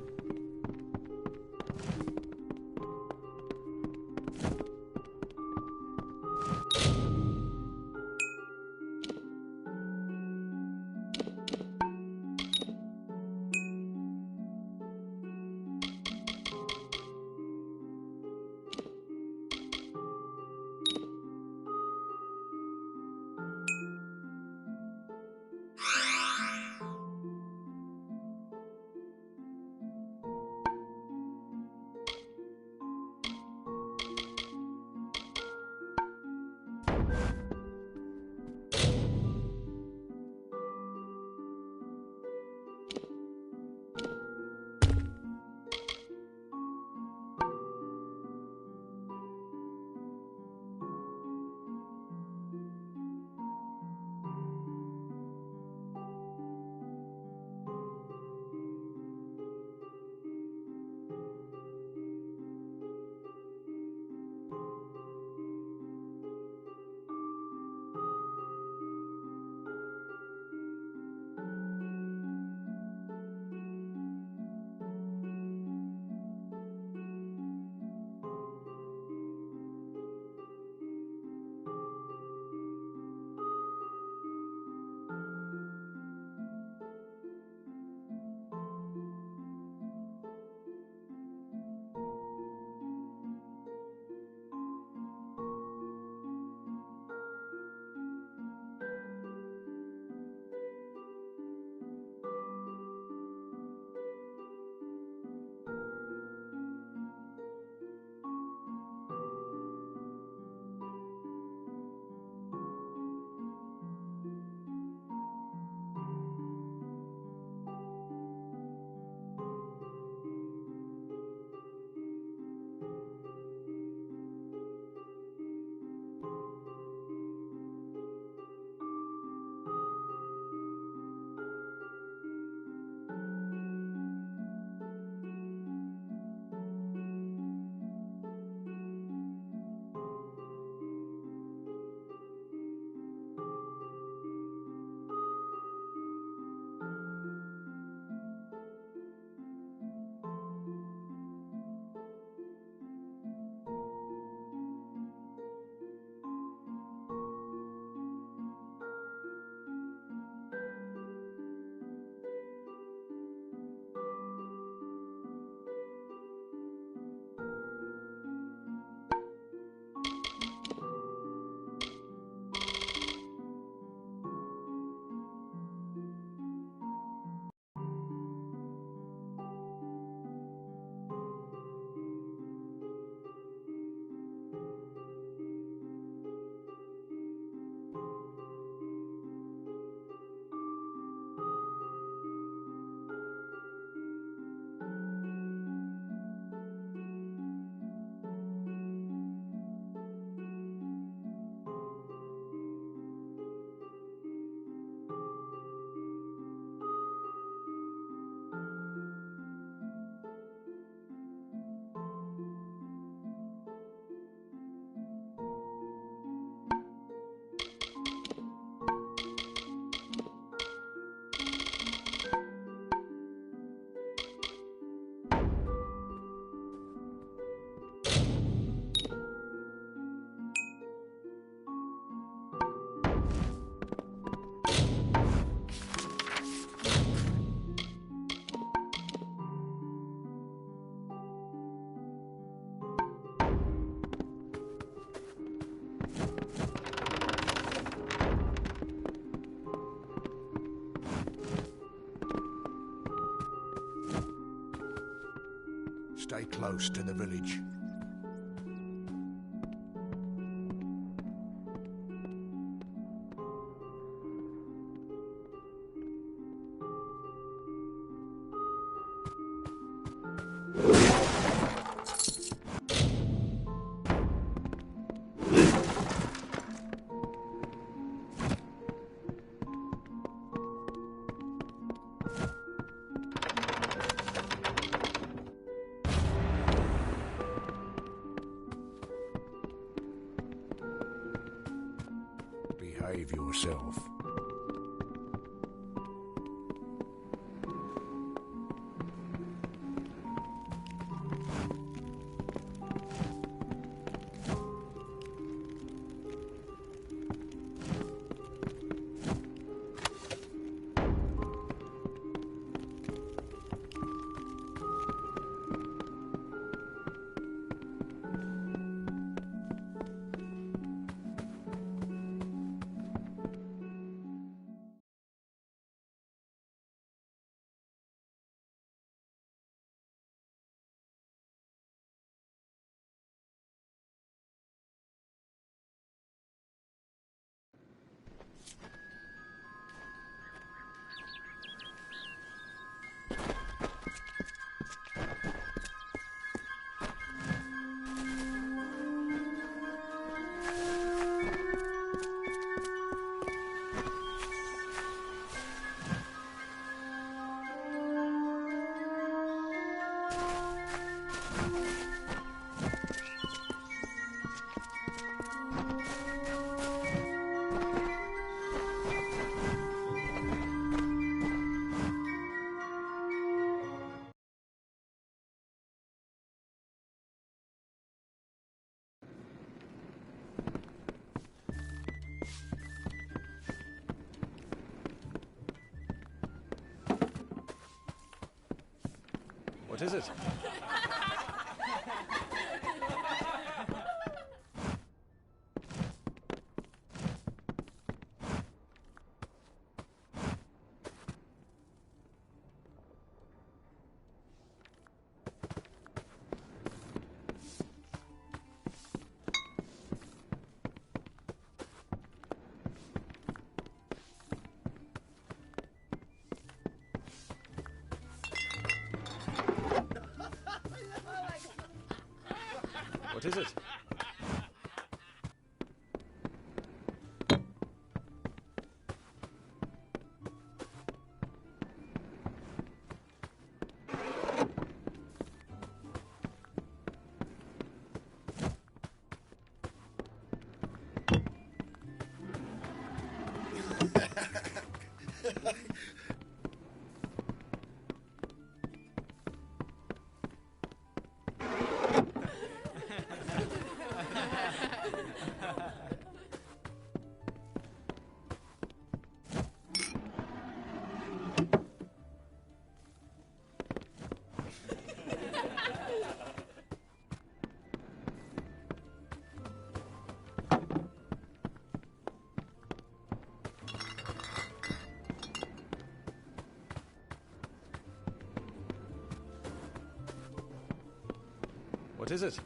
very close to the village. Behave yourself. What is it? What is it? What is it?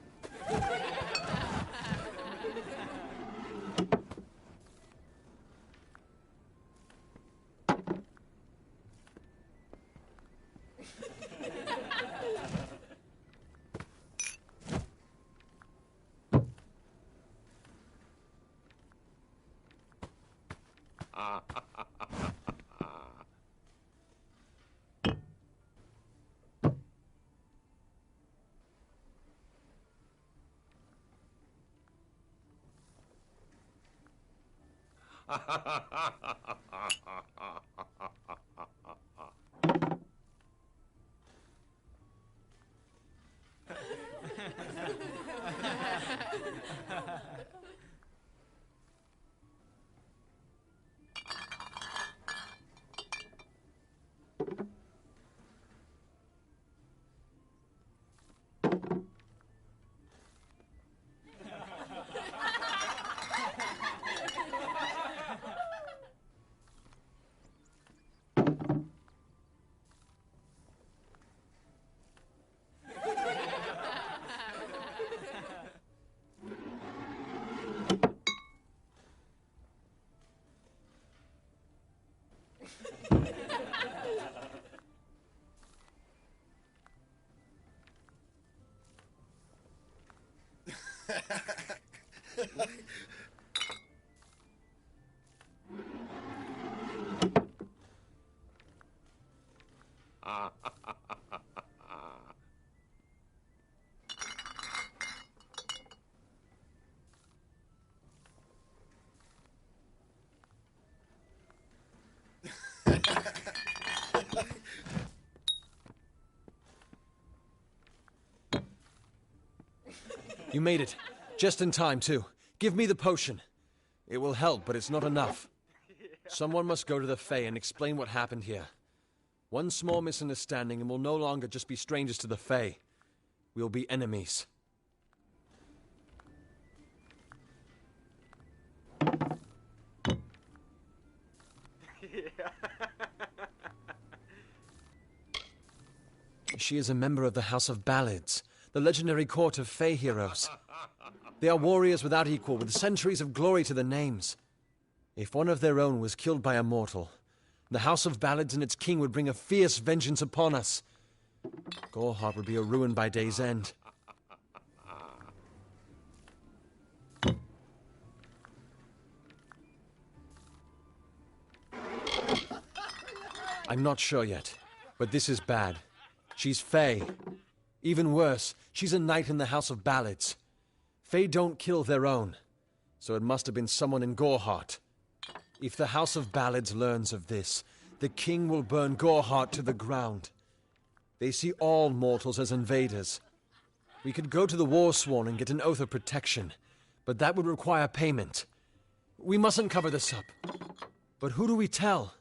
You made it. Just in time, too. Give me the potion. It will help, but it's not enough. Someone must go to the Fae and explain what happened here. One small misunderstanding and we'll no longer just be strangers to the Fae. We'll be enemies. She is a member of the House of Ballads, the legendary court of Fae heroes. They are warriors without equal, with centuries of glory to their names. If one of their own was killed by a mortal, the House of Ballads and its king would bring a fierce vengeance upon us. Goreheart would be a ruin by day's end. I'm not sure yet, but this is bad. She's Fae. Even worse, she's a knight in the House of Ballads. Fae don't kill their own, so it must have been someone in Goreheart. If the House of Ballads learns of this, the king will burn Goreheart to the ground. They see all mortals as invaders. We could go to the Warsworn and get an oath of protection, but that would require payment. We mustn't cover this up. But who do we tell?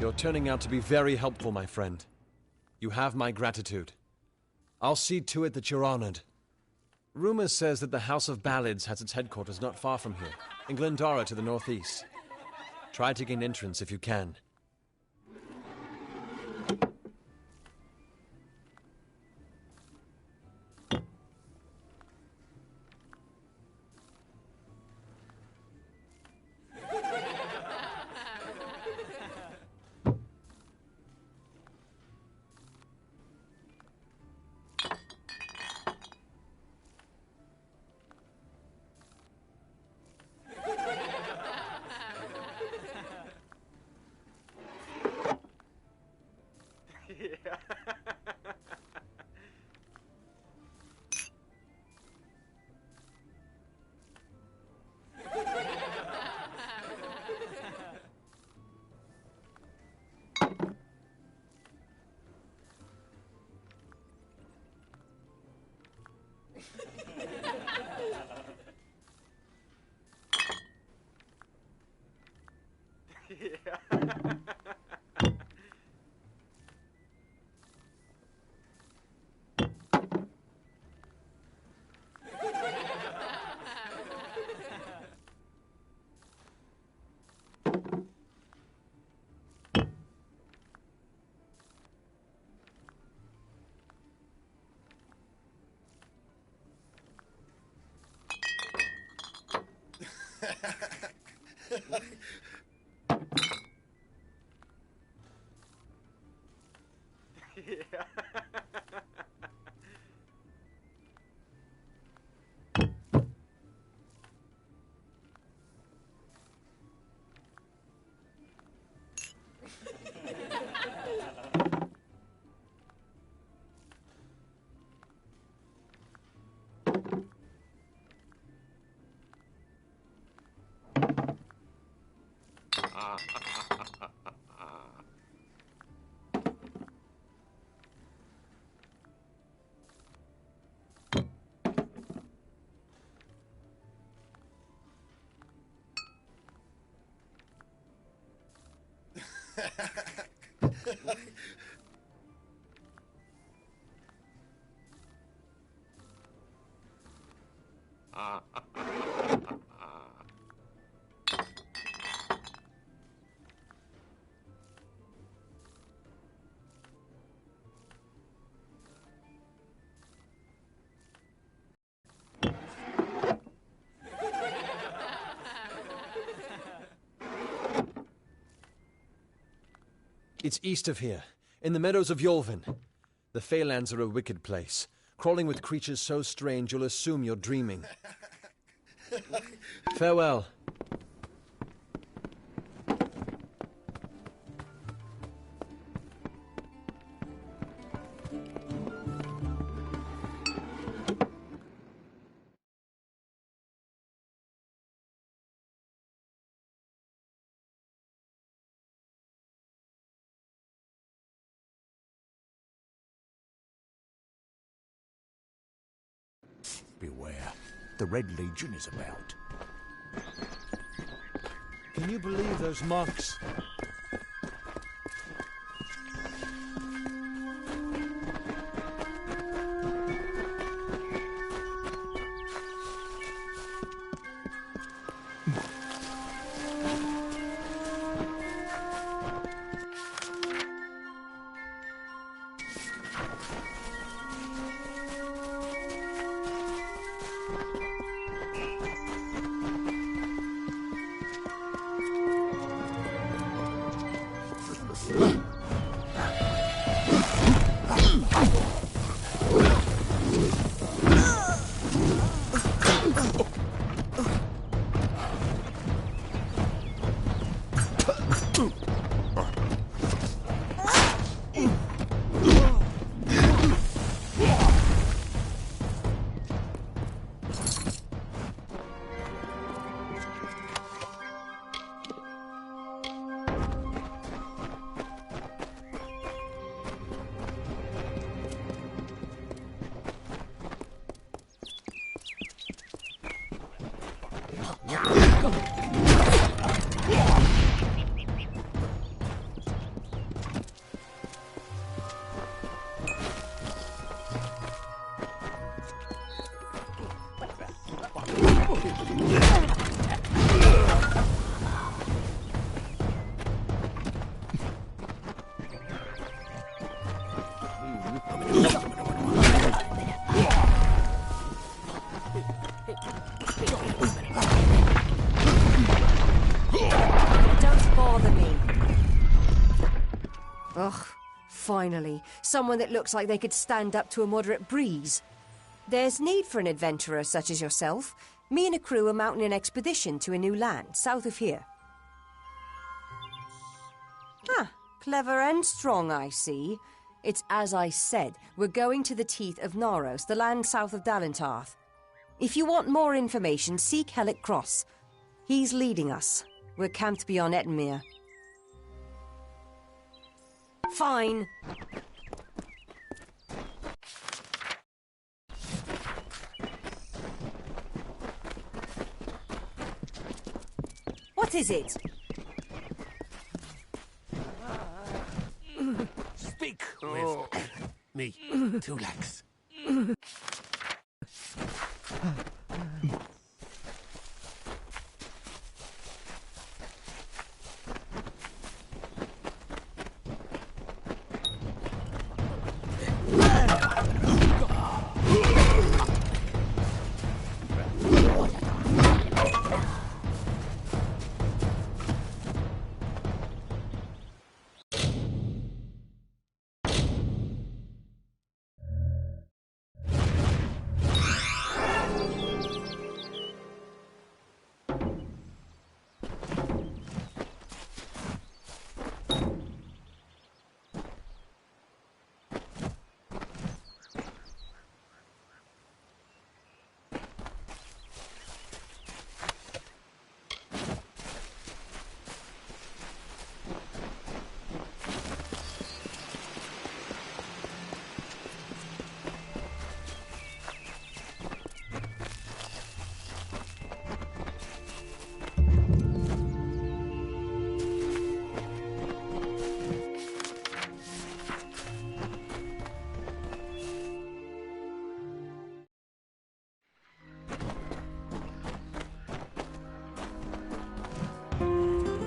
You're turning out to be very helpful, my friend. You have my gratitude. I'll see to it that you're honored. Rumor says that the House of Ballads has its headquarters not far from here, in Glendara to the northeast. Try to gain entrance if you can. It's east of here. in the meadows of Yolvin. The Feylands are a wicked place, crawling with creatures so strange you'll assume you're dreaming. Farewell. Beware. The Red Legion is about. Can you believe those monks? Finally, someone that looks like they could stand up to a moderate breeze. There's need for an adventurer such as yourself. Me and a crew are mounting an expedition to a new land, south of here. Ah, clever and strong, I see. It's as I said, we're going to the teeth of Naros, the land south of Dalentarth. If you want more information, seek Hellick Cross. He's leading us. We're camped beyond Ettenmere. Fine. What is it? Speak with me, Tulax.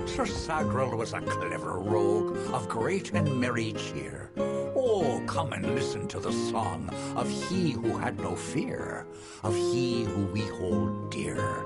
Sir Sagrel was a clever rogue of great and merry cheer. Oh, come and listen to the song of he who had no fear, of he who we hold dear.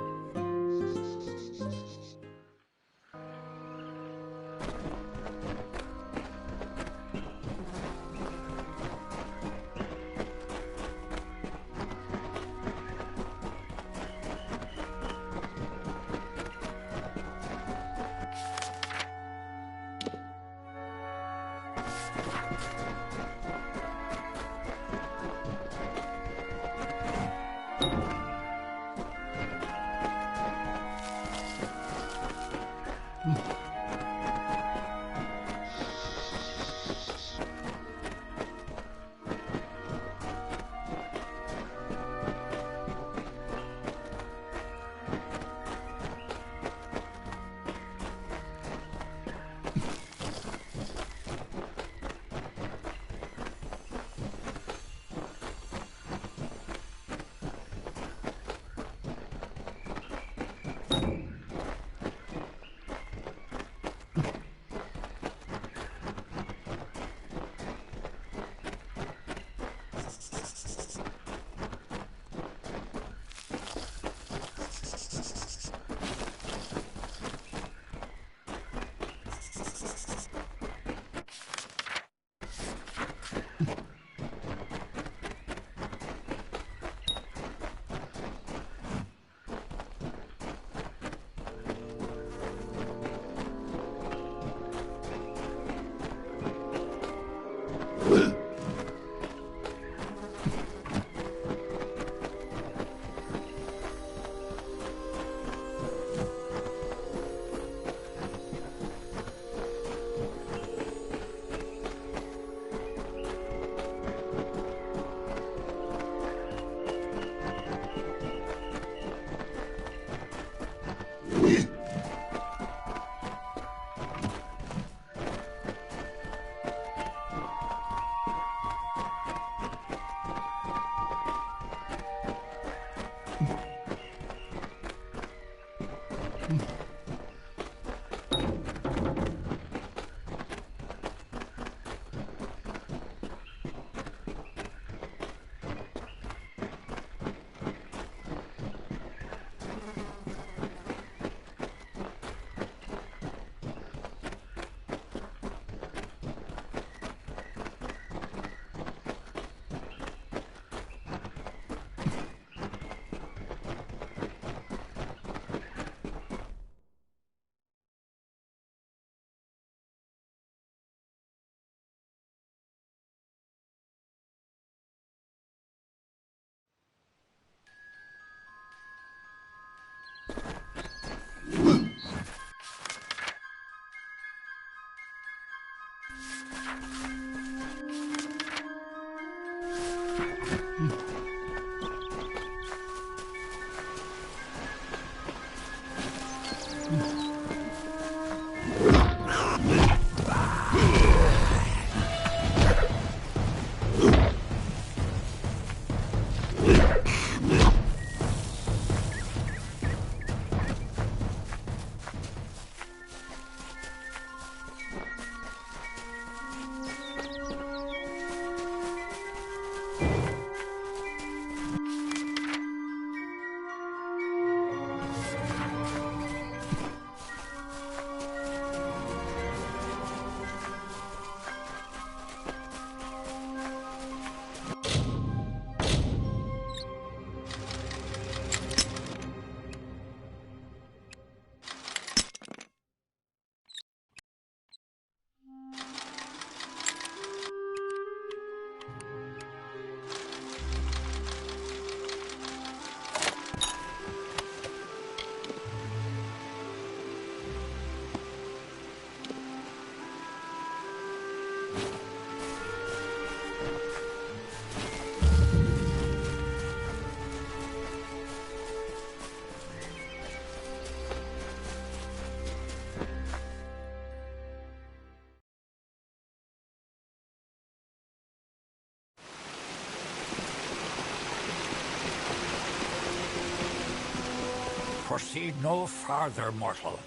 Proceed no farther, mortal.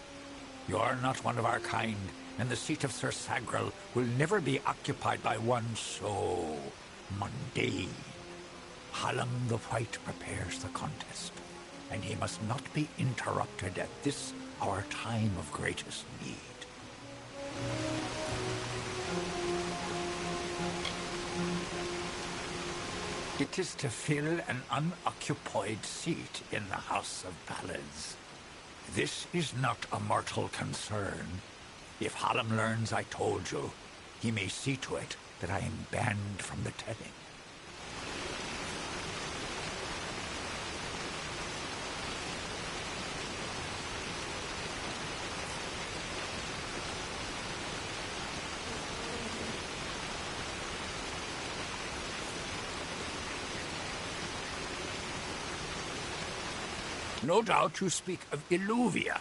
You are not one of our kind, and the seat of Sir Sagrel will never be occupied by one so mundane. Hallam the White prepares the contest, and he must not be interrupted at this our time of greatest need. It is to fill an unoccupied seat in the House of Ballads. This is not a mortal concern. If Hallam learns I told you, he may see to it that I am banned from the telling. No doubt you speak of Illuvia.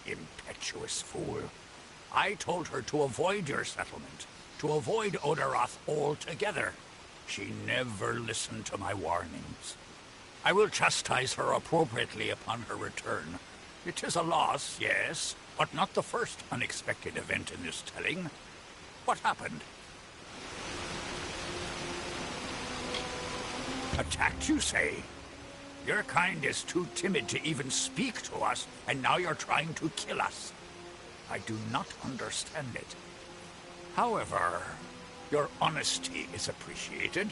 Impetuous fool. I told her to avoid your settlement, to avoid Odaroth altogether. She never listened to my warnings. I will chastise her appropriately upon her return. It is a loss, yes, but not the first unexpected event in this telling. What happened? Attacked, you say? Your kind is too timid to even speak to us, and now you're trying to kill us. I do not understand it. However, your honesty is appreciated.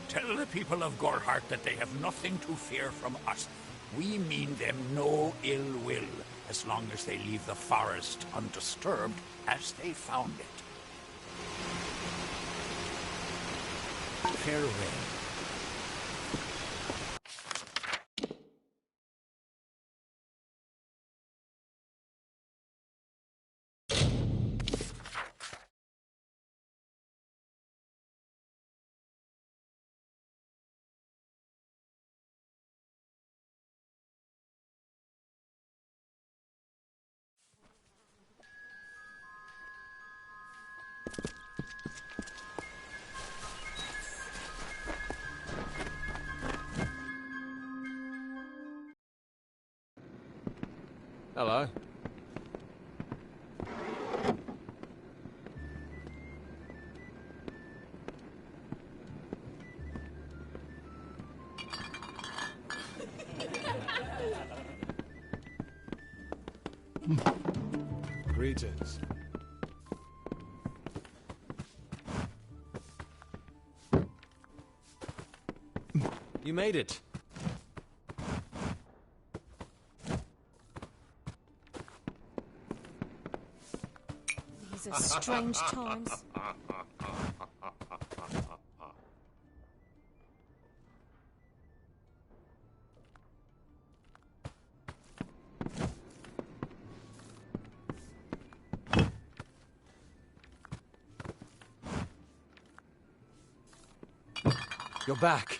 Tell the people of Gorhart that they have nothing to fear from us. We mean them no ill will, as long as they leave the forest undisturbed as they found it. Farewell. Hello. Greetings. You made it. These are strange times. You're back.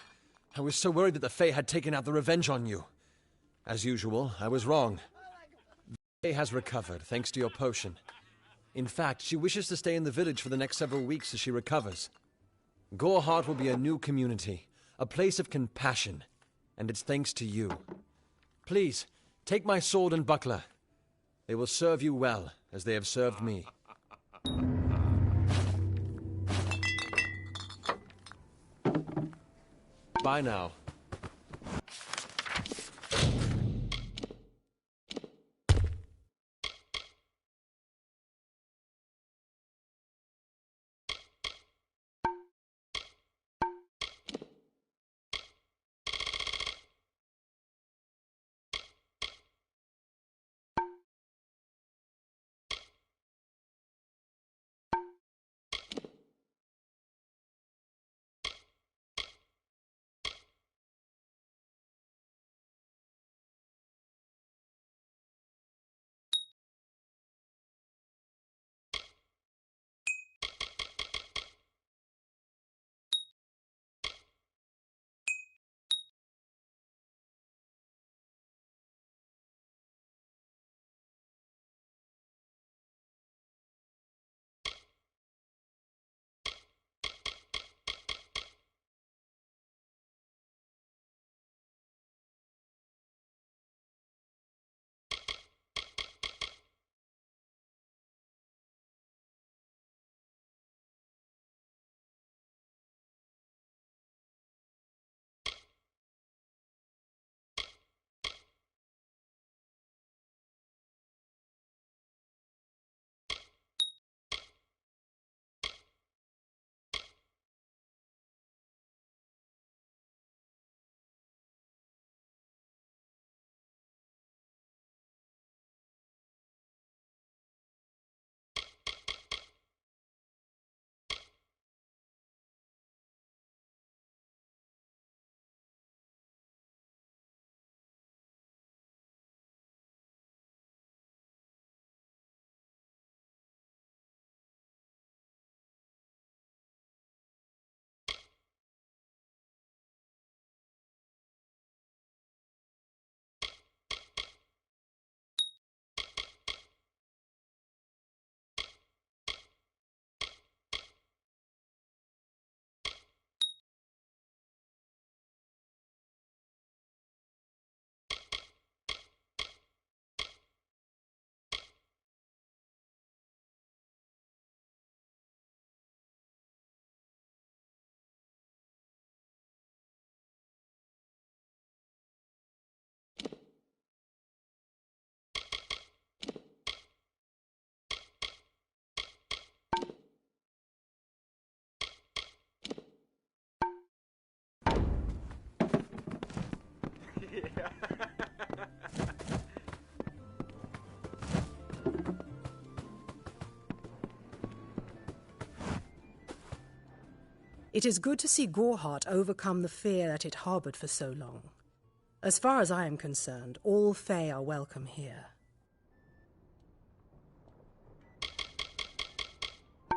I was so worried that the Fae had taken out the revenge on you. As usual, I was wrong. The Fae has recovered, thanks to your potion. In fact, she wishes to stay in the village for the next several weeks as she recovers. Gorhart will be a new community, a place of compassion, and it's thanks to you. Please, take my sword and buckler. They will serve you well, as they have served me. Bye now. It is good to see Gorhart overcome the fear that it harbored for so long. As far as I am concerned, all Fae are welcome here.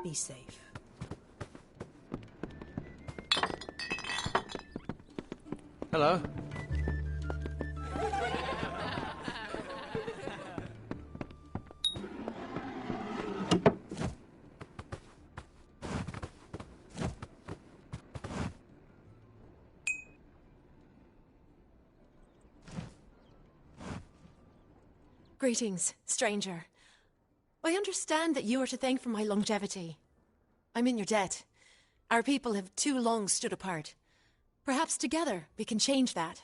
Be safe. Hello. Greetings, stranger. I understand that you are to thank for my longevity. I'm in your debt. Our people have too long stood apart. Perhaps together we can change that.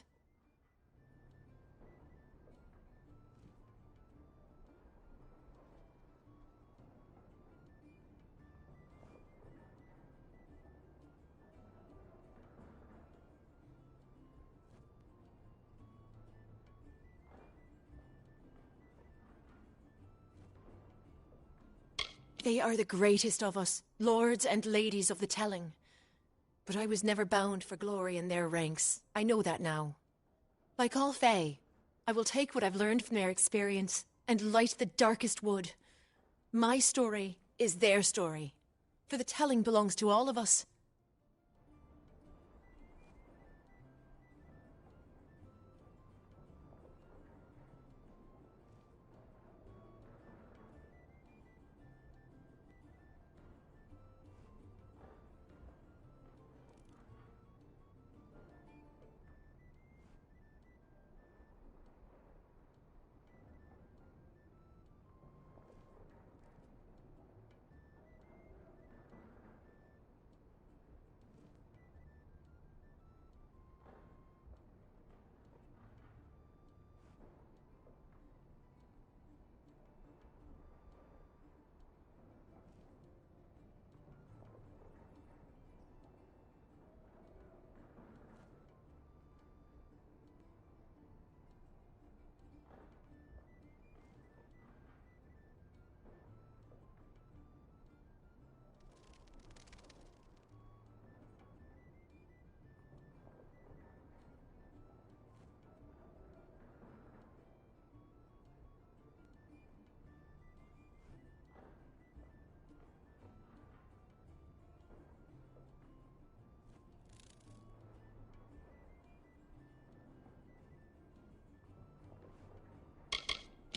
They are the greatest of us, lords and ladies of the telling. But I was never bound for glory in their ranks. I know that now. Like all Fae, I will take what I've learned from their experience and light the darkest wood. My story is their story, for the telling belongs to all of us.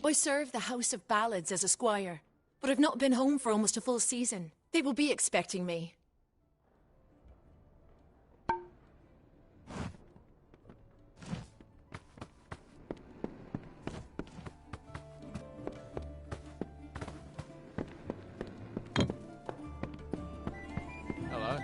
I serve the House of Ballads as a squire, but I've not been home for almost a full season. They will be expecting me. Hello.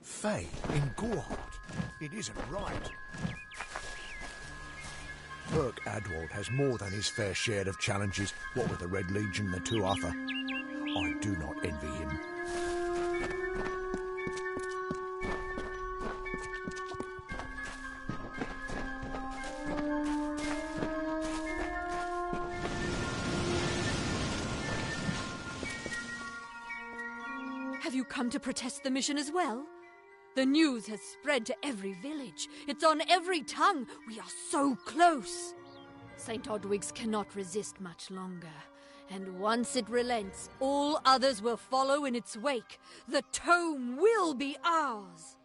Fae in Gorhart. It isn't right. Burke Adwald has more than his fair share of challenges, what with the Red Legion and the Tuatha. I do not envy him. Have you come to protest the mission as well? The news has spread to every village. It's on every tongue. We are so close. St. Odwig's cannot resist much longer. And once it relents, all others will follow in its wake. The tome will be ours.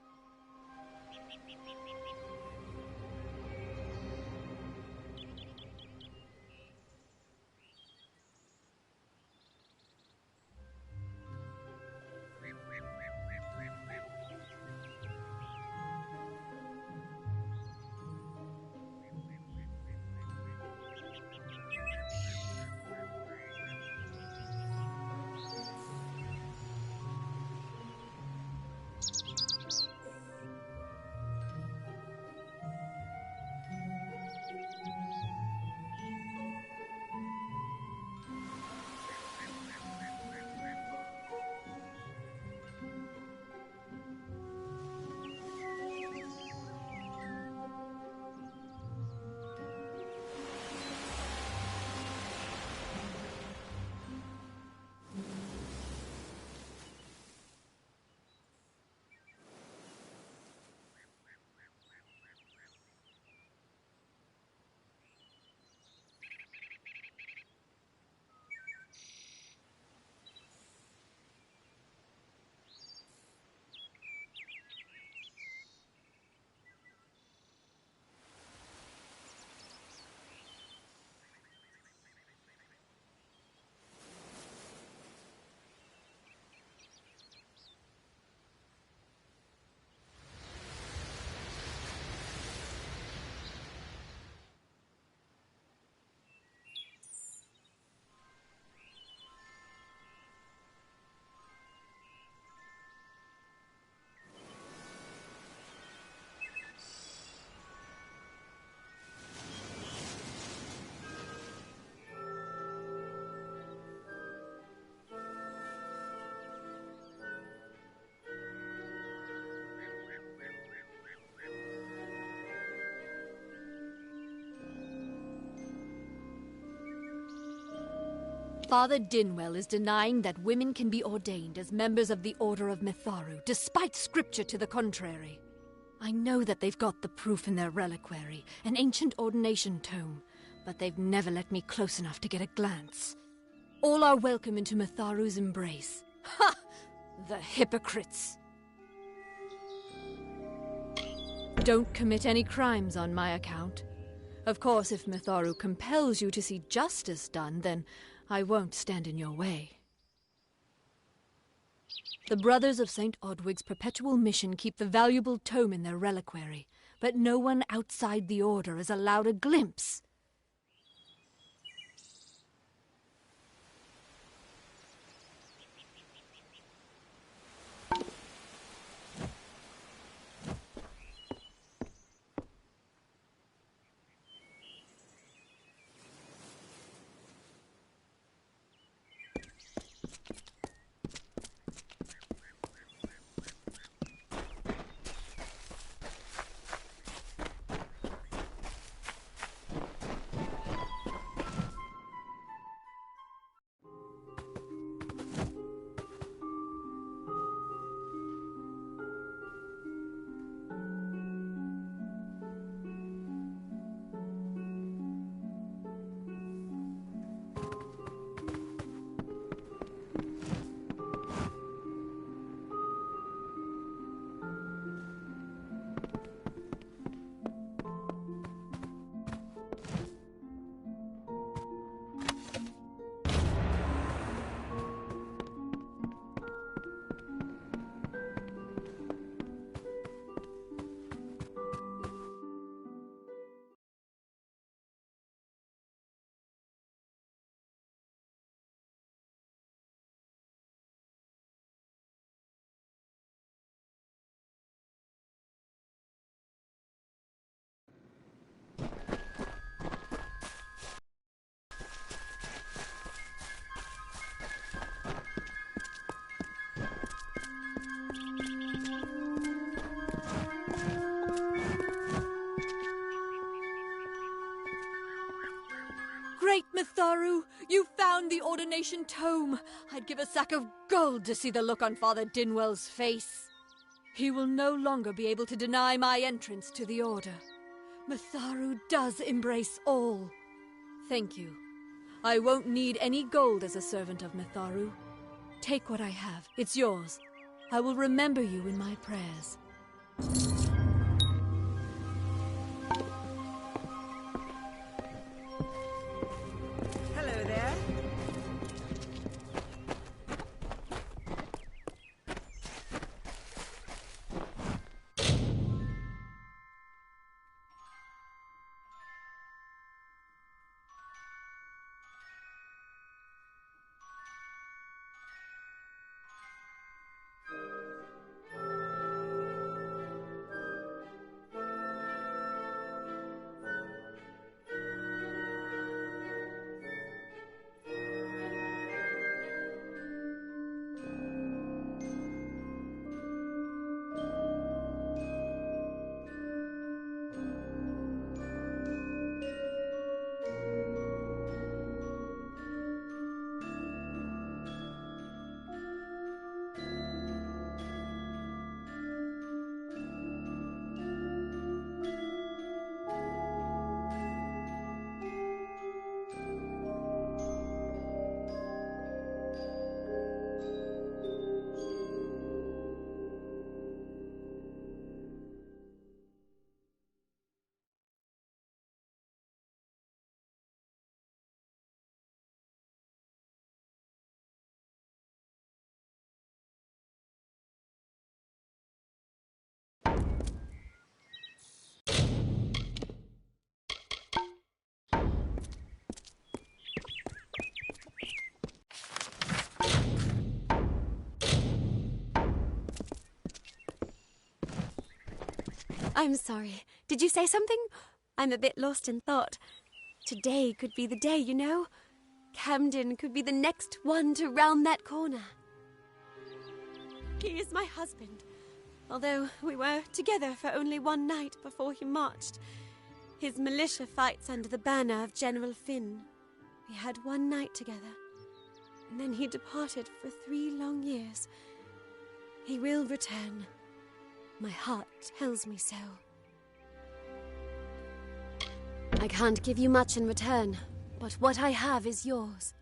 Father Dinwell is denying that women can be ordained as members of the Order of Mitharu, despite scripture to the contrary. I know that they've got the proof in their reliquary, an ancient ordination tome, but they've never let me close enough to get a glance. All are welcome into Mitharu's embrace. Ha! The hypocrites! Don't commit any crimes on my account. Of course, if Mitharu compels you to see justice done, then I won't stand in your way. The Brothers of St. Odwig's perpetual mission keep the valuable tome in their reliquary, but no one outside the Order is allowed a glimpse. Great Mitharu! You found the ordination tome! I'd give a sack of gold to see the look on Father Dinwell's face. He will no longer be able to deny my entrance to the Order. Mitharu does embrace all. Thank you. I won't need any gold as a servant of Mitharu. Take what I have. It's yours. I will remember you in my prayers. Hello there. I'm sorry. Did you say something? I'm a bit lost in thought. Today could be the day, you know. Camden could be the next one to round that corner. He is my husband. Although we were together for only one night before he marched. His militia fights under the banner of General Finn. We had one night together. and then he departed for 3 long years. He will return. My heart tells me so. I can't give you much in return, but what I have is yours.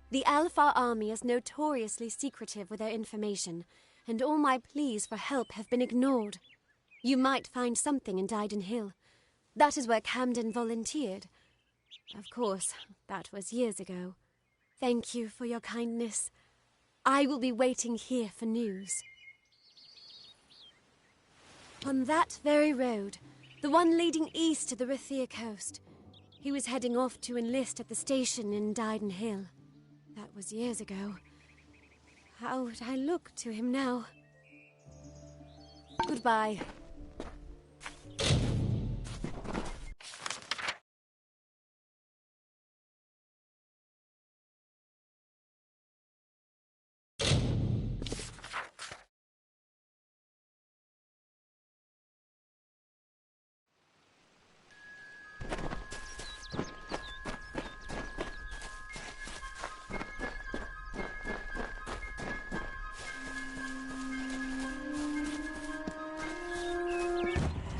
The Alpha army is notoriously secretive with their information, and all my pleas for help have been ignored. You might find something in Dyden Hill. That is where Camden volunteered. Of course, that was years ago. Thank you for your kindness. I will be waiting here for news. On that very road, the one leading east to the Rithia coast. He was heading off to enlist at the station in Dyden Hill. That was years ago. How would I look to him now? Goodbye.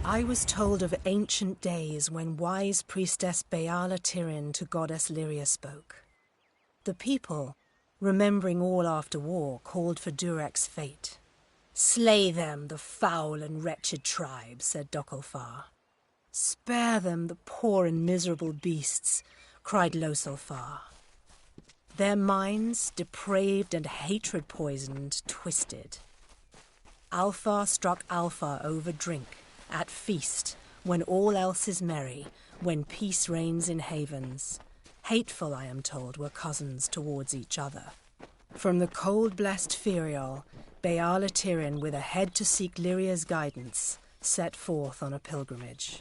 I was told of ancient days when wise priestess Beala Tirin to goddess Lyria spoke. The people, remembering all after war, called for Durek's fate. "Slay them, the foul and wretched tribe," said Dokalfar. "Spare them, the poor and miserable beasts," cried Losalfar. Their minds, depraved and hatred-poisoned, twisted. Alfar struck Alfar over drink, at feast, when all else is merry, when peace reigns in havens. Hateful, I am told, were cousins towards each other. From the cold-blessed Ferial, Beala Tirin, with a head to seek Lyria's guidance, set forth on a pilgrimage.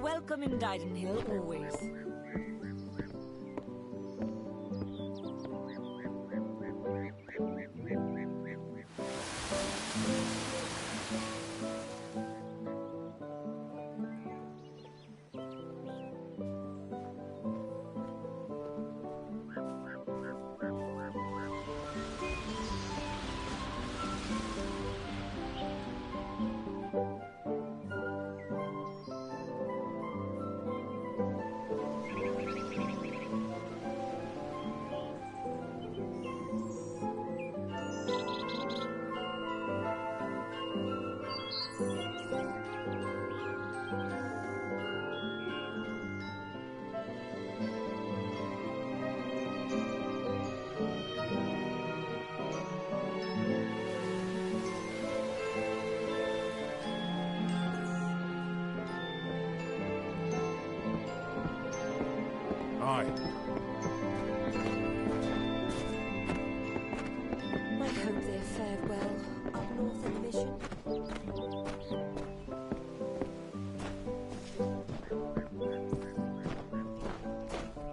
welcome in Darden Hill, always. You're welcome in Dyden Hill, always. Aye. I hope they fared well up north in the mission.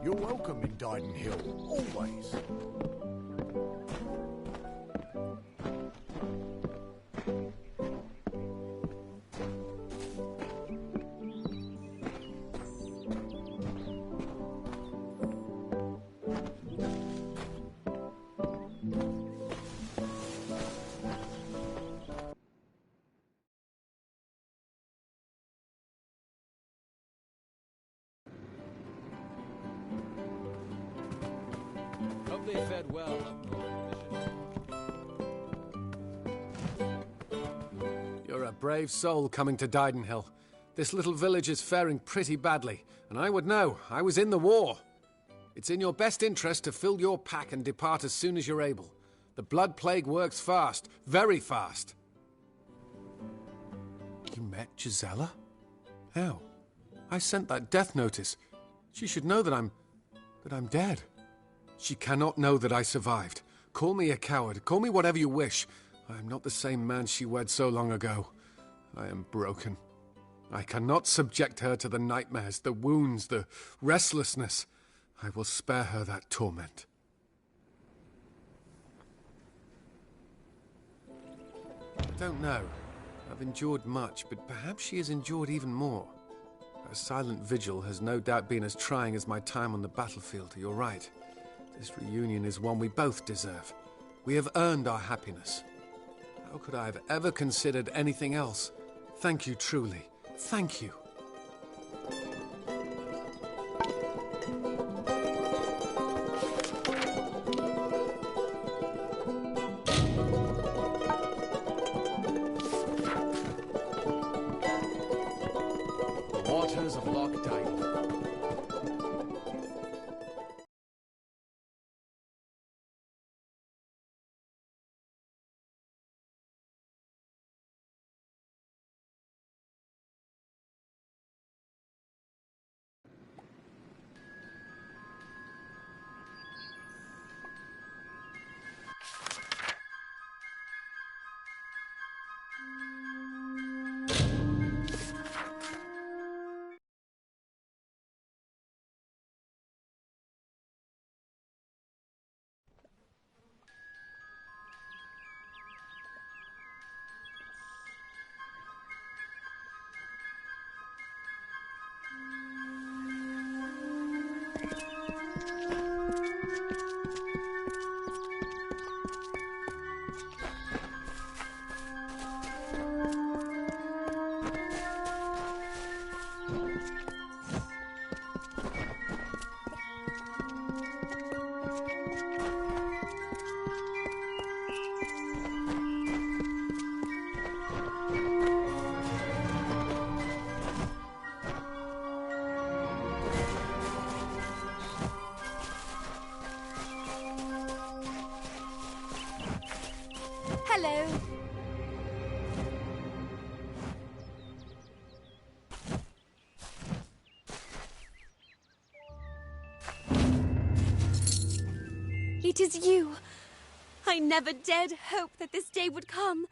You're welcome in Dyden Hill, always. Hope they fared well up north in the mission. You're a brave soul coming to Dyden Hill. This little village is faring pretty badly, and I would know. I was in the war. It's in your best interest to fill your pack and depart as soon as you're able. The blood plague works fast, very fast. You met Gisela? How? I sent that death notice. She should know that I'm dead. She cannot know that I survived. Call me a coward. Call me whatever you wish. I am not the same man she wed so long ago. I am broken. I cannot subject her to the nightmares, the wounds, the restlessness. I will spare her that torment. I don't know. I've endured much, but perhaps she has endured even more. Her silent vigil has no doubt been as trying as my time on the battlefield. You're right. This reunion is one we both deserve. We have earned our happiness. How could I have ever considered anything else? Thank you truly. Thank you. The waters of Loch Dyden. Hello. It is you. I never dared hope that this day would come.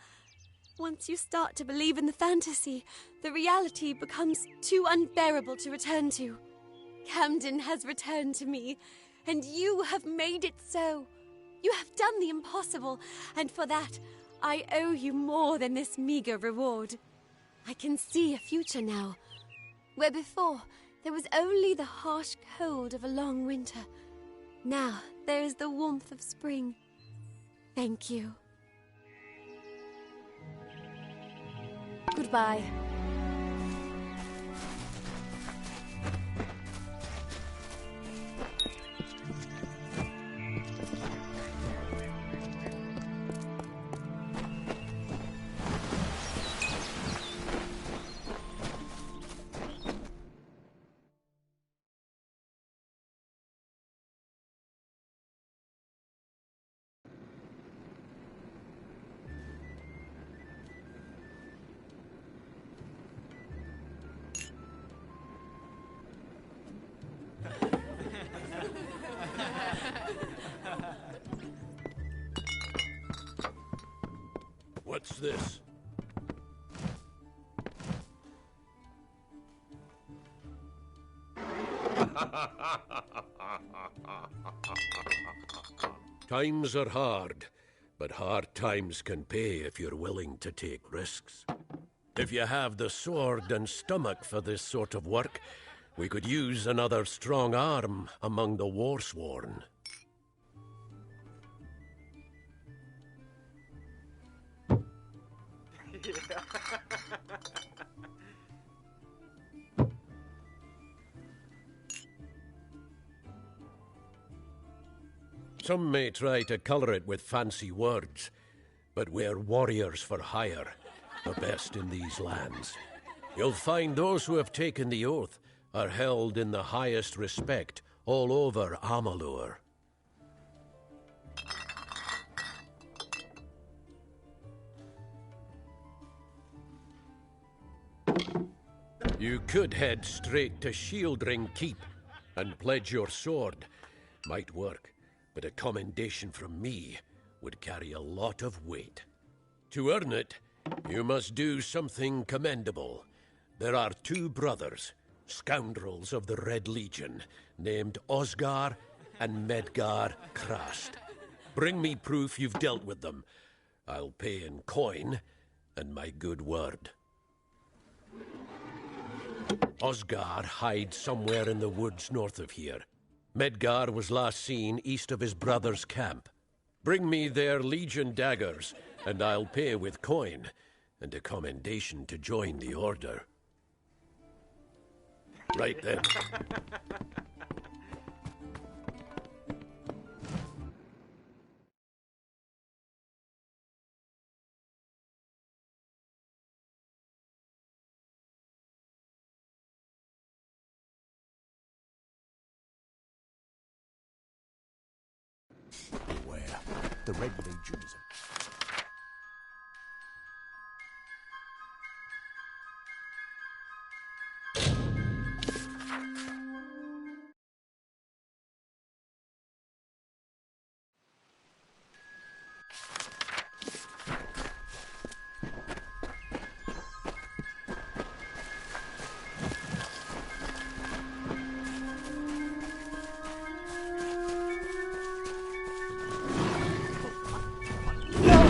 Once you start to believe in the fantasy, the reality becomes too unbearable to return to. Camden has returned to me, and you have made it so. You have done the impossible, and for that, I owe you more than this meager reward. I can see a future now, where before there was only the harsh cold of a long winter. Now there is the warmth of spring. Thank you. Goodbye. What's this? Times are hard, but hard times can pay if you're willing to take risks. If you have the sword and stomach for this sort of work, we could use another strong arm among the warsworn. Some may try to colour it with fancy words, but we're warriors for hire, the best in these lands. You'll find those who have taken the oath are held in the highest respect all over Amalur. You could head straight to Shieldring Keep and pledge your sword. Might work, but a commendation from me would carry a lot of weight. To earn it, you must do something commendable. There are two brothers, scoundrels of the Red Legion, named Osgar and Medgar Krast. Bring me proof you've dealt with them. I'll pay in coin and my good word. Osgar hides somewhere in the woods north of here. Medgar was last seen east of his brother's camp. Bring me their Legion daggers, and I'll pay with coin, and a commendation to join the order. Right then. Beware, the Red Legion is No!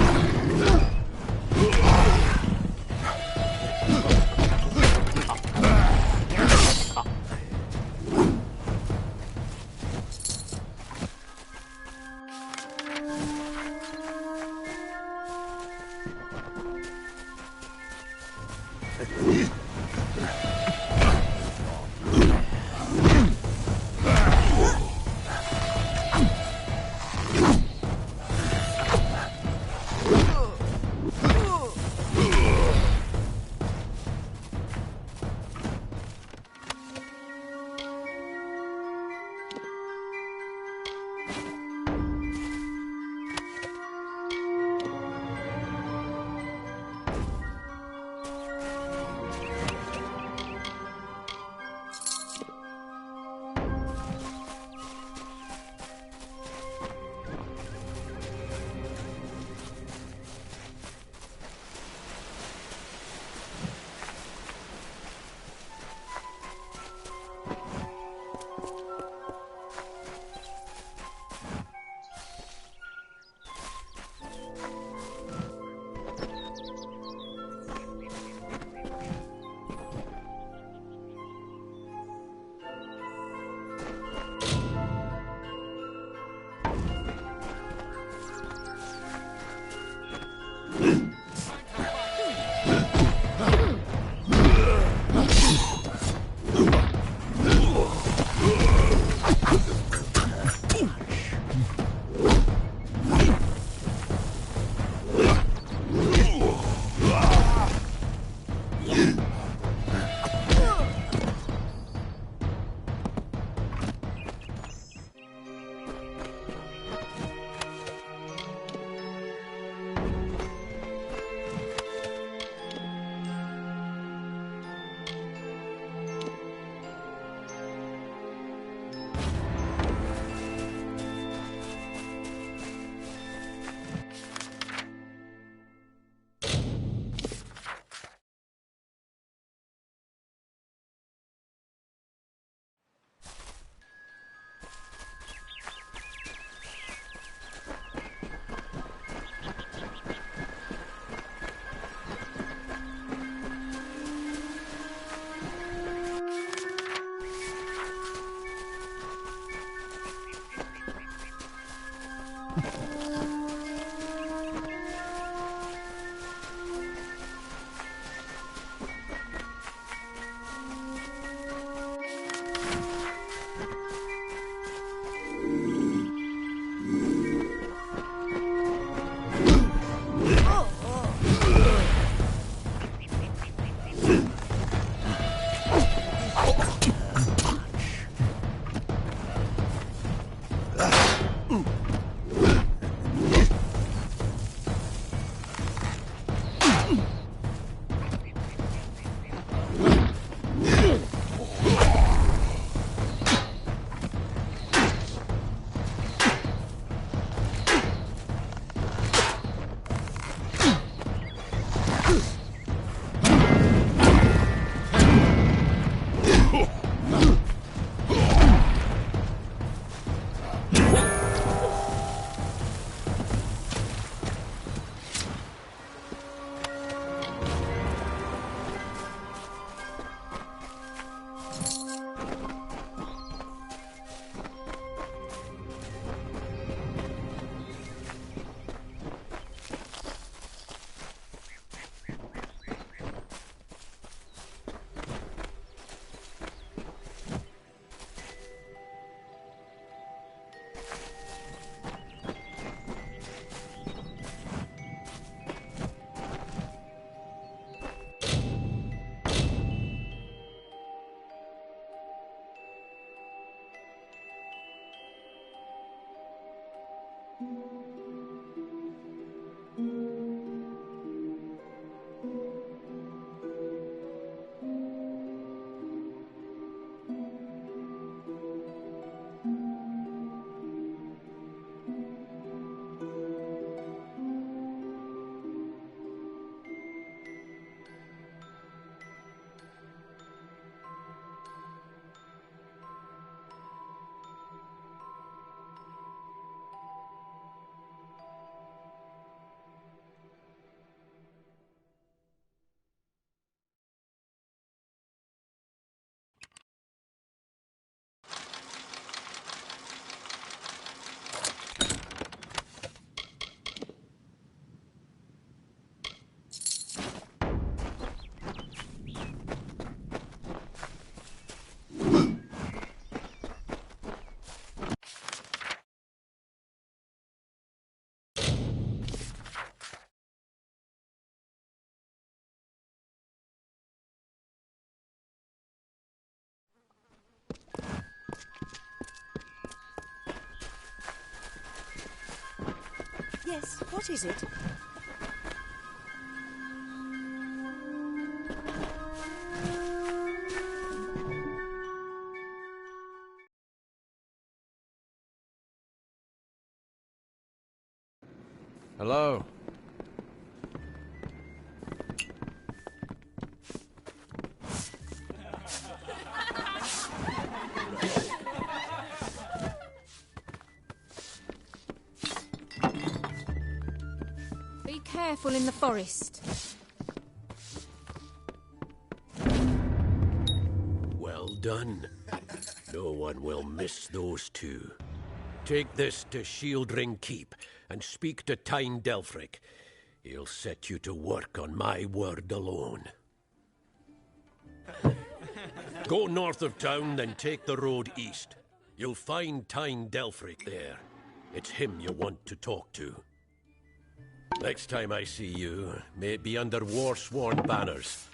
Yes, what is it? Hello. Be careful in the forest. Well done. No one will miss those two. Take this to Shieldring Keep and speak to Tyne Delfric. He'll set you to work on my word alone. Go north of town, then take the road east. You'll find Tyne Delfric there. It's him you want to talk to. Next time I see you, may it be under war-sworn banners.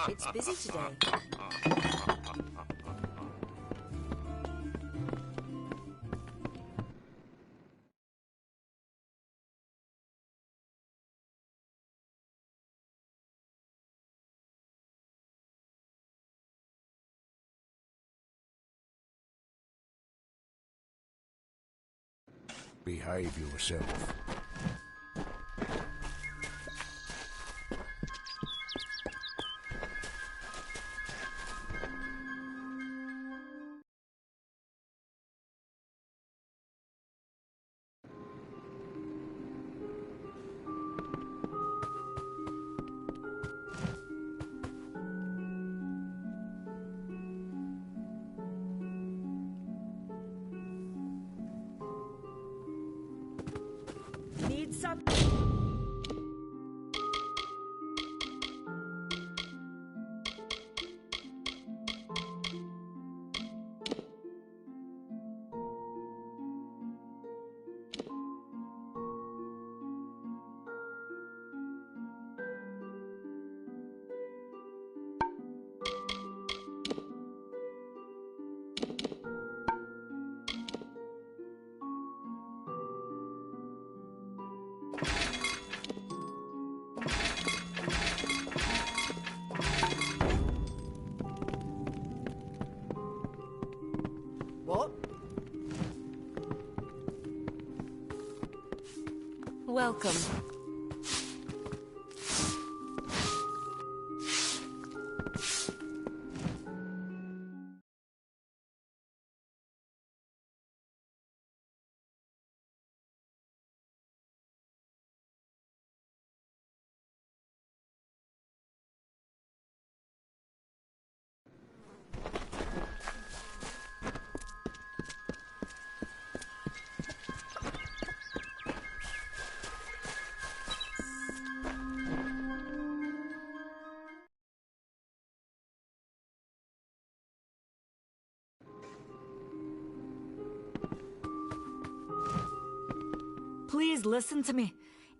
It's busy today. Behave yourself. welcome. Please listen to me.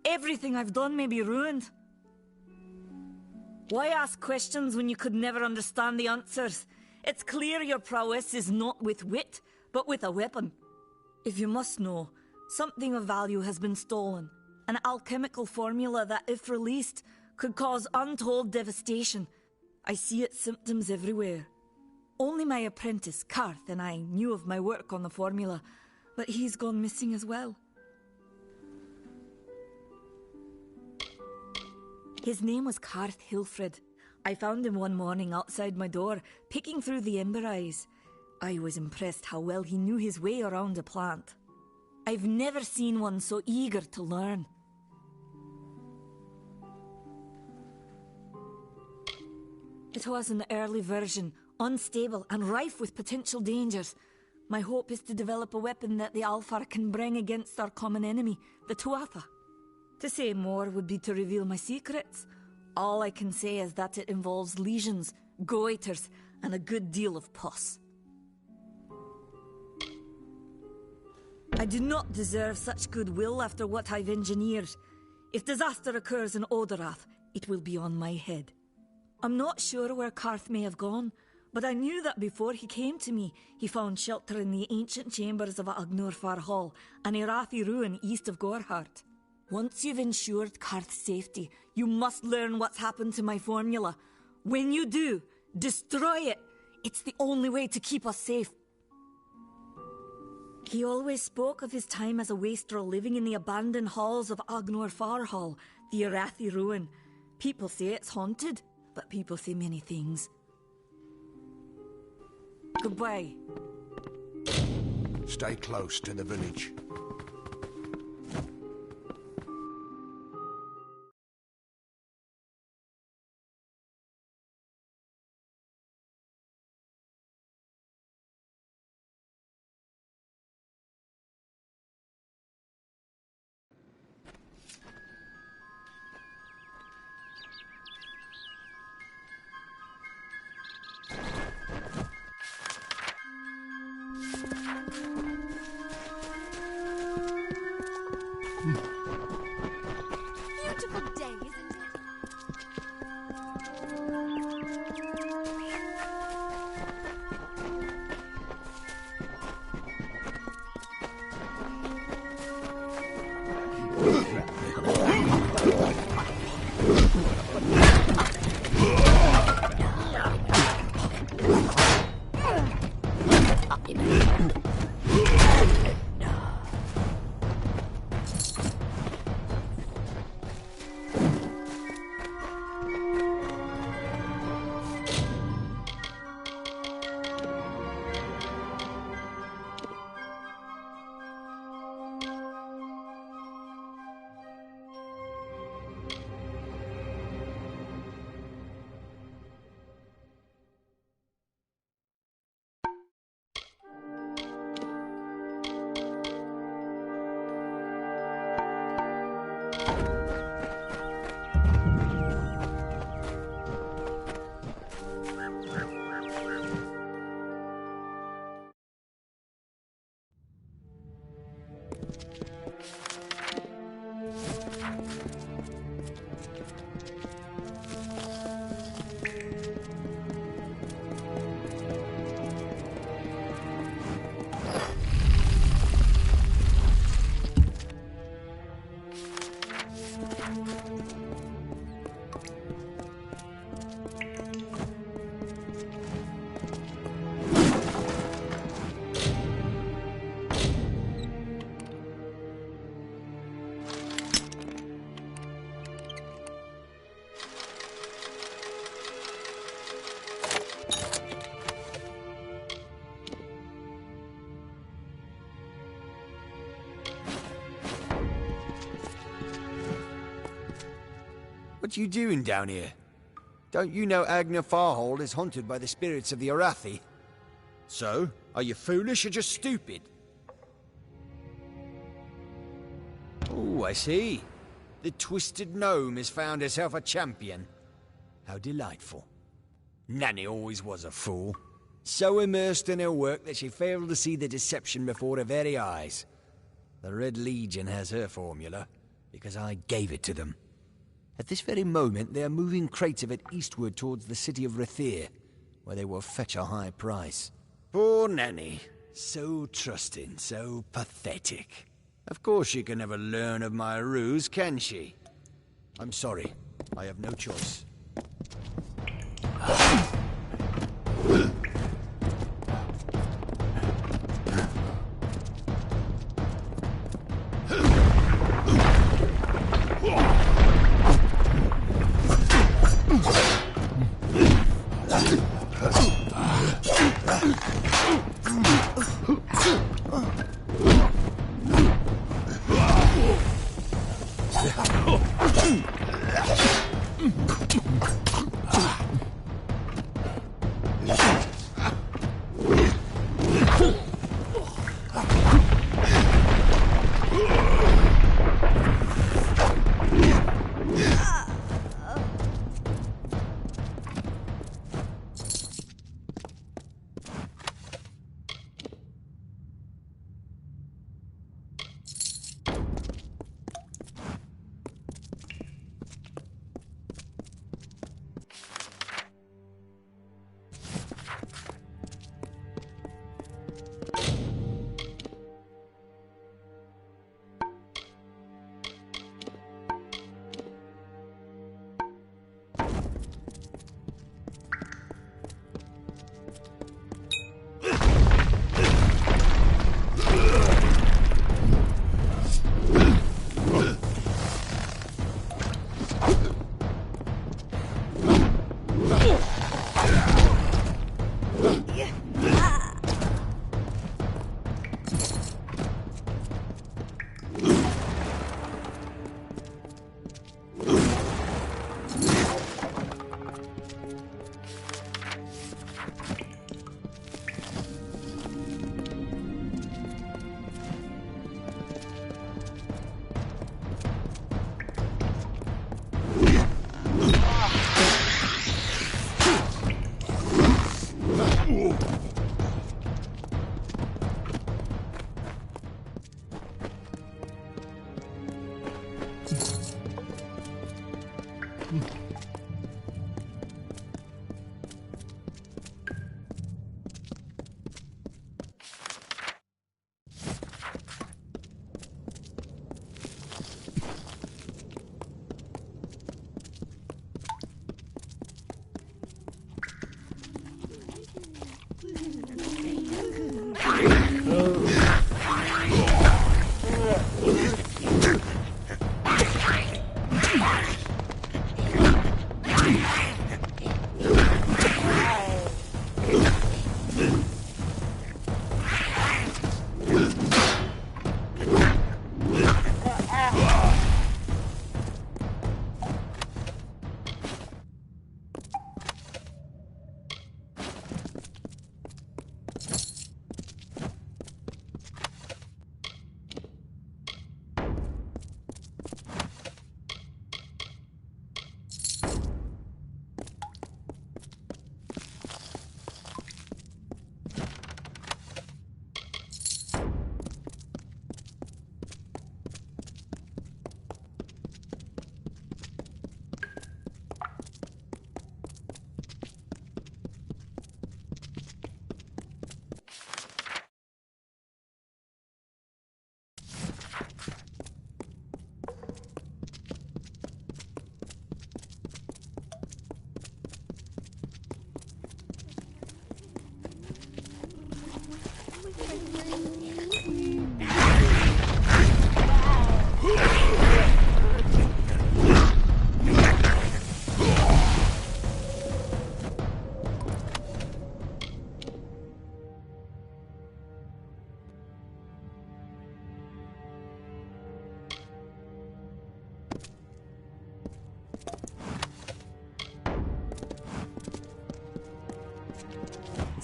Everything I've done may be ruined. Why ask questions when you could never understand the answers? It's clear your prowess is not with wit, but with a weapon. If you must know, something of value has been stolen. An alchemical formula that, if released, could cause untold devastation. I see its symptoms everywhere. Only my apprentice, Karth, and I knew of my work on the formula, but he's gone missing as well. His name was Karth Hilfred. I found him one morning outside my door, picking through the ember eyes. I was impressed how well he knew his way around a plant. I've never seen one so eager to learn. It was an early version, unstable and rife with potential dangers. My hope is to develop a weapon that the Alfar can bring against our common enemy, the Tuatha. To say more would be to reveal my secrets. All I can say is that it involves lesions, goiters, and a good deal of pus. I do not deserve such goodwill after what I've engineered. If disaster occurs in Odorath, it will be on my head. I'm not sure where Karth may have gone, but I knew that before he came to me, he found shelter in the ancient chambers of Agnurfar Hall, an Irathi ruin east of Gorhart. Once you've ensured Karth's safety, you must learn what's happened to my formula. When you do, destroy it. It's the only way to keep us safe. He always spoke of his time as a wastrel living in the abandoned halls of Agnurfar Hall, the Irathi ruin. People say it's haunted, but people say many things. Goodbye. Stay close to the village. What you doing down here? Don't you know Agner Farhold is haunted by the spirits of the Arathi? So, are you foolish or just stupid? Oh, I see. The Twisted Gnome has found herself a champion. How delightful. Nanny always was a fool. So immersed in her work that she failed to see the deception before her very eyes. The Red Legion has her formula, because I gave it to them. At this very moment, they are moving crates of it eastward towards the city of Rathir, where they will fetch a high price. Poor Nanny. So trusting, so pathetic. Of course she can never learn of my ruse, can she? I'm sorry. I have no choice.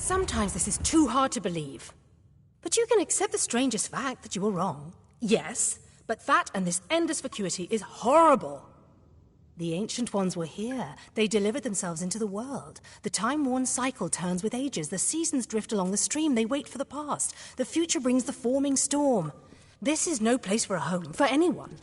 Sometimes this is too hard to believe. But you can accept the strangest fact that you were wrong. Yes, but that and this endless vacuity is horrible. The Ancient Ones were here. They delivered themselves into the world. The time-worn cycle turns with ages. The seasons drift along the stream. They wait for the past. The future brings the forming storm. This is no place for a home, for anyone.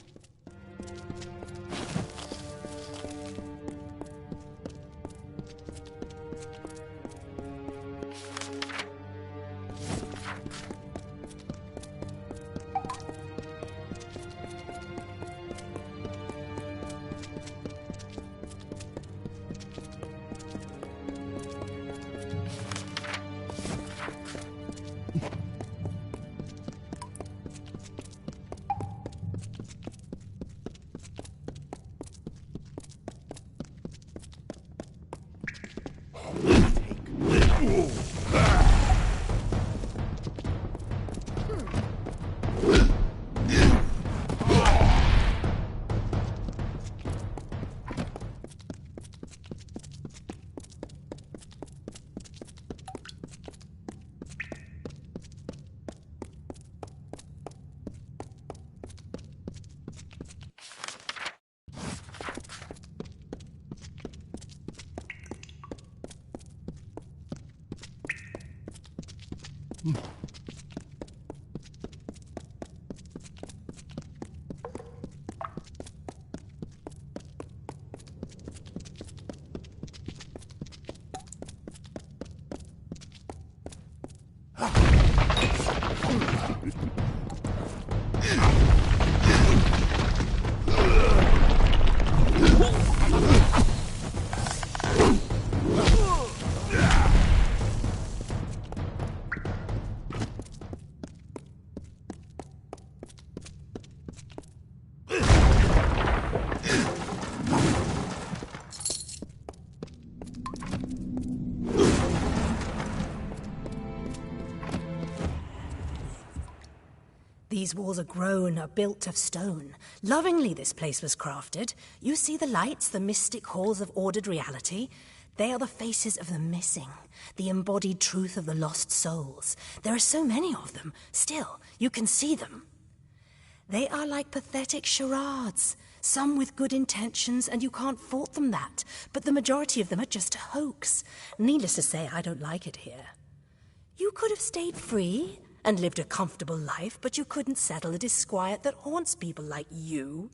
These walls are grown, are built of stone. Lovingly this place was crafted. You see the lights, the mystic halls of ordered reality? They are the faces of the missing, the embodied truth of the lost souls. There are so many of them. Still, you can see them. They are like pathetic charades, some with good intentions, and you can't fault them that. But the majority of them are just a hoax. Needless to say, I don't like it here. You could have stayed free and lived a comfortable life, but you couldn't settle the disquiet that haunts people like you.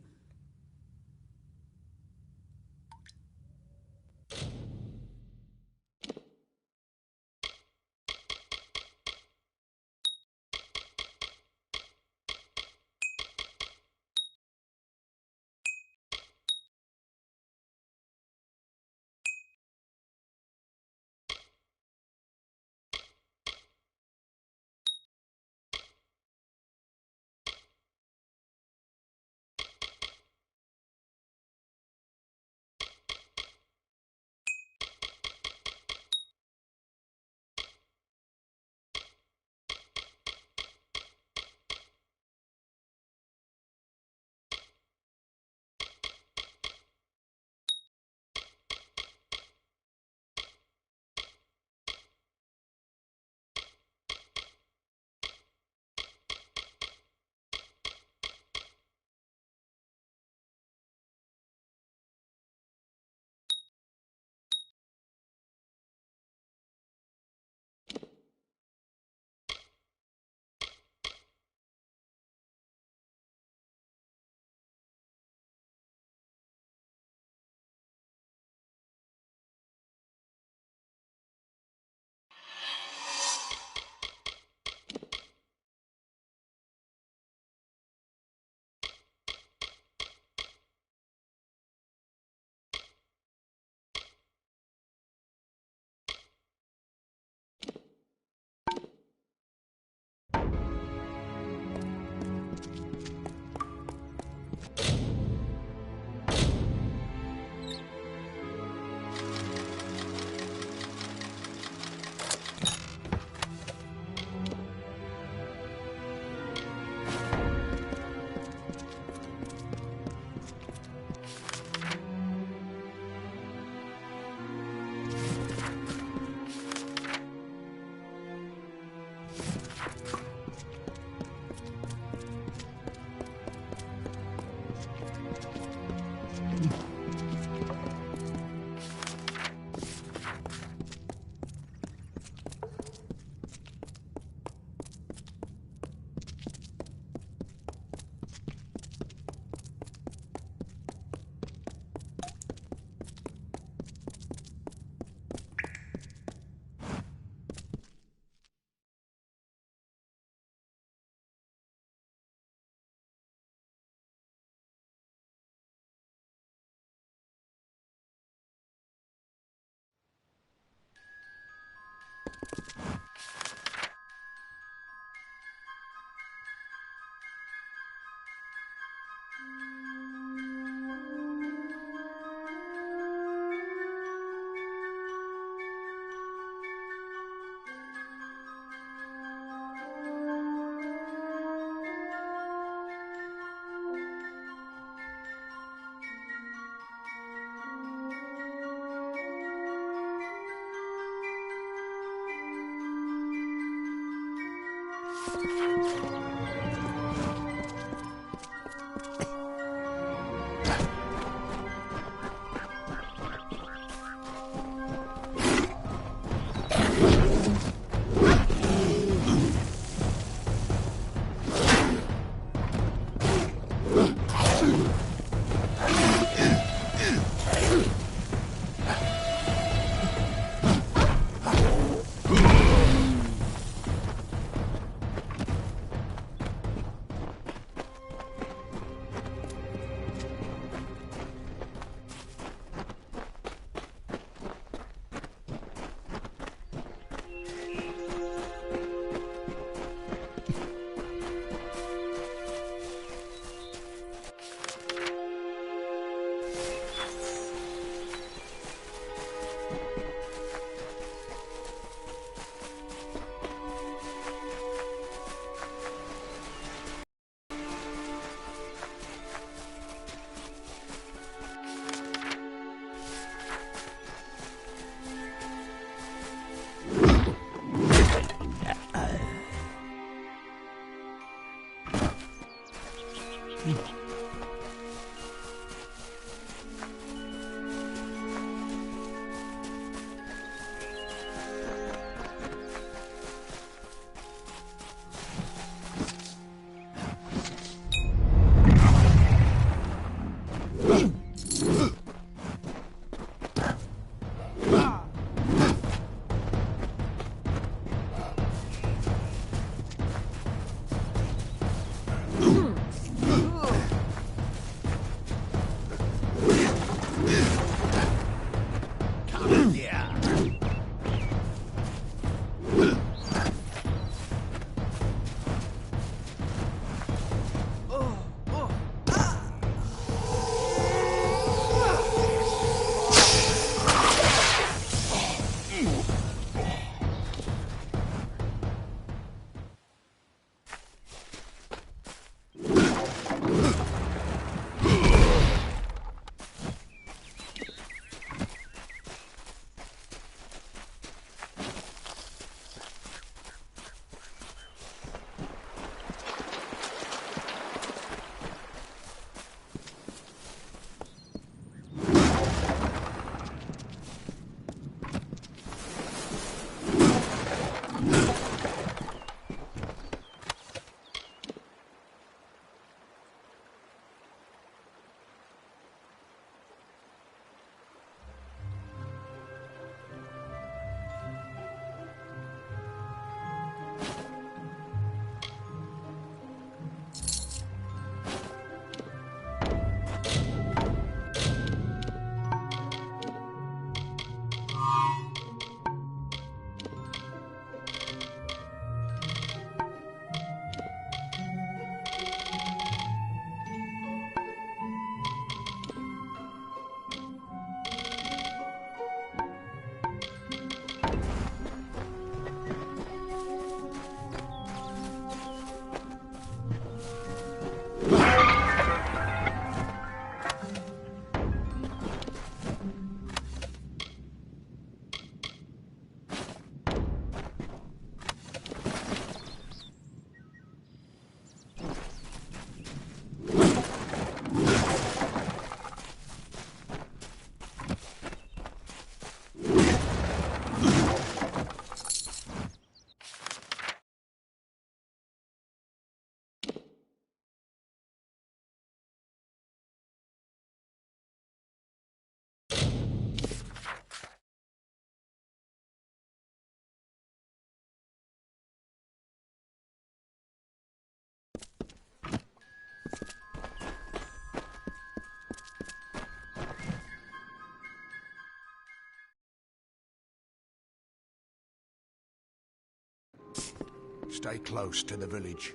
Stay close to the village.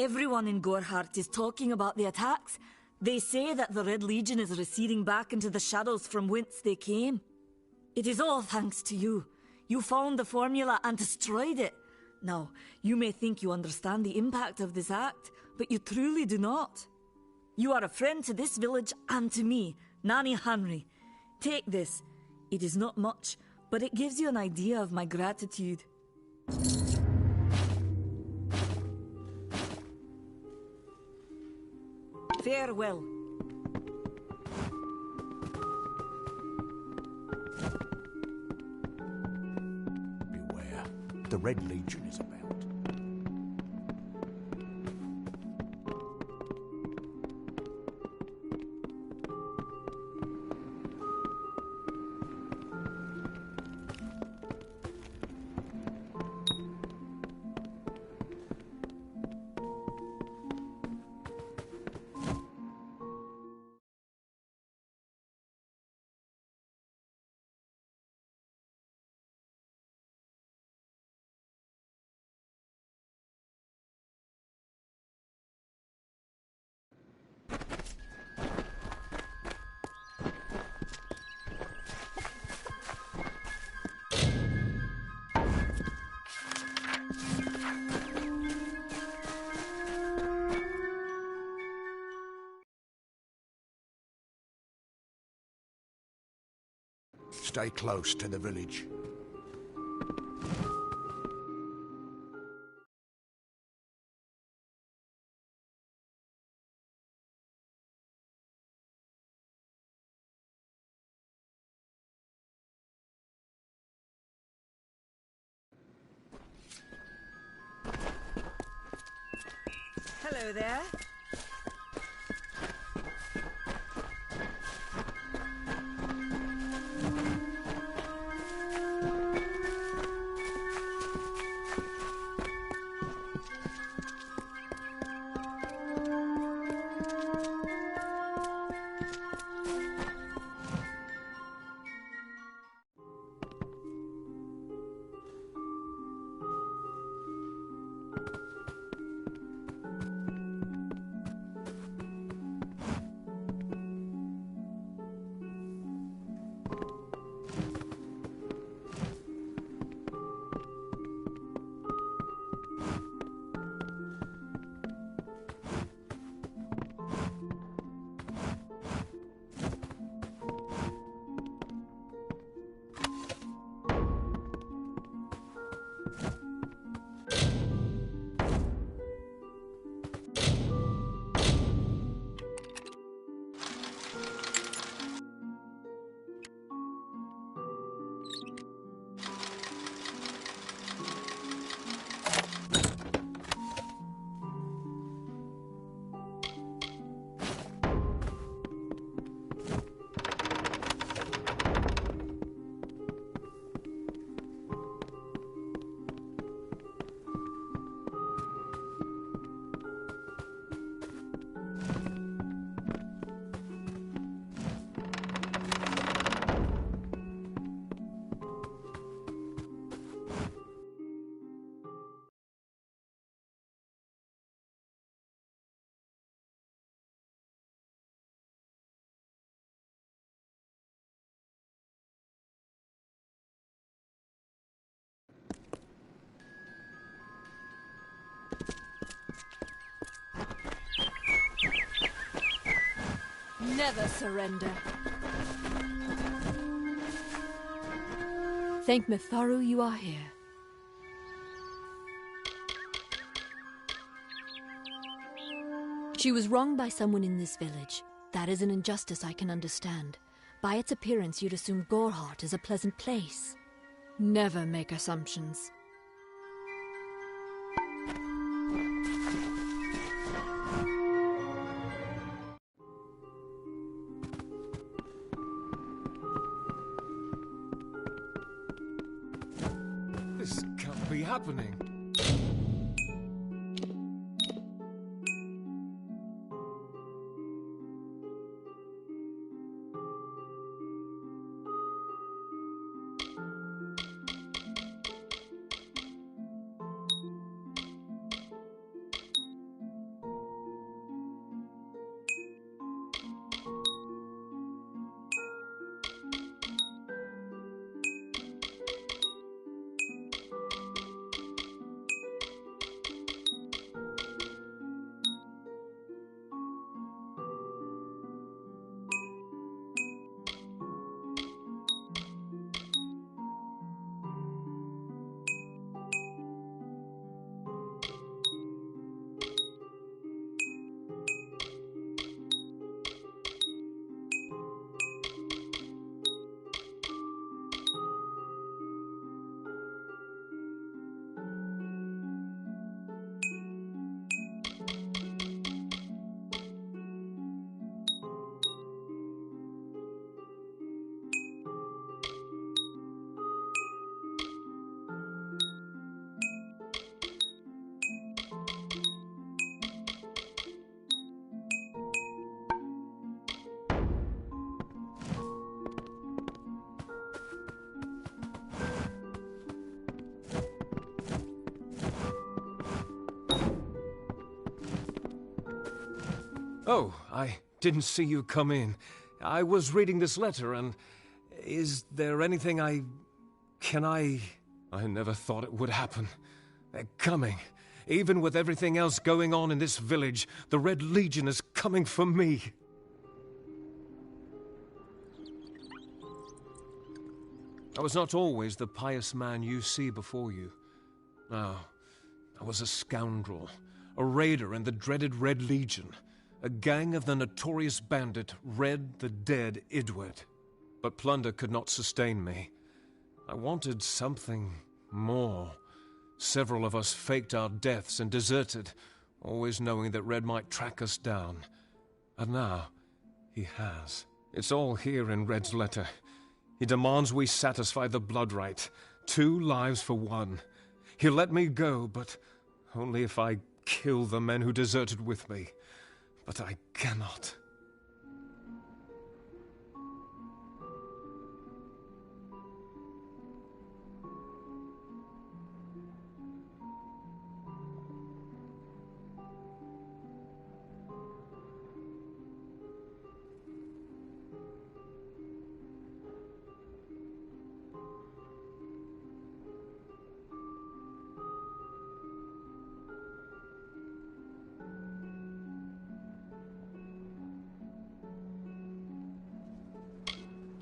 Everyone in Gorhart is talking about the attacks. They say that the Red Legion is receding back into the shadows from whence they came. It is all thanks to you. You found the formula and destroyed it. Now, you may think you understand the impact of this act, but you truly do not. You are a friend to this village and to me, Nanny Henry. Take this. It is not much, but it gives you an idea of my gratitude. Farewell. Beware. The Red Legion is about. Stay close to the village. Hello there. Never surrender. Thank Mitharu you are here. She was wronged by someone in this village. That is an injustice I can understand. By its appearance, you'd assume Gorhart is a pleasant place. Never make assumptions. This can't be happening. Oh, I didn't see you come in. I was reading this letter, and is there anything I never thought it would happen. They're coming. Even with everything else going on in this village, the Red Legion is coming for me. I was not always the pious man you see before you. No, I was a scoundrel, a raider in the dreaded Red Legion, a gang of the notorious bandit Red the Dead Edward. But plunder could not sustain me. I wanted something more. Several of us faked our deaths and deserted, always knowing that Red might track us down. And now, he has. It's all here in Red's letter. He demands we satisfy the blood rite. 2 lives for 1. He'll let me go, but only if I kill the men who deserted with me. But I cannot.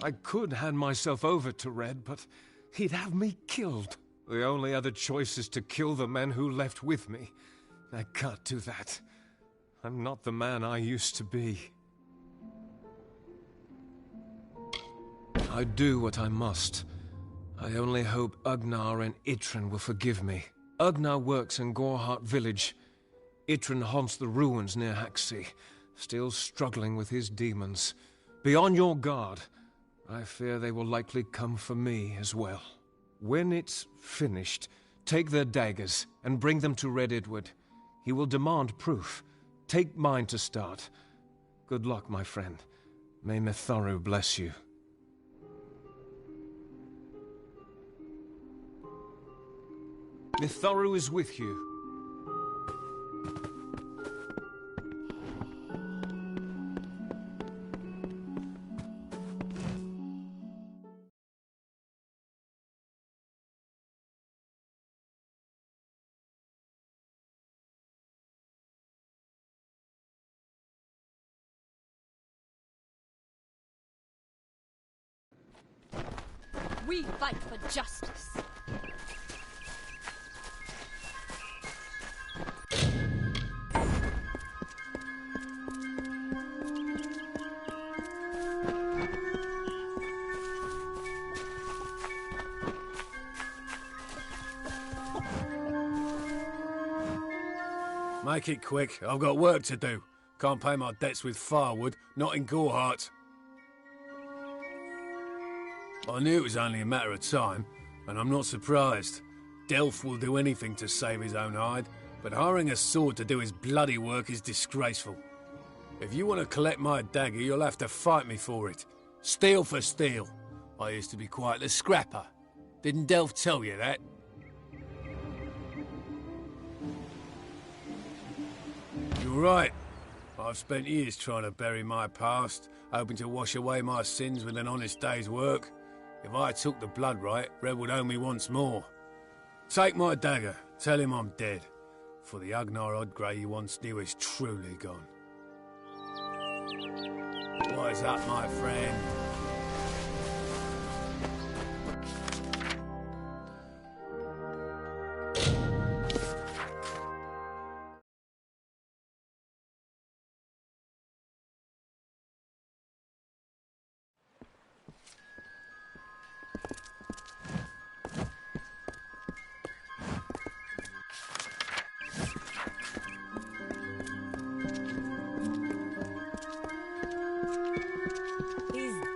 I could hand myself over to Red, but he'd have me killed. The only other choice is to kill the men who left with me. I can't do that. I'm not the man I used to be. I do what I must. I only hope Ugnar and Itrin will forgive me. Ugnar works in Gorhart village. Itrin haunts the ruins near Haxi, still struggling with his demons. Be on your guard. I fear they will likely come for me as well. When it's finished, take their daggers and bring them to Red Edward. He will demand proof. Take mine to start. Good luck, my friend. May Mitharu bless you. Mitharu is with you. We fight for justice. Make it quick. I've got work to do. Can't pay my debts with firewood, not in Gorhart. I knew it was only a matter of time, and I'm not surprised. Delph will do anything to save his own hide, but hiring a sword to do his bloody work is disgraceful. If you want to collect my dagger, you'll have to fight me for it. Steel for steel. I used to be quite the scrapper. Didn't Delph tell you that? You're right. I've spent years trying to bury my past, hoping to wash away my sins with an honest day's work. If I took the blood right, Red would own me once more. Take my dagger, tell him I'm dead, for the Ugnar Odgrey you once knew is truly gone. Wise up, my friend.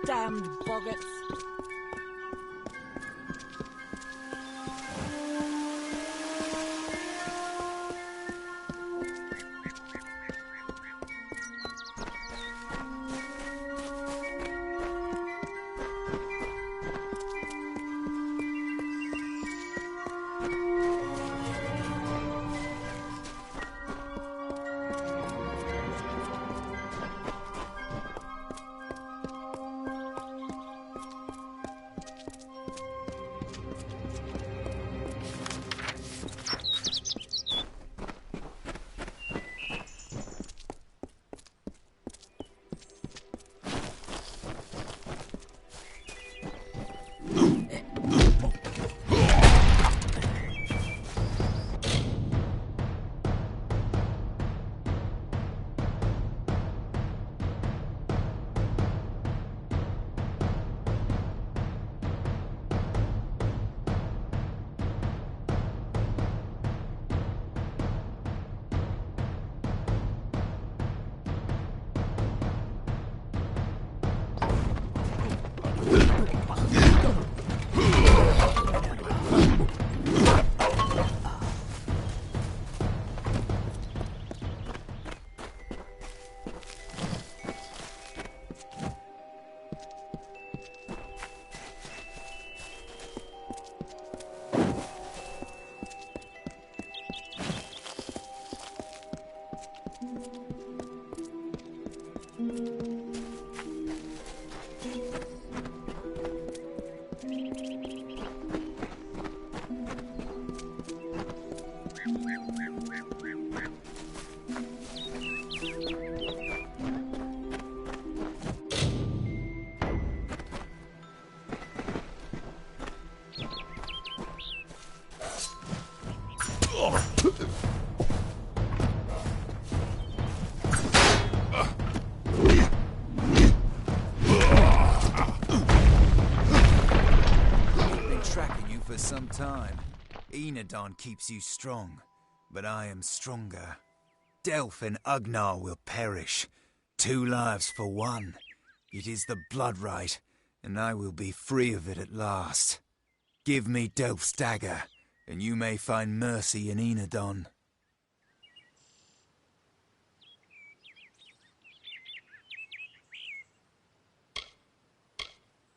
Damned boggarts. some time. Enadon keeps you strong, but I am stronger. Delph and Ugnar will perish. 2 lives for 1. It is the blood right, and I will be free of it at last. Give me Delph's dagger, and you may find mercy in Enadon.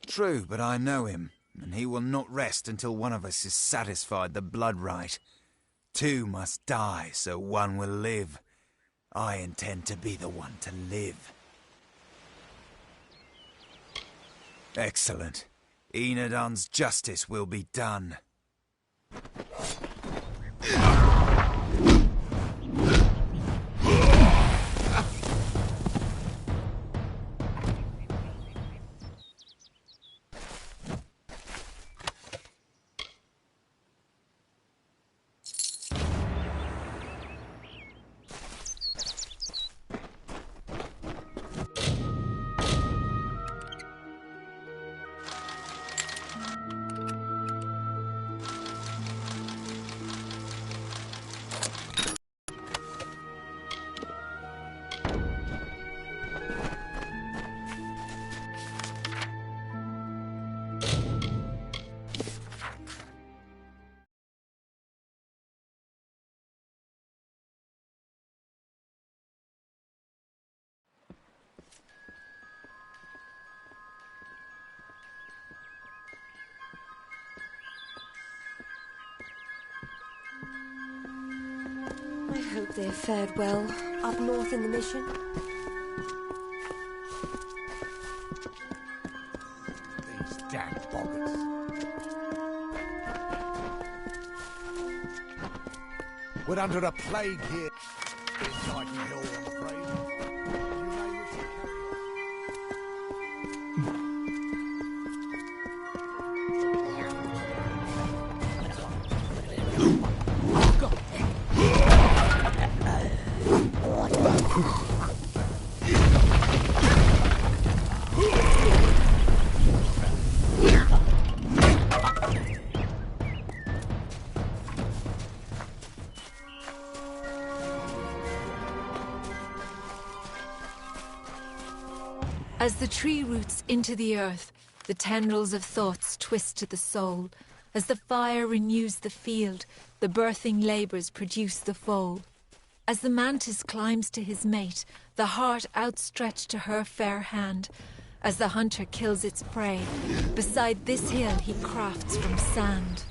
True, but I know him, and he will not rest until one of us is satisfied the blood right. 2 must die, so 1 will live. I intend to be the one to live. Excellent. Enadon's justice will be done. I hope they have fared well up north in the mission. These damned boggers. We're under a plague here in Titan Hill, I'm afraid. You may wish to As the tree roots into the earth, the tendrils of thoughts twist to the soul. As the fire renews the field, the birthing labours produce the foal. As the mantis climbs to his mate, the heart outstretched to her fair hand. As the hunter kills its prey, beside this hill he crafts from sand.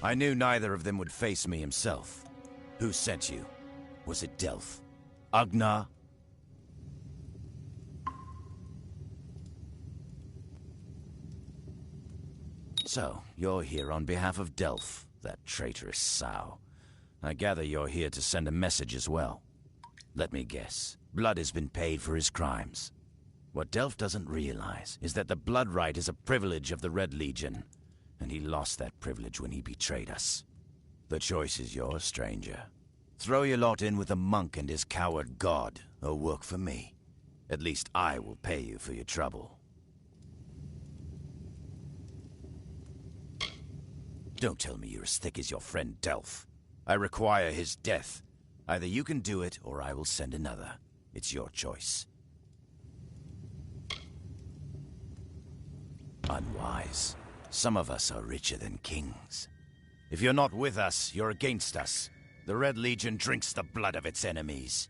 I knew neither of them would face me himself. Who sent you? Was it Delph? Agnar? So, you're here on behalf of Delph, that traitorous sow. I gather you're here to send a message as well. Let me guess. Blood has been paid for his crimes. What Delph doesn't realize is that the blood right is a privilege of the Red Legion, and he lost that privilege when he betrayed us. The choice is yours, stranger. Throw your lot in with the monk and his coward god, or work for me. At least I will pay you for your trouble. Don't tell me you're as thick as your friend Delph. I require his death. Either you can do it, or I will send another. It's your choice. Unwise. Some of us are richer than kings. If you're not with us, you're against us. The Red Legion drinks the blood of its enemies.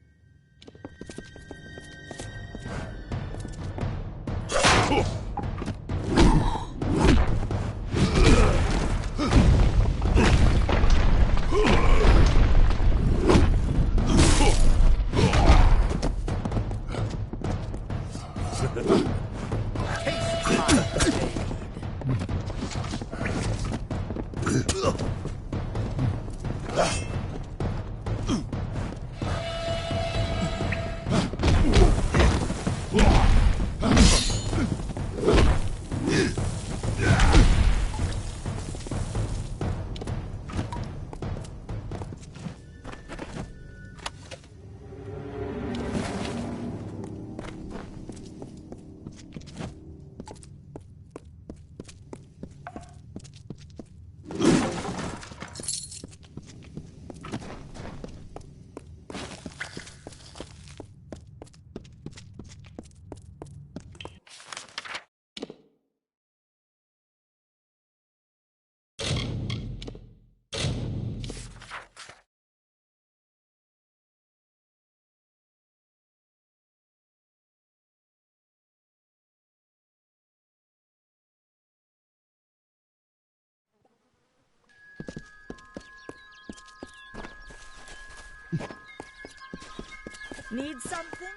Need something?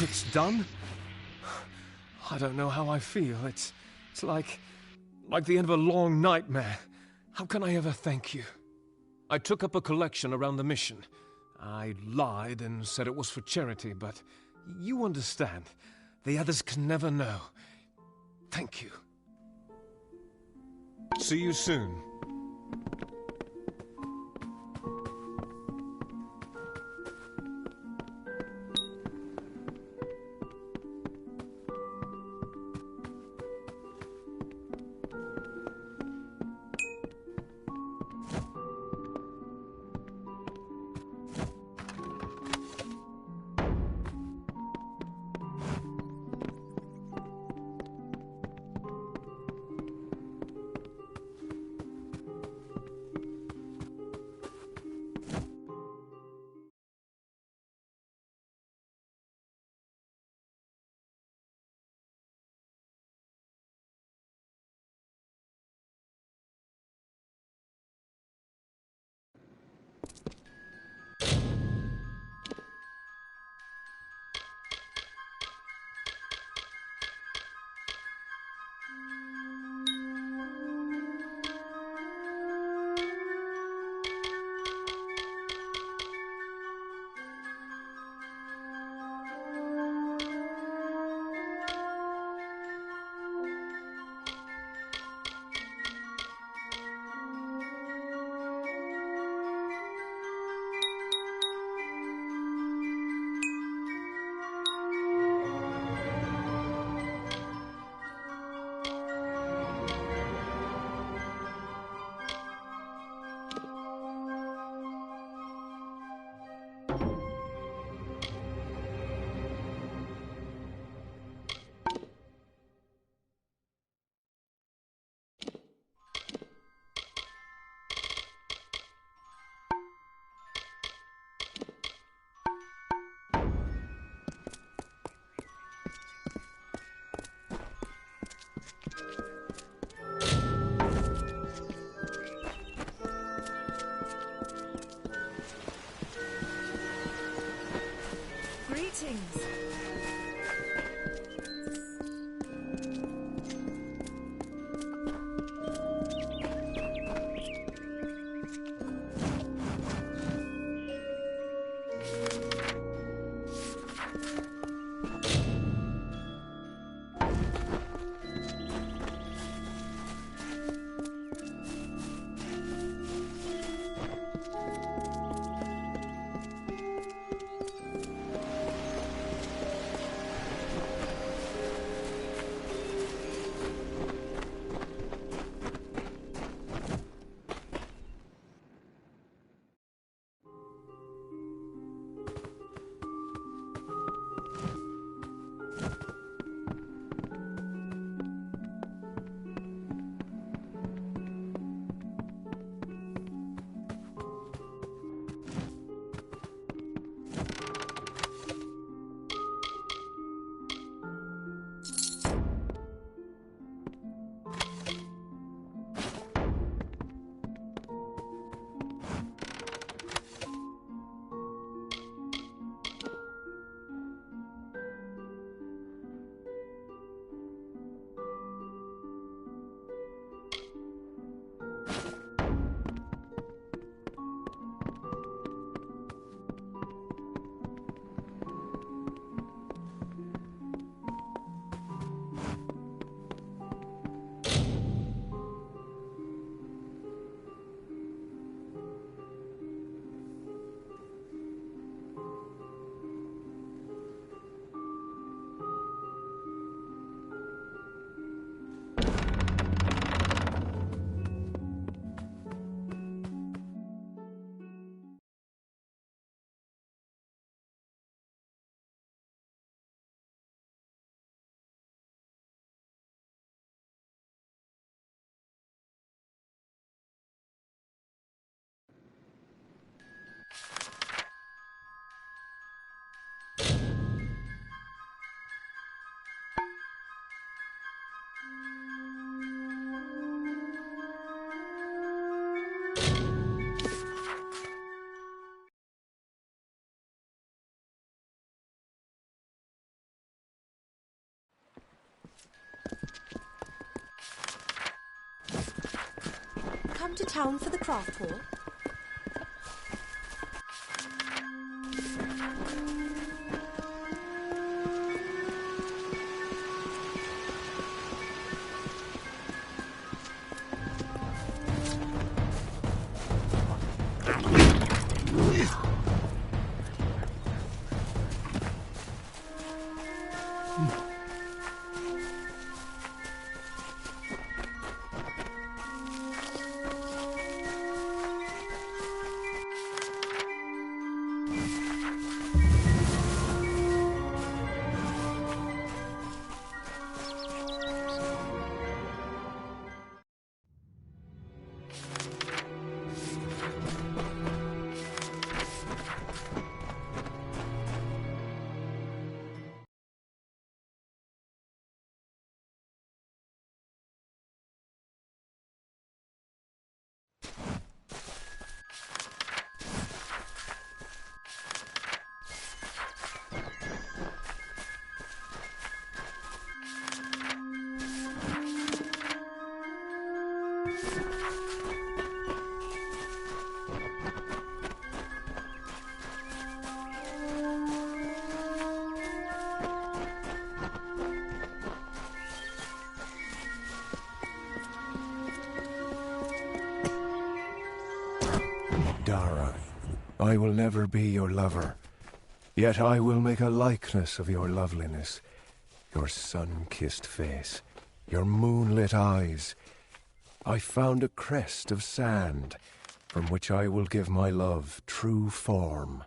It's done? I don't know how I feel. It's like the end of a long nightmare. How can I ever thank you? I took up a collection around the mission. I lied and said it was for charity, but you understand. The others can never know. Thank you. See you soon. Greetings. Come to town for the craft hall? Dara, I will never be your lover, yet I will make a likeness of your loveliness, your sun-kissed face, your moonlit eyes. I found a crest of sand, from which I will give my love true form.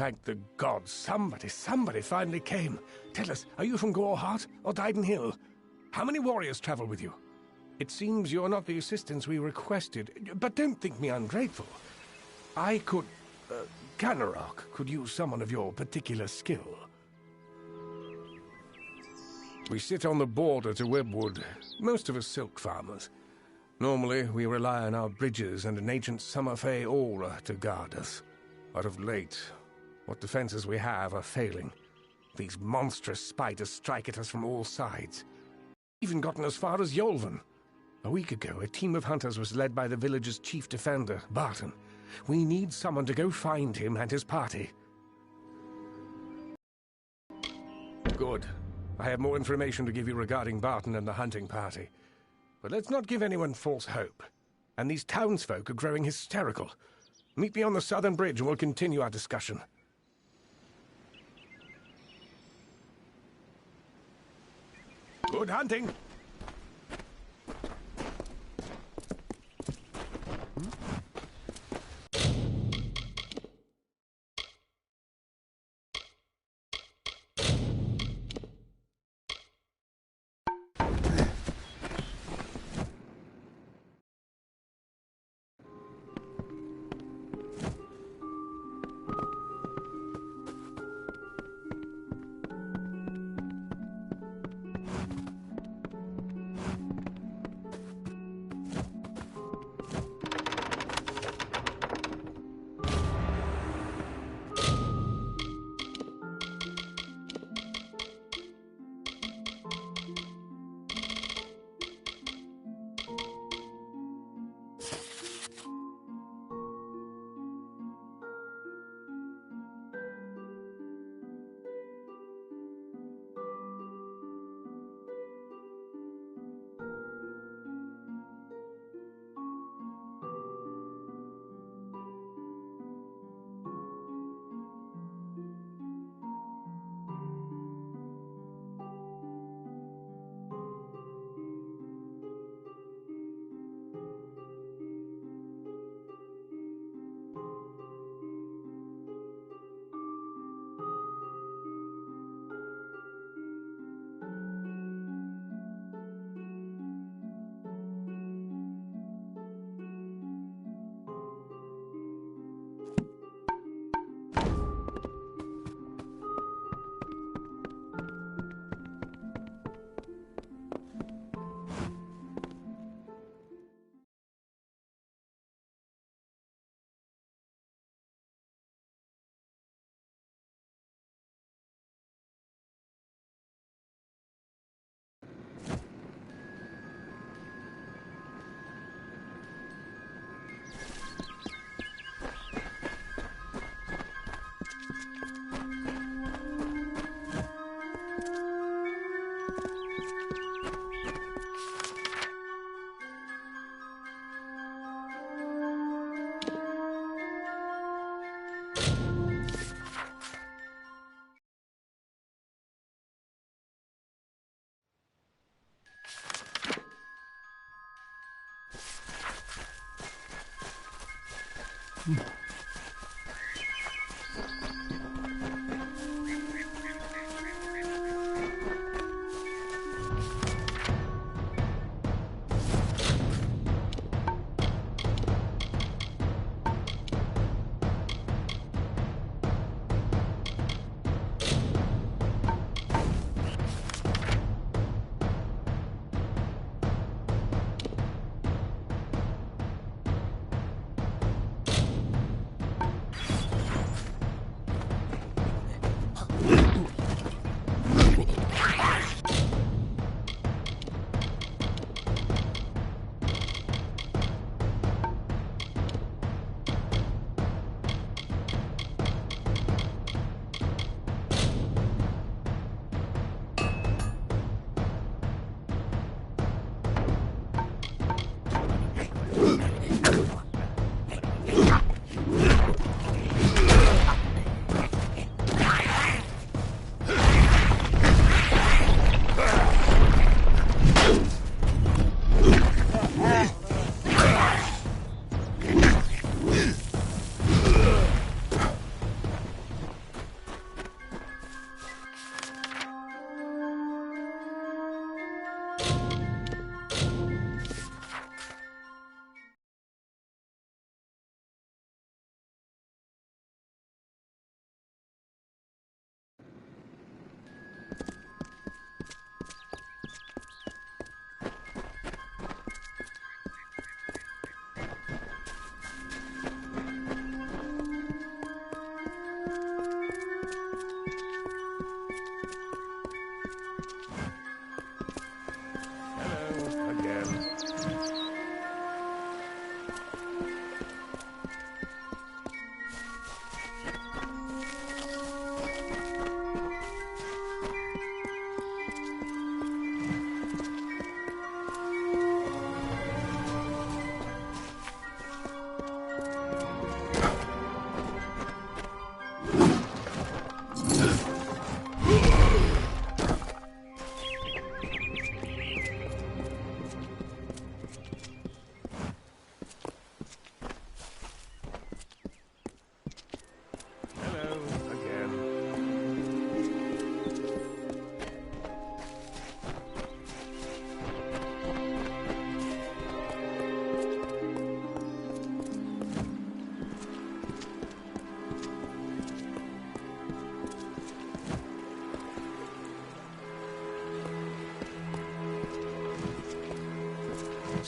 Thank the gods, somebody finally came. Tell us, are you from Gorehart or Dyden Hill? How many warriors travel with you? It seems you're not the assistance we requested, but don't think me ungrateful. I could... Canarok could use someone of your particular skill. We sit on the border to Webwood, most of us silk farmers. Normally, we rely on our bridges and an ancient Summerfey aura to guard us. But of late, what defenses we have are failing. These monstrous spiders strike at us from all sides. Even gotten as far as Yolvan. A week ago, a team of hunters was led by the village's chief defender, Barton. We need someone to go find him and his party. Good. I have more information to give you regarding Barton and the hunting party. But let's not give anyone false hope. And these townsfolk are growing hysterical. Meet me on the southern bridge and we'll continue our discussion. Good hunting!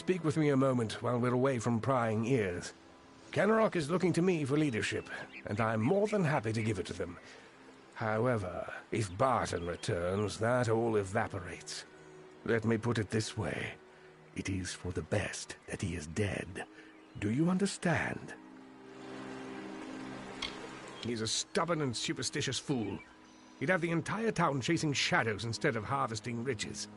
speak with me a moment while we're away from prying ears? Kenrock is looking to me for leadership, and I'm more than happy to give it to them. However, if Barton returns, that all evaporates. Let me put it this way. It is for the best that he is dead. Do you understand? He's a stubborn and superstitious fool. He'd have the entire town chasing shadows instead of harvesting riches.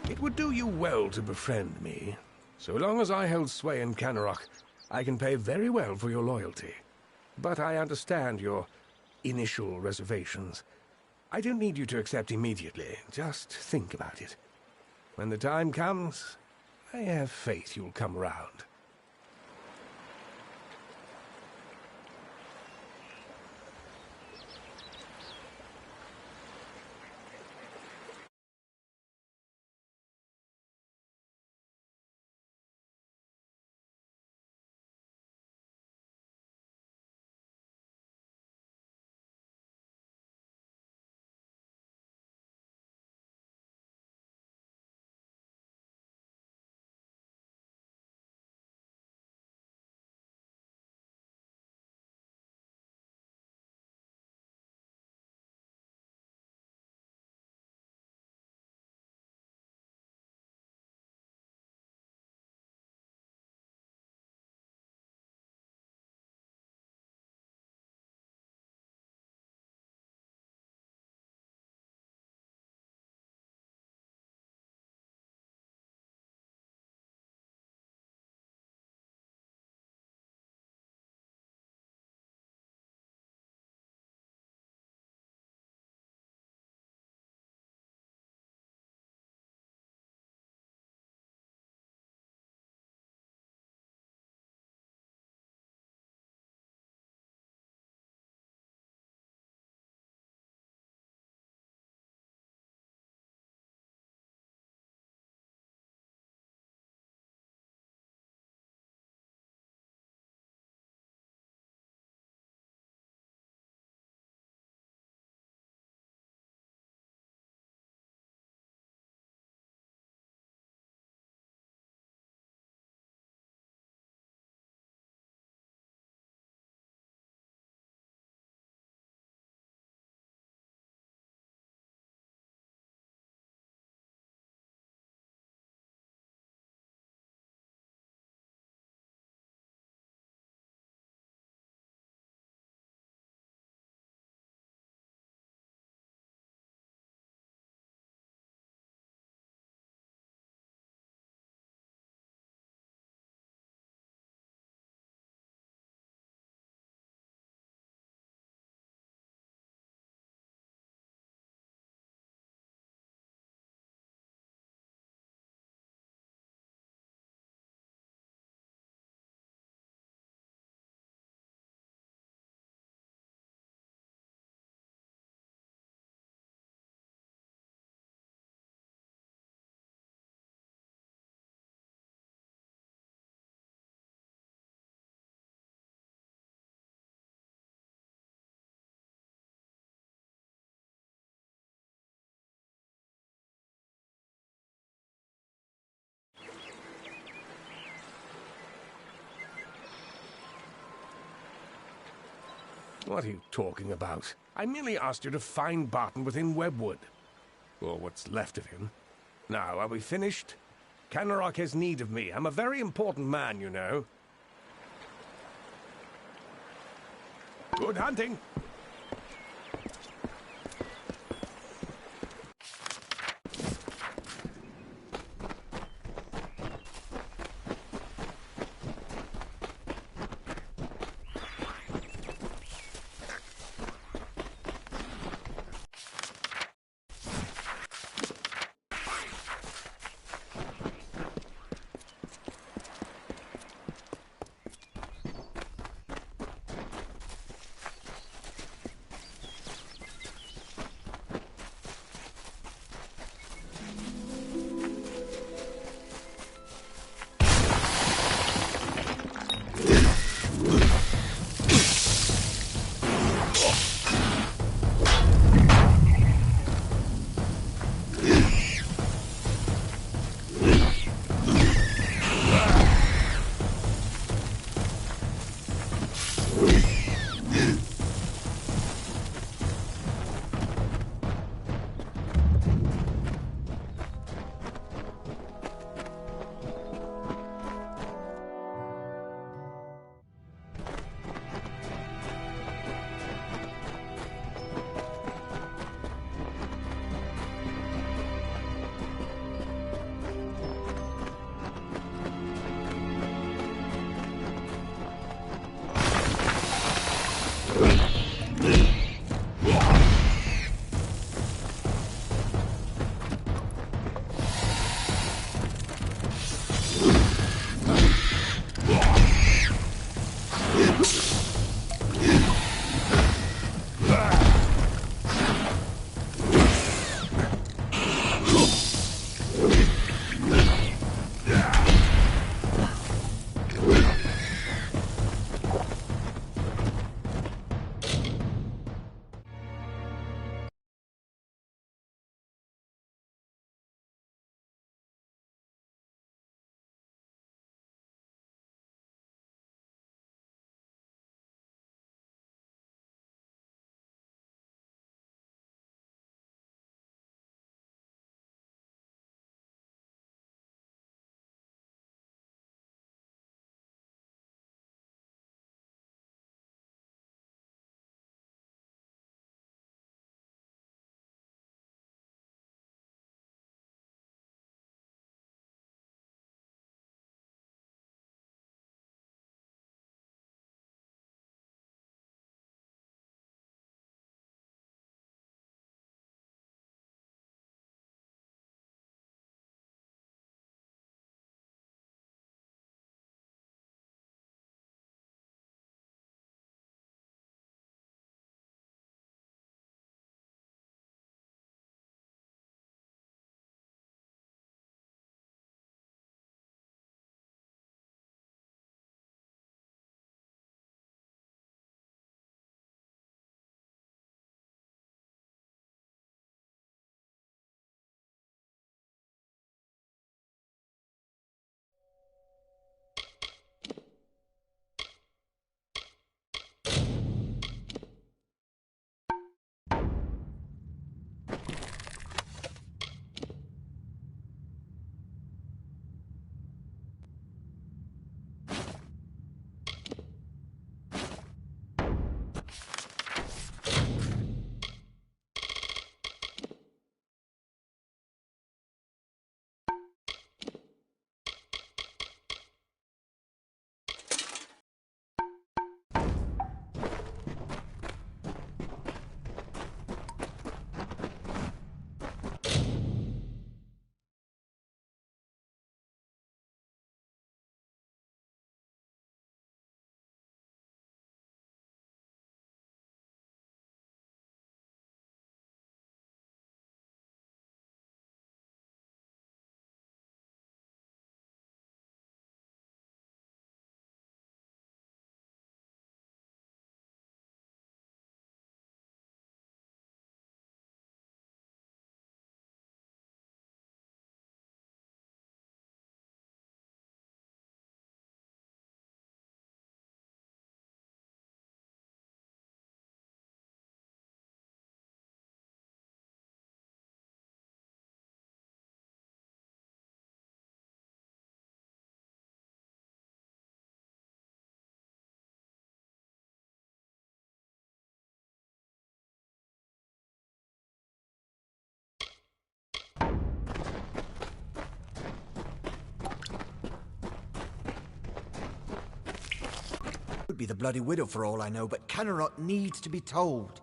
It would do you well to befriend me. So long as I held sway in Canorock, I can pay very well for your loyalty. But I understand your initial reservations. I don't need you to accept immediately. Just think about it. When the time comes, I have faith you'll come around. What are you talking about? I merely asked you to find Barton within Webwood. Or what's left of him. Now, are we finished? Canorock has need of me. I'm a very important man, you know. Good hunting! could be the Bloody Widow for all I know, but Canarok needs to be told.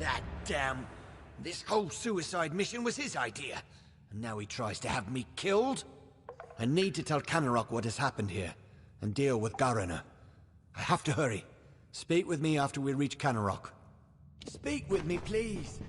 Ah, damn. This whole suicide mission was his idea. And now he tries to have me killed? I need to tell Canarok what has happened here, and deal with Garana. I have to hurry. Speak with me after we reach Canarok. Speak with me, please.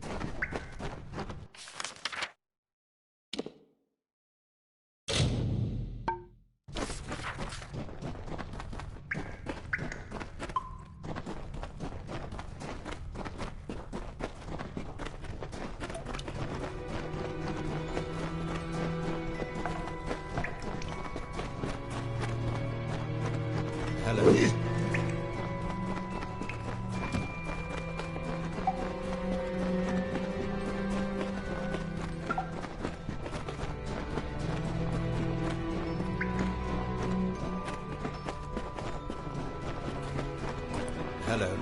Hello. Hello.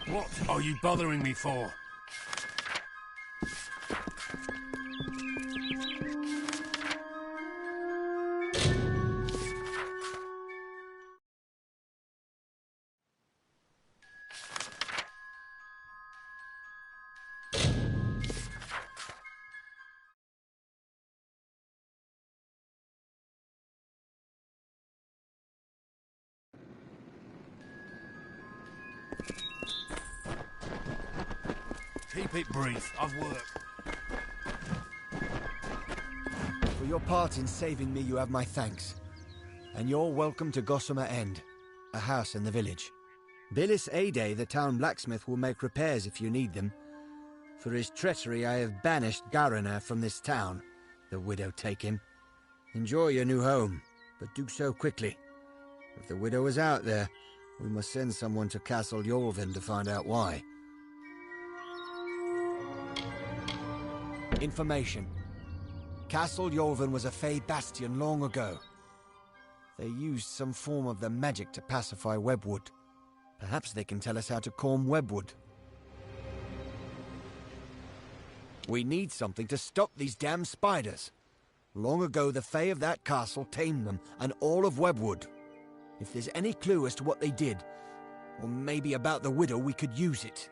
What are you bothering me for? Keep it brief. I've work. For your part in saving me, you have my thanks. And you're welcome to Gossamer End, a house in the village. Billis Ade, the town blacksmith, will make repairs if you need them. For his treachery, I have banished Garana from this town. The widow take him. Enjoy your new home, but do so quickly. If the widow is out there, we must send someone to Castle Yolvin to find out why. Information. Castle Yolvin was a Fey bastion long ago. They used some form of the magic to pacify Webwood. Perhaps they can tell us how to calm Webwood. We need something to stop these damn spiders. Long ago, the Fey of that castle tamed them, and all of Webwood. If there's any clue as to what they did, or maybe about the widow, we could use it.